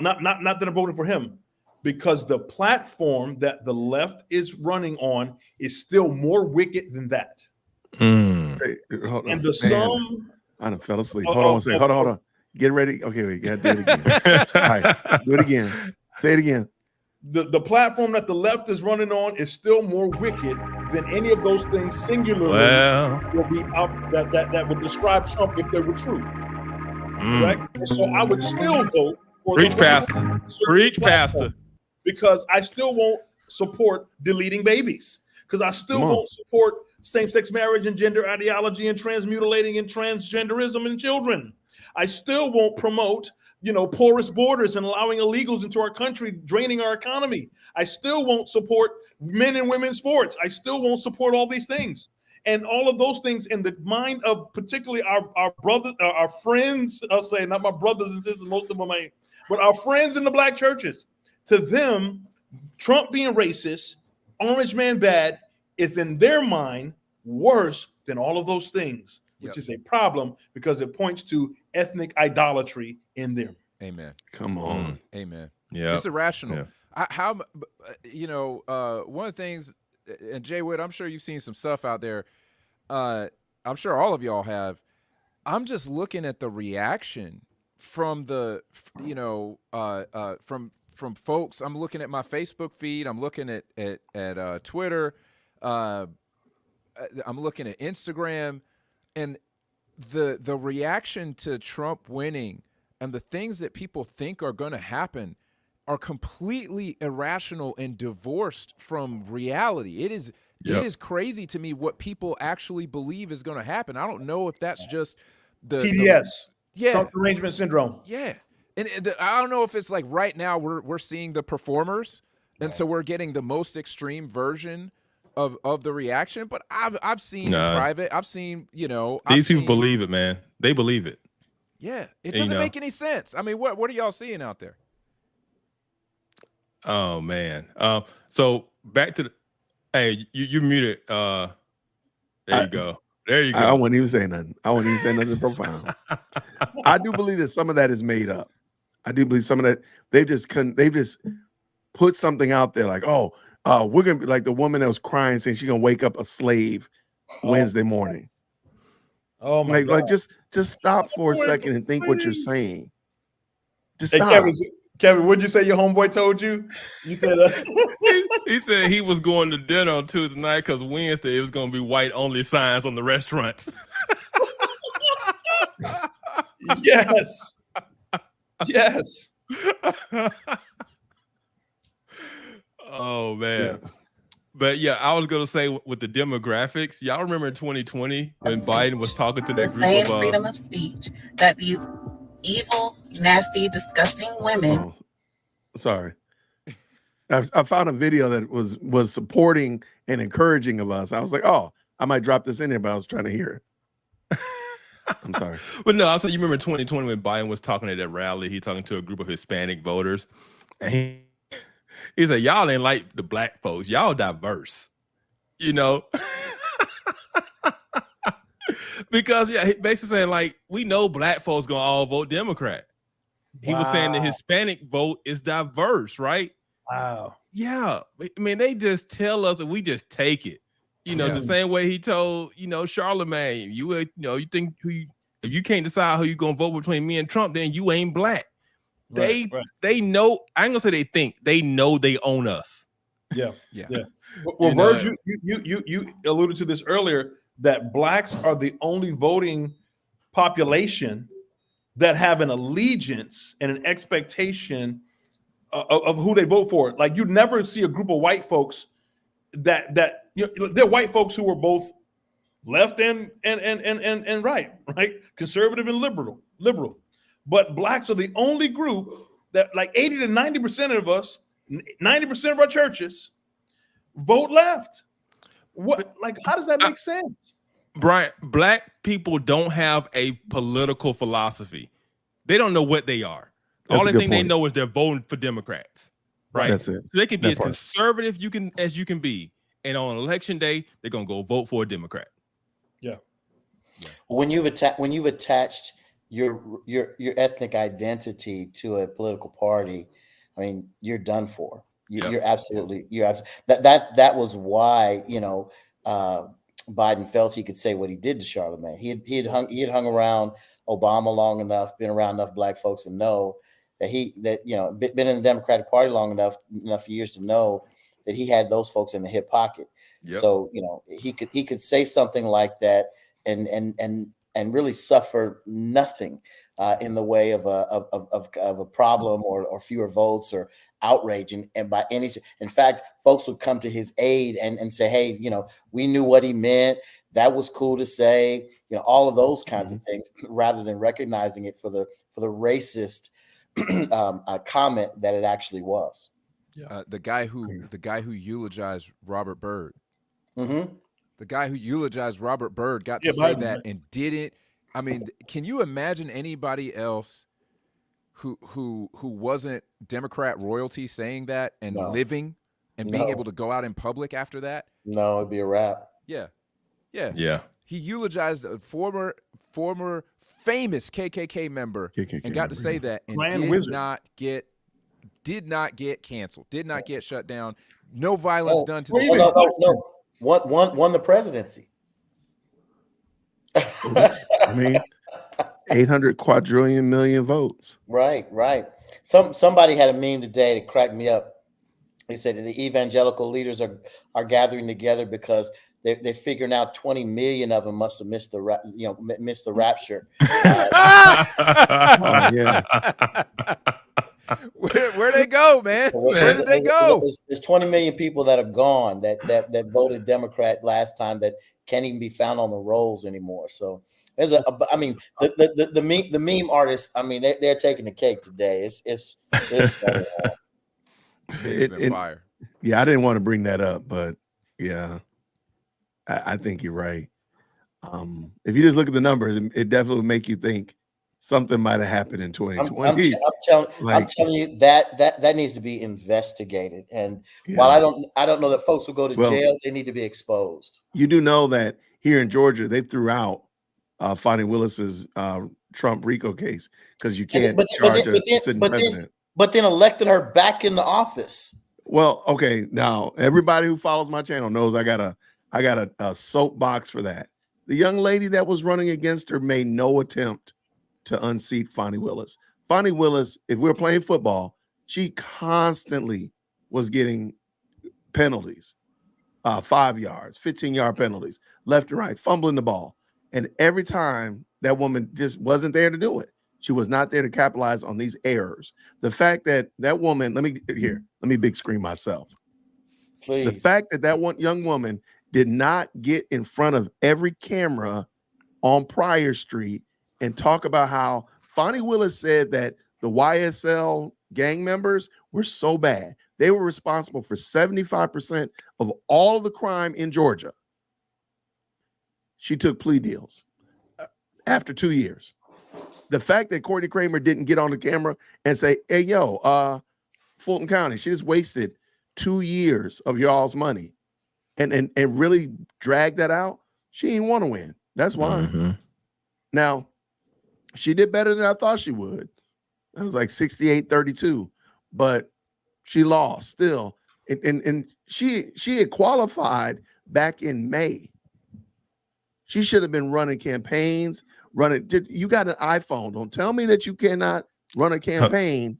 B: Not that I'm voting for him, because the platform that the left is running on is still more wicked than that.
A: And
B: the sum.
A: I done fell asleep. Hold on one second. Hold on. Get ready. Okay, wait. Gotta do it again. All right, do it again. Say it again.
B: The platform that the left is running on is still more wicked than any of those things singularly will be out that would describe Trump if they were true. Right? So I would still vote for
C: Preach, Pastor. Preach, Pastor.
B: Because I still won't support deleting babies. Because I still won't support same-sex marriage and gender ideology and transmutilating and transgenderism in children. I still won't promote, porous borders and allowing illegals into our country, draining our economy. I still won't support men and women's sports. I still won't support all these things. And all of those things in the mind of particularly our brothers, our friends, I'll say, not my brothers and sisters, most of them ain't, but our friends in the black churches. To them, Trump being racist, orange man bad, is in their mind worse than all of those things, which is a problem because it points to ethnic idolatry in them.
D: Amen.
A: Come on.
D: Amen.
C: Yeah.
D: It's irrational.
C: Yeah.
D: One of the things, and Jay Wood, I'm sure you've seen some stuff out there. I'm sure all of y'all have. I'm just looking at the reaction from the, from folks. I'm looking at my Facebook feed. I'm looking at Twitter. I'm looking at Instagram, and the reaction to Trump winning and the things that people think are going to happen are completely irrational and divorced from reality. It is crazy to me what people actually believe is going to happen. I don't know if that's just the
B: TDS, Trump
D: yeah,
B: derangement syndrome.
D: yeah. And I don't know if it's like right now we're seeing the performers, and so we're getting the most extreme version of the reaction. But I've seen in private, I've seen,
C: these people believe it, man. They believe it.
D: Yeah, it doesn't make any sense. I mean, what are y'all seeing out there?
C: Oh man. So back to the. Hey, you're muted. There you go. There you go.
A: I wouldn't even say nothing. I wouldn't even say nothing profound. I do believe that some of that is made up. I do believe some of that they've just put something out there like, we're gonna be like the woman that was crying saying she's gonna wake up a slave Wednesday morning.
B: Oh my God.
A: Like just stop for a second and think what you're saying. Just
B: Hey,
A: stop.
B: Kevin, what'd you say your homeboy told you? You said
C: he said he was going to dinner on Tuesday night because Wednesday it was going to be white only signs on the restaurants.
B: Yes. Yes.
C: Oh man.
A: Yeah.
C: But yeah, I was gonna say with the demographics, y'all remember in 2020 when Biden was talking to that group
F: Same
C: of
F: freedom of speech that these evil, nasty, disgusting women.
A: Oh, sorry. I found a video that was supporting and encouraging of us. I was like, I might drop this in here, but I was trying to hear it. I'm sorry.
C: But no, I said you remember 2020 when Biden was talking at that rally, he talking to a group of Hispanic voters, and he said, y'all ain't like the black folks, y'all diverse, because he basically saying like we know black folks gonna all vote Democrat. He was saying the Hispanic vote is diverse, right?
B: Wow.
C: Yeah. I mean, they just tell us and we just take it. The same way he told, Charlemagne, you think if you can't decide who you gonna vote between me and Trump, then you ain't black. They know, I ain't gonna say they think, they know they own us.
B: Yeah. Well, Verge, you alluded to this earlier, that blacks are the only voting population that have an allegiance and an expectation of who they vote for. Like you never see a group of white folks that they're white folks who are both left and right, conservative and liberal. But blacks are the only group that like 80 to 90% of us, 90% of our churches vote left. How does that make sense?
C: Brian, black people don't have a political philosophy. They don't know what they are. The only thing they know is they're voting for Democrats, right?
A: That's it.
C: So they can be as conservative as you can be, and on election day, they're gonna go vote for a Democrat.
B: Yeah.
E: When you've attached your ethnic identity to a political party, I mean, you're done for. You're absolutely that was why Biden felt he could say what he did to Charlemagne. He had hung around Obama long enough, been around enough black folks to know that been in the Democratic Party long enough years to know that he had those folks in the hip pocket. Yep. So he could say something like that and really suffer nothing in the way of a problem or fewer votes or outrage. And by any, in fact, folks would come to his aid and say, hey, we knew what he meant. That was cool to say, all of those kinds of things, rather than recognizing it for the racist comment that it actually was.
D: The guy who eulogized Robert Byrd.
E: Mm-hmm.
D: The guy who eulogized Robert Byrd got to say that and didn't. I mean, can you imagine anybody else who wasn't Democrat royalty saying that and living and being able to go out in public after that?
E: No, it'd be a wrap.
D: Yeah. He eulogized a former famous KKK member and got to say that and did not get canceled, did not get shut down. No violence done to the
E: no. Won the presidency.
A: I mean, 800 quadrillion million votes.
E: Right. Somebody had a meme today that cracked me up. They said the evangelical leaders are gathering together because they're figuring out 20 million of them must have missed the rapture.
A: Oh, yeah.
D: Where they go, man? Where did they go?
E: There's 20 million people that are gone that voted Democrat last time that can't even be found on the rolls anymore. So there's the meme artists. I mean, they're taking the cake today. It's
D: fire.
A: Yeah, I didn't want to bring that up, but yeah, I think you're right. If you just look at the numbers, it definitely would make you think something might have happened in 2020.
E: I'm telling you that needs to be investigated. And while I don't know that folks will go to jail, they need to be exposed.
A: You do know that here in Georgia, they threw out Fani Willis's Trump RICO case because you can't charge a sitting president.
E: But then elected her back in the office.
A: Well, okay. Now everybody who follows my channel knows I got a soapbox for that. The young lady that was running against her made no attempt to unseat Fani Willis. Fani Willis, if we were playing football, she constantly was getting penalties, 5 yards, 15-yard penalties, left and right, fumbling the ball. And every time that woman just wasn't there to do it. She was not there to capitalize on these errors. The fact that woman, let me big screen myself.
E: Please.
A: The fact that one young woman did not get in front of every camera on Pryor Street and talk about how Fani Willis said that the YSL gang members were so bad. They were responsible for 75% of all of the crime in Georgia. She took plea deals after 2 years. The fact that Courtney Kramer didn't get on the camera and say, hey, Fulton County, she just wasted 2 years of y'all's money and really drag that out. She didn't want to win. That's why.
C: Mm-hmm.
A: Now, she did better than I thought she would. It was like 68-32, but she lost still. And she had qualified back in May. She should have been running campaigns. You got an iPhone. Don't tell me that you cannot run a campaign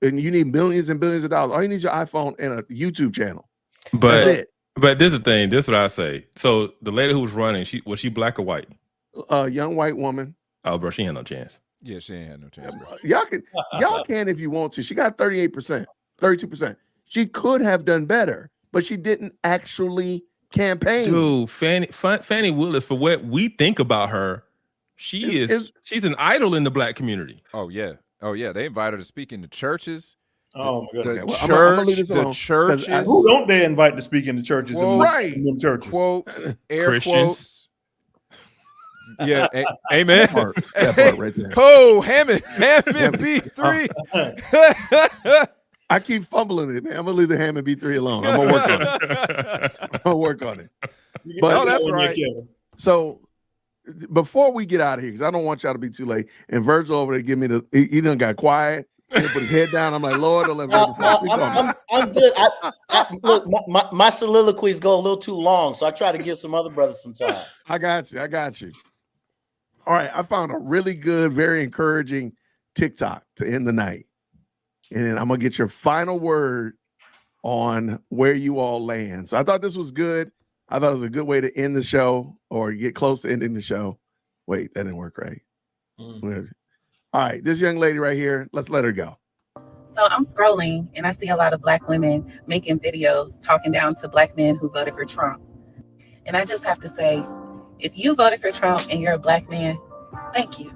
A: and you need millions and billions of dollars. All you need is your iPhone and a YouTube channel. That's it.
C: But this is the thing. This is what I say. So the lady who was running, was she black or white?
A: A young white woman.
C: Oh, bro, she had no chance.
D: Yeah, she ain't had no chance. Bro.
A: Y'all can if you want to. She got 38%, 32%. She could have done better, but she didn't actually campaign.
C: Dude, Fani Willis, for what we think about her, she's an idol in the black community.
D: Oh yeah. They invite her to speak in the churches.
B: Oh my God.
D: The churches.
B: Who don't they invite to speak in the churches?
A: Right.
B: In churches.
D: Quotes, air
C: Christians.
D: quotes. Yeah, amen.
A: That part right there.
D: Oh, Hammond B3.
A: I keep fumbling it, man. I'm gonna leave the Hammond B3 alone. I'm gonna work on it. But
D: that's right.
A: So before we get out of here, because I don't want y'all to be too late, and Virgil over there give me he done got quiet. He put his head down. I'm like, Lord, don't let Virgil
E: I'm good. Look, my soliloquies go a little too long, so I try to give some other brothers some time.
A: I got you. All right, I found a really good, very encouraging TikTok to end the night. And then I'm going to get your final word on where you all land. So I thought this was good. I thought it was a good way to end the show or get close to ending the show. Wait, that didn't work right. All right, this young lady right here, let's let her go.
H: So I'm scrolling and I see a lot of Black women making videos talking down to Black men who voted for Trump. And I just have to say, if you voted for Trump and you're a Black man, thank you.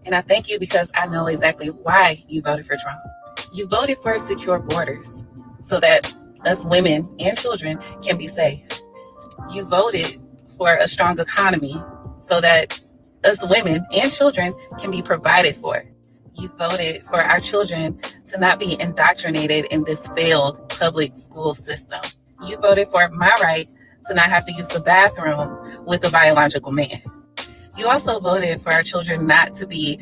H: And I thank you because I know exactly why you voted for Trump. You voted for secure borders so that us women and children can be safe. You voted for a strong economy so that us women and children can be provided for. You voted for our children to not be indoctrinated in this failed public school system. You voted for my right to not have to use the bathroom with a biological man. You also voted for our children not to be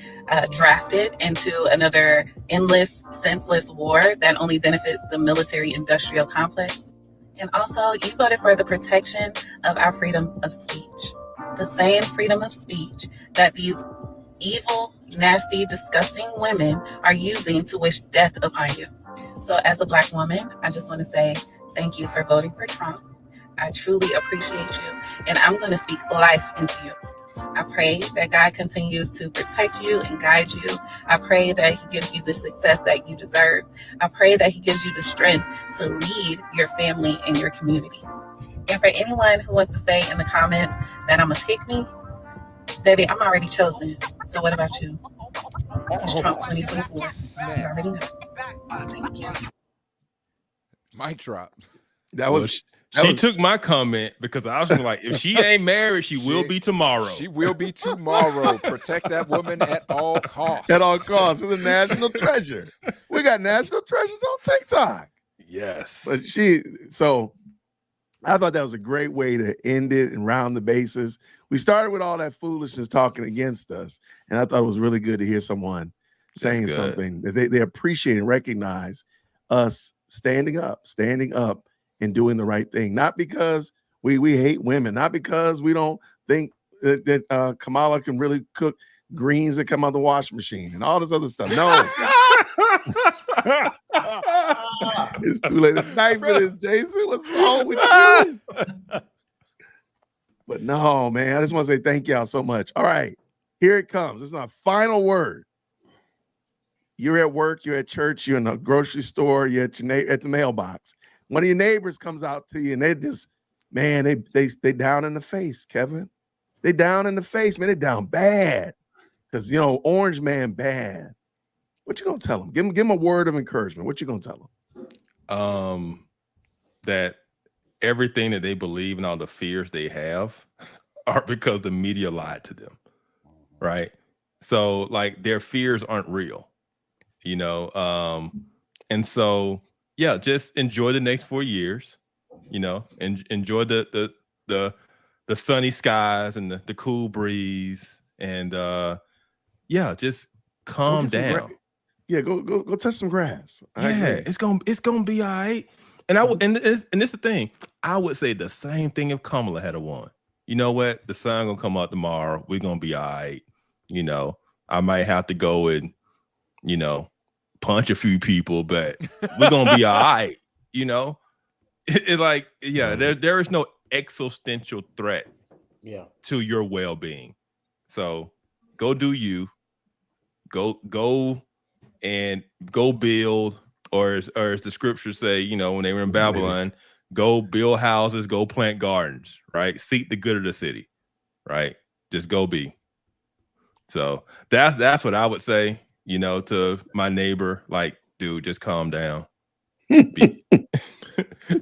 H: drafted into another endless, senseless war that only benefits the military-industrial complex. And also, you voted for the protection of our freedom of speech. The same freedom of speech that these evil, nasty, disgusting women are using to wish death upon you. So as a Black woman, I just want to say thank you for voting for Trump. I truly appreciate you, and I'm going to speak life into you. I pray that God continues to protect you and guide you. I pray that He gives you the success that you deserve. I pray that He gives you the strength to lead your family and your communities. And for anyone who wants to say in the comments that I'm a pick-me, baby, I'm already chosen. So what about you? It's Trump 2024. You already know. Thank you.
D: Mic drop.
A: That
C: Well,
A: was
C: she took my comment because I was gonna like, if she ain't married, she will be tomorrow.
D: She will be tomorrow. Protect that woman at all costs.
A: at all costs. It's a national treasure. We got national treasures on TikTok.
C: Yes.
A: But so I thought that was a great way to end it and round the bases. We started with all that foolishness talking against us, and I thought it was really good to hear someone saying something that they appreciate and recognize us standing up and doing the right thing. Not because we hate women, not because we don't think that Kamala can really cook greens that come out of the washing machine and all this other stuff. No. It's too late to knife for this, Jason. What's wrong with you? But no, man, I just want to say thank y'all so much. All right, here it comes. This is my final word. You're at work, you're at church, you're in a grocery store, you're at the mailbox. One of your neighbors comes out to you and they just, man, they down in the face, Kevin. They down in the face, man. They down bad. Because, Orange Man bad. What you gonna tell them? Give them a word of encouragement. What you gonna tell them?
C: That everything that they believe and all the fears they have are because the media lied to them, right? So like their fears aren't real, and so yeah, just enjoy the next 4 years, and enjoy the sunny skies and the cool breeze, and just calm down.
A: Yeah, go touch some grass.
C: It's gonna be all right. And and this is the thing. I would say the same thing if Kamala had won. You know what? The sun gonna come out tomorrow. We're gonna be all right. I might have to go and, punch a few people, but we're gonna be all right. There is no existential threat to your well-being. So go do you. Go and go build, or as the scriptures say, when they were in Babylon, go build houses, go plant gardens, right? Seek the good of the city, right? Just go be. So that's what I would say, to my neighbor, like, dude, just calm down. I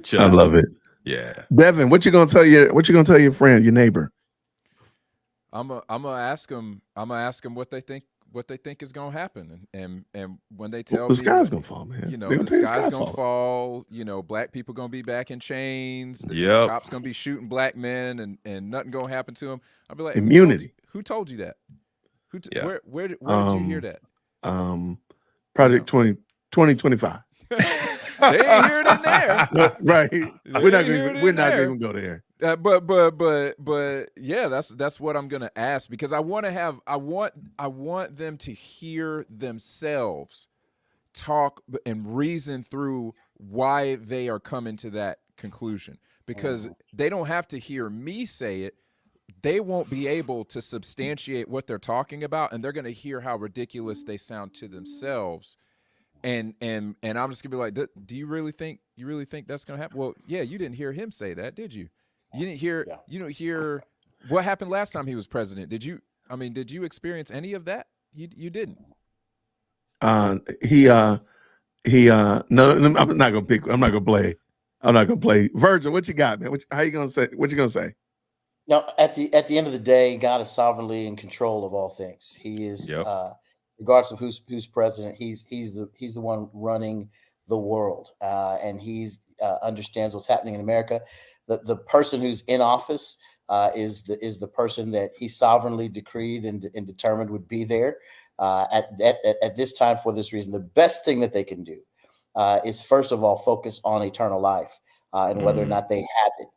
A: love it.
C: Yeah.
A: Devin, what you gonna tell your friend, your neighbor?
D: I'm gonna ask them what they think is gonna happen, and when they tell
A: the
D: me
A: sky's gonna fall, man.
D: The sky's gonna fall. Black people gonna be back in chains. The cops gonna be shooting black men, and nothing gonna happen to them. I'll be like,
A: immunity.
D: Who told you that? Where did you hear that?
A: Project 2025.
D: They ain't hear it in there,
A: right? We're not gonna even go there.
D: But yeah, that's what I'm gonna ask, because I want them to hear themselves talk and reason through why they are coming to that conclusion, because they don't have to hear me say it. they won't be able to substantiate what they're talking about, and they're going to hear how ridiculous they sound to themselves. And I'm just gonna be like, do you really think that's gonna happen? Well, yeah, you didn't hear him say that, did you? You didn't hear what happened last time he was president. Did you experience any of that? You didn't.
A: No, I'm not gonna play. Virgil, what you got, man? How you gonna say? What you gonna say?
E: Now, at the end of the day, God is sovereignly in control of all things. He is, regardless of who's president. He's the one running the world, and he's understands what's happening in America. The person who's in office is the person that he sovereignly decreed and determined would be there at this time for this reason. The best thing that they can do is, first of all, focus on eternal life and whether or not they have it.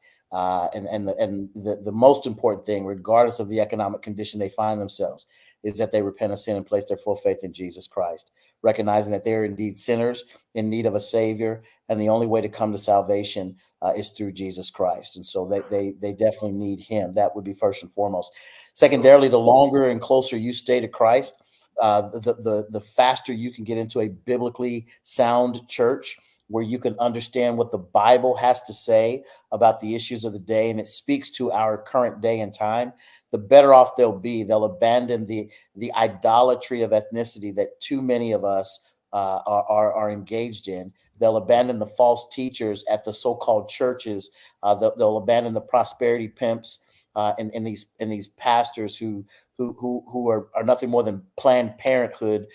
E: And the most important thing, regardless of the economic condition they find themselves, is that they repent of sin and place their full faith in Jesus Christ, recognizing that they're indeed sinners in need of a savior, and the only way to come to salvation is through Jesus Christ. And so they definitely need him. That would be first and foremost. Secondarily, the longer and closer you stay to Christ, the faster you can get into a biblically sound church where you can understand what the Bible has to say about the issues of the day, and it speaks to our current day and time, the better off they'll be. They'll abandon the idolatry of ethnicity that too many of us are engaged in. They'll abandon the false teachers at the so-called churches. They'll abandon the prosperity pimps and these pastors who are nothing more than Planned Parenthood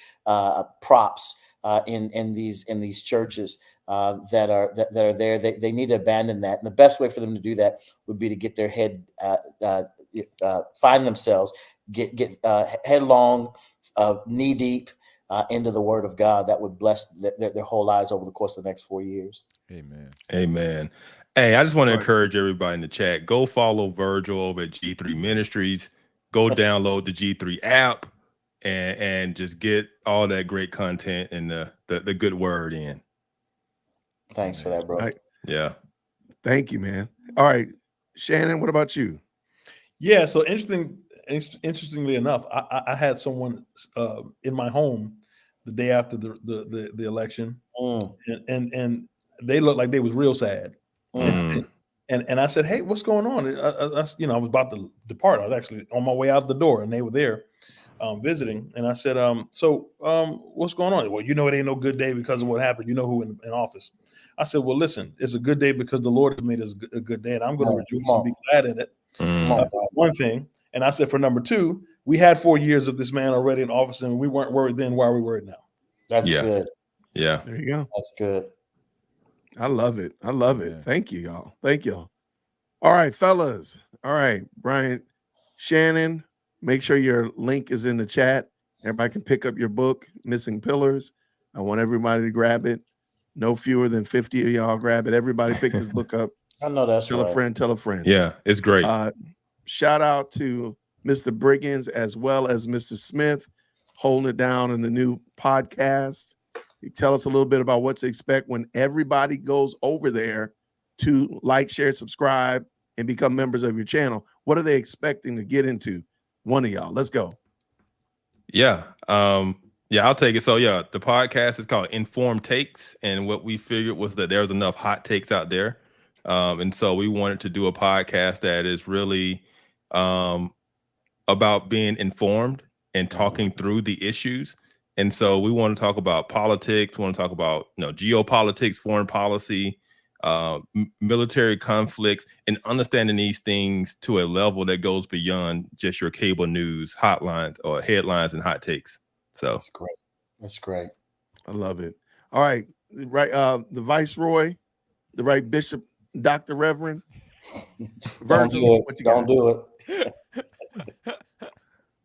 E: props in these churches that are there. They need to abandon that, and the best way for them to do that would be to get their head find themselves get headlong, knee deep into the Word of God. That would bless their whole lives over the course of the next 4 years.
C: Amen. Hey, I just want to encourage everybody in the chat, go follow Virgil over at G3 Ministries. Go download the G3 app and just get all that great content and the good word in.
E: Thanks for that, bro.
C: Yeah.
A: Thank you, man. All right, Shannon, what about you?
B: Yeah. So interestingly enough, I had someone in my home the day after the election, and they looked like they was real sad. And I said, "Hey, what's going on?" I was about to depart. I was actually on my way out the door, and they were there visiting. And I said, "So, what's going on?" Well, it ain't no good day because of what happened. You know who in office? I said, "Well, listen, it's a good day because the Lord has made us a good day, and I'm going to rejoice and be glad in it." That's one thing. And I said, for number two, we had 4 years of this man already in office, and we weren't worried then. Why are we worried now?
E: That's good.
C: Yeah.
A: There you go.
E: That's good.
A: I love it. Thank you, y'all. Thank y'all. All right, fellas. All right, Brian, Shannon, make sure your link is in the chat. Everybody can pick up your book, Missing Pillars. I want everybody to grab it. No fewer than 50 of y'all grab it. Everybody pick this book up.
E: I know that's
A: Tell a friend, tell a friend.
C: Yeah, it's great.
A: Shout out to Mr. Briggins as well as Mr. Smith holding it down in the new podcast. You tell us a little bit about what to expect when everybody goes over there to like, share, subscribe, and become members of your channel. What are they expecting to get into? One of y'all. Let's go.
C: Yeah. I'll take it. So yeah, the podcast is called Informed Takes. And what we figured was that there's enough hot takes out there. And so we wanted to do a podcast that is really about being informed and talking through the issues. And so we want to talk about politics. We want to talk about geopolitics, foreign policy, military conflicts, and understanding these things to a level that goes beyond just your cable news hotlines or headlines and hot takes. So
E: that's great.
A: I love it. All right, right. The Viceroy, the right Bishop, Dr. Reverend Virgil.
E: Don't do it.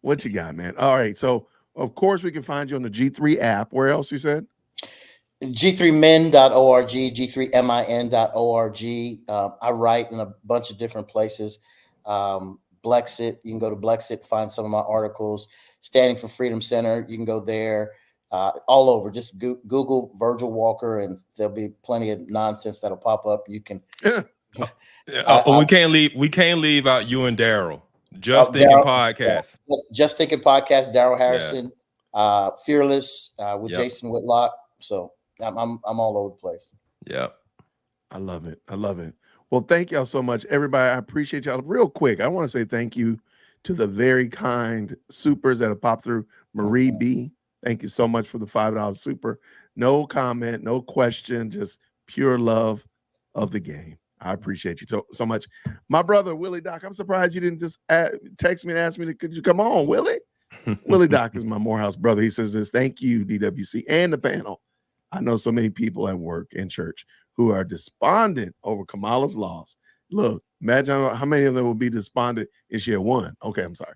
A: What you got, man? All right, so of course we can find you on the G3 app. Where else you said?
E: G3min.org, G3min.org. I write in a bunch of different places. Blexit, you can go to Blexit, find some of my articles. Standing for Freedom Center, you can go there. All over, just Google Virgil Walker, and there'll be plenty of nonsense that'll pop up. You can.
C: We can't leave out you and Daryl. Just Thinking Podcast.
E: Just Thinking Podcast. Daryl Harrison, Fearless with Jason Whitlock. So I'm all over the place.
C: Yep.
A: I love it. I love it. Well, thank y'all so much, everybody. I appreciate y'all. Real quick, I want to say thank you to the very kind supers that have popped through. Marie B, thank you so much for the $5 super. No comment, no question, just pure love of the game. I appreciate you so much. My brother, Willie Doc, I'm surprised you didn't just text me and ask me, could you come on, Willie? Willie Doc is my Morehouse brother. He says this, thank you, DWC, and the panel. I know so many people at work and church who are despondent over Kamala's loss. Look, imagine how many of them will be despondent if she had won. Okay, I'm sorry.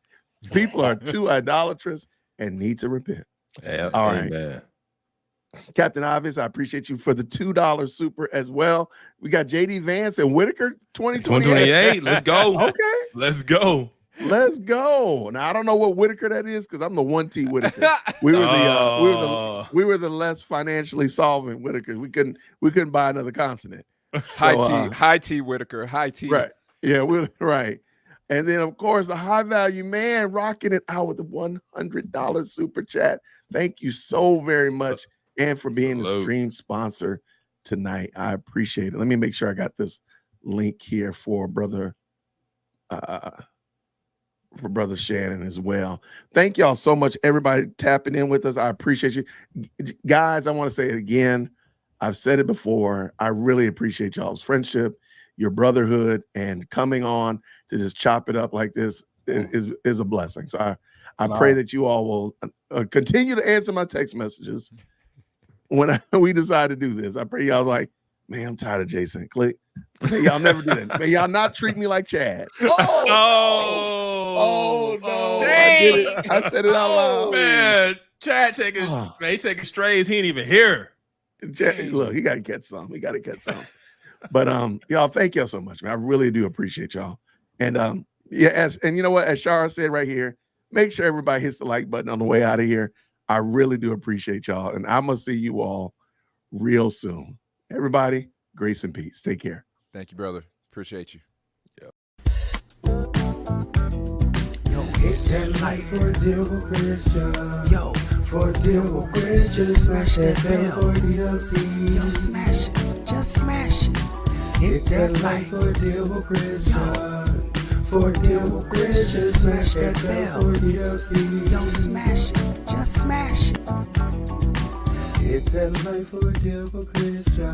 A: People are too idolatrous and need to repent.
C: Yeah,
A: all
C: amen.
A: Right. Captain Obvious, I appreciate you for the $2 super as well. We got JD Vance and Whitaker 2028.
C: Let's go.
A: Okay.
C: Let's go.
A: Let's go. Now I don't know what Whitaker that is because I'm the 1T Whitaker. We were the less financially solvent Whitaker. We couldn't buy another consonant.
D: High T Whitaker. High T.
A: Right. Yeah, we're right. And then of course the high value man rocking it out with the $100 super chat. Thank you so very much, and for being the stream sponsor tonight. I appreciate it. Let me make sure I got this link here for brother Shannon as well. Thank y'all so much, everybody tapping in with us. I appreciate you guys. I want to say it again. I've said it before. I really appreciate y'all's friendship, your brotherhood, and coming on to just chop it up like this is a blessing. So I pray that you all will continue to answer my text messages when we decide to do this. I pray y'all like, man, I'm tired of Jason. Click. May y'all never do that. May y'all not treat me like Chad. Oh no!
C: Dang.
A: I said it out loud.
C: Man, Chad taking strays. He ain't even here.
A: Look, he got to catch some. But y'all, thank y'all so much, man. I really do appreciate y'all. And and you know what? As Shara said right here, make sure everybody hits the like button on the way out of here. I really do appreciate y'all, and I'm gonna see you all real soon. Everybody, grace and peace. Take care.
D: Thank you, brother. Appreciate you.
I: Hit that like for Devil Christian. Yo, for Devil Christian, smash that bell for DWC. Yo, smash it, just smash it. Hit that like for Devil Christian. For Devil Christian, smash that bell for DWC. Yo, smash it, just smash it. Hit that like for Devil Christian.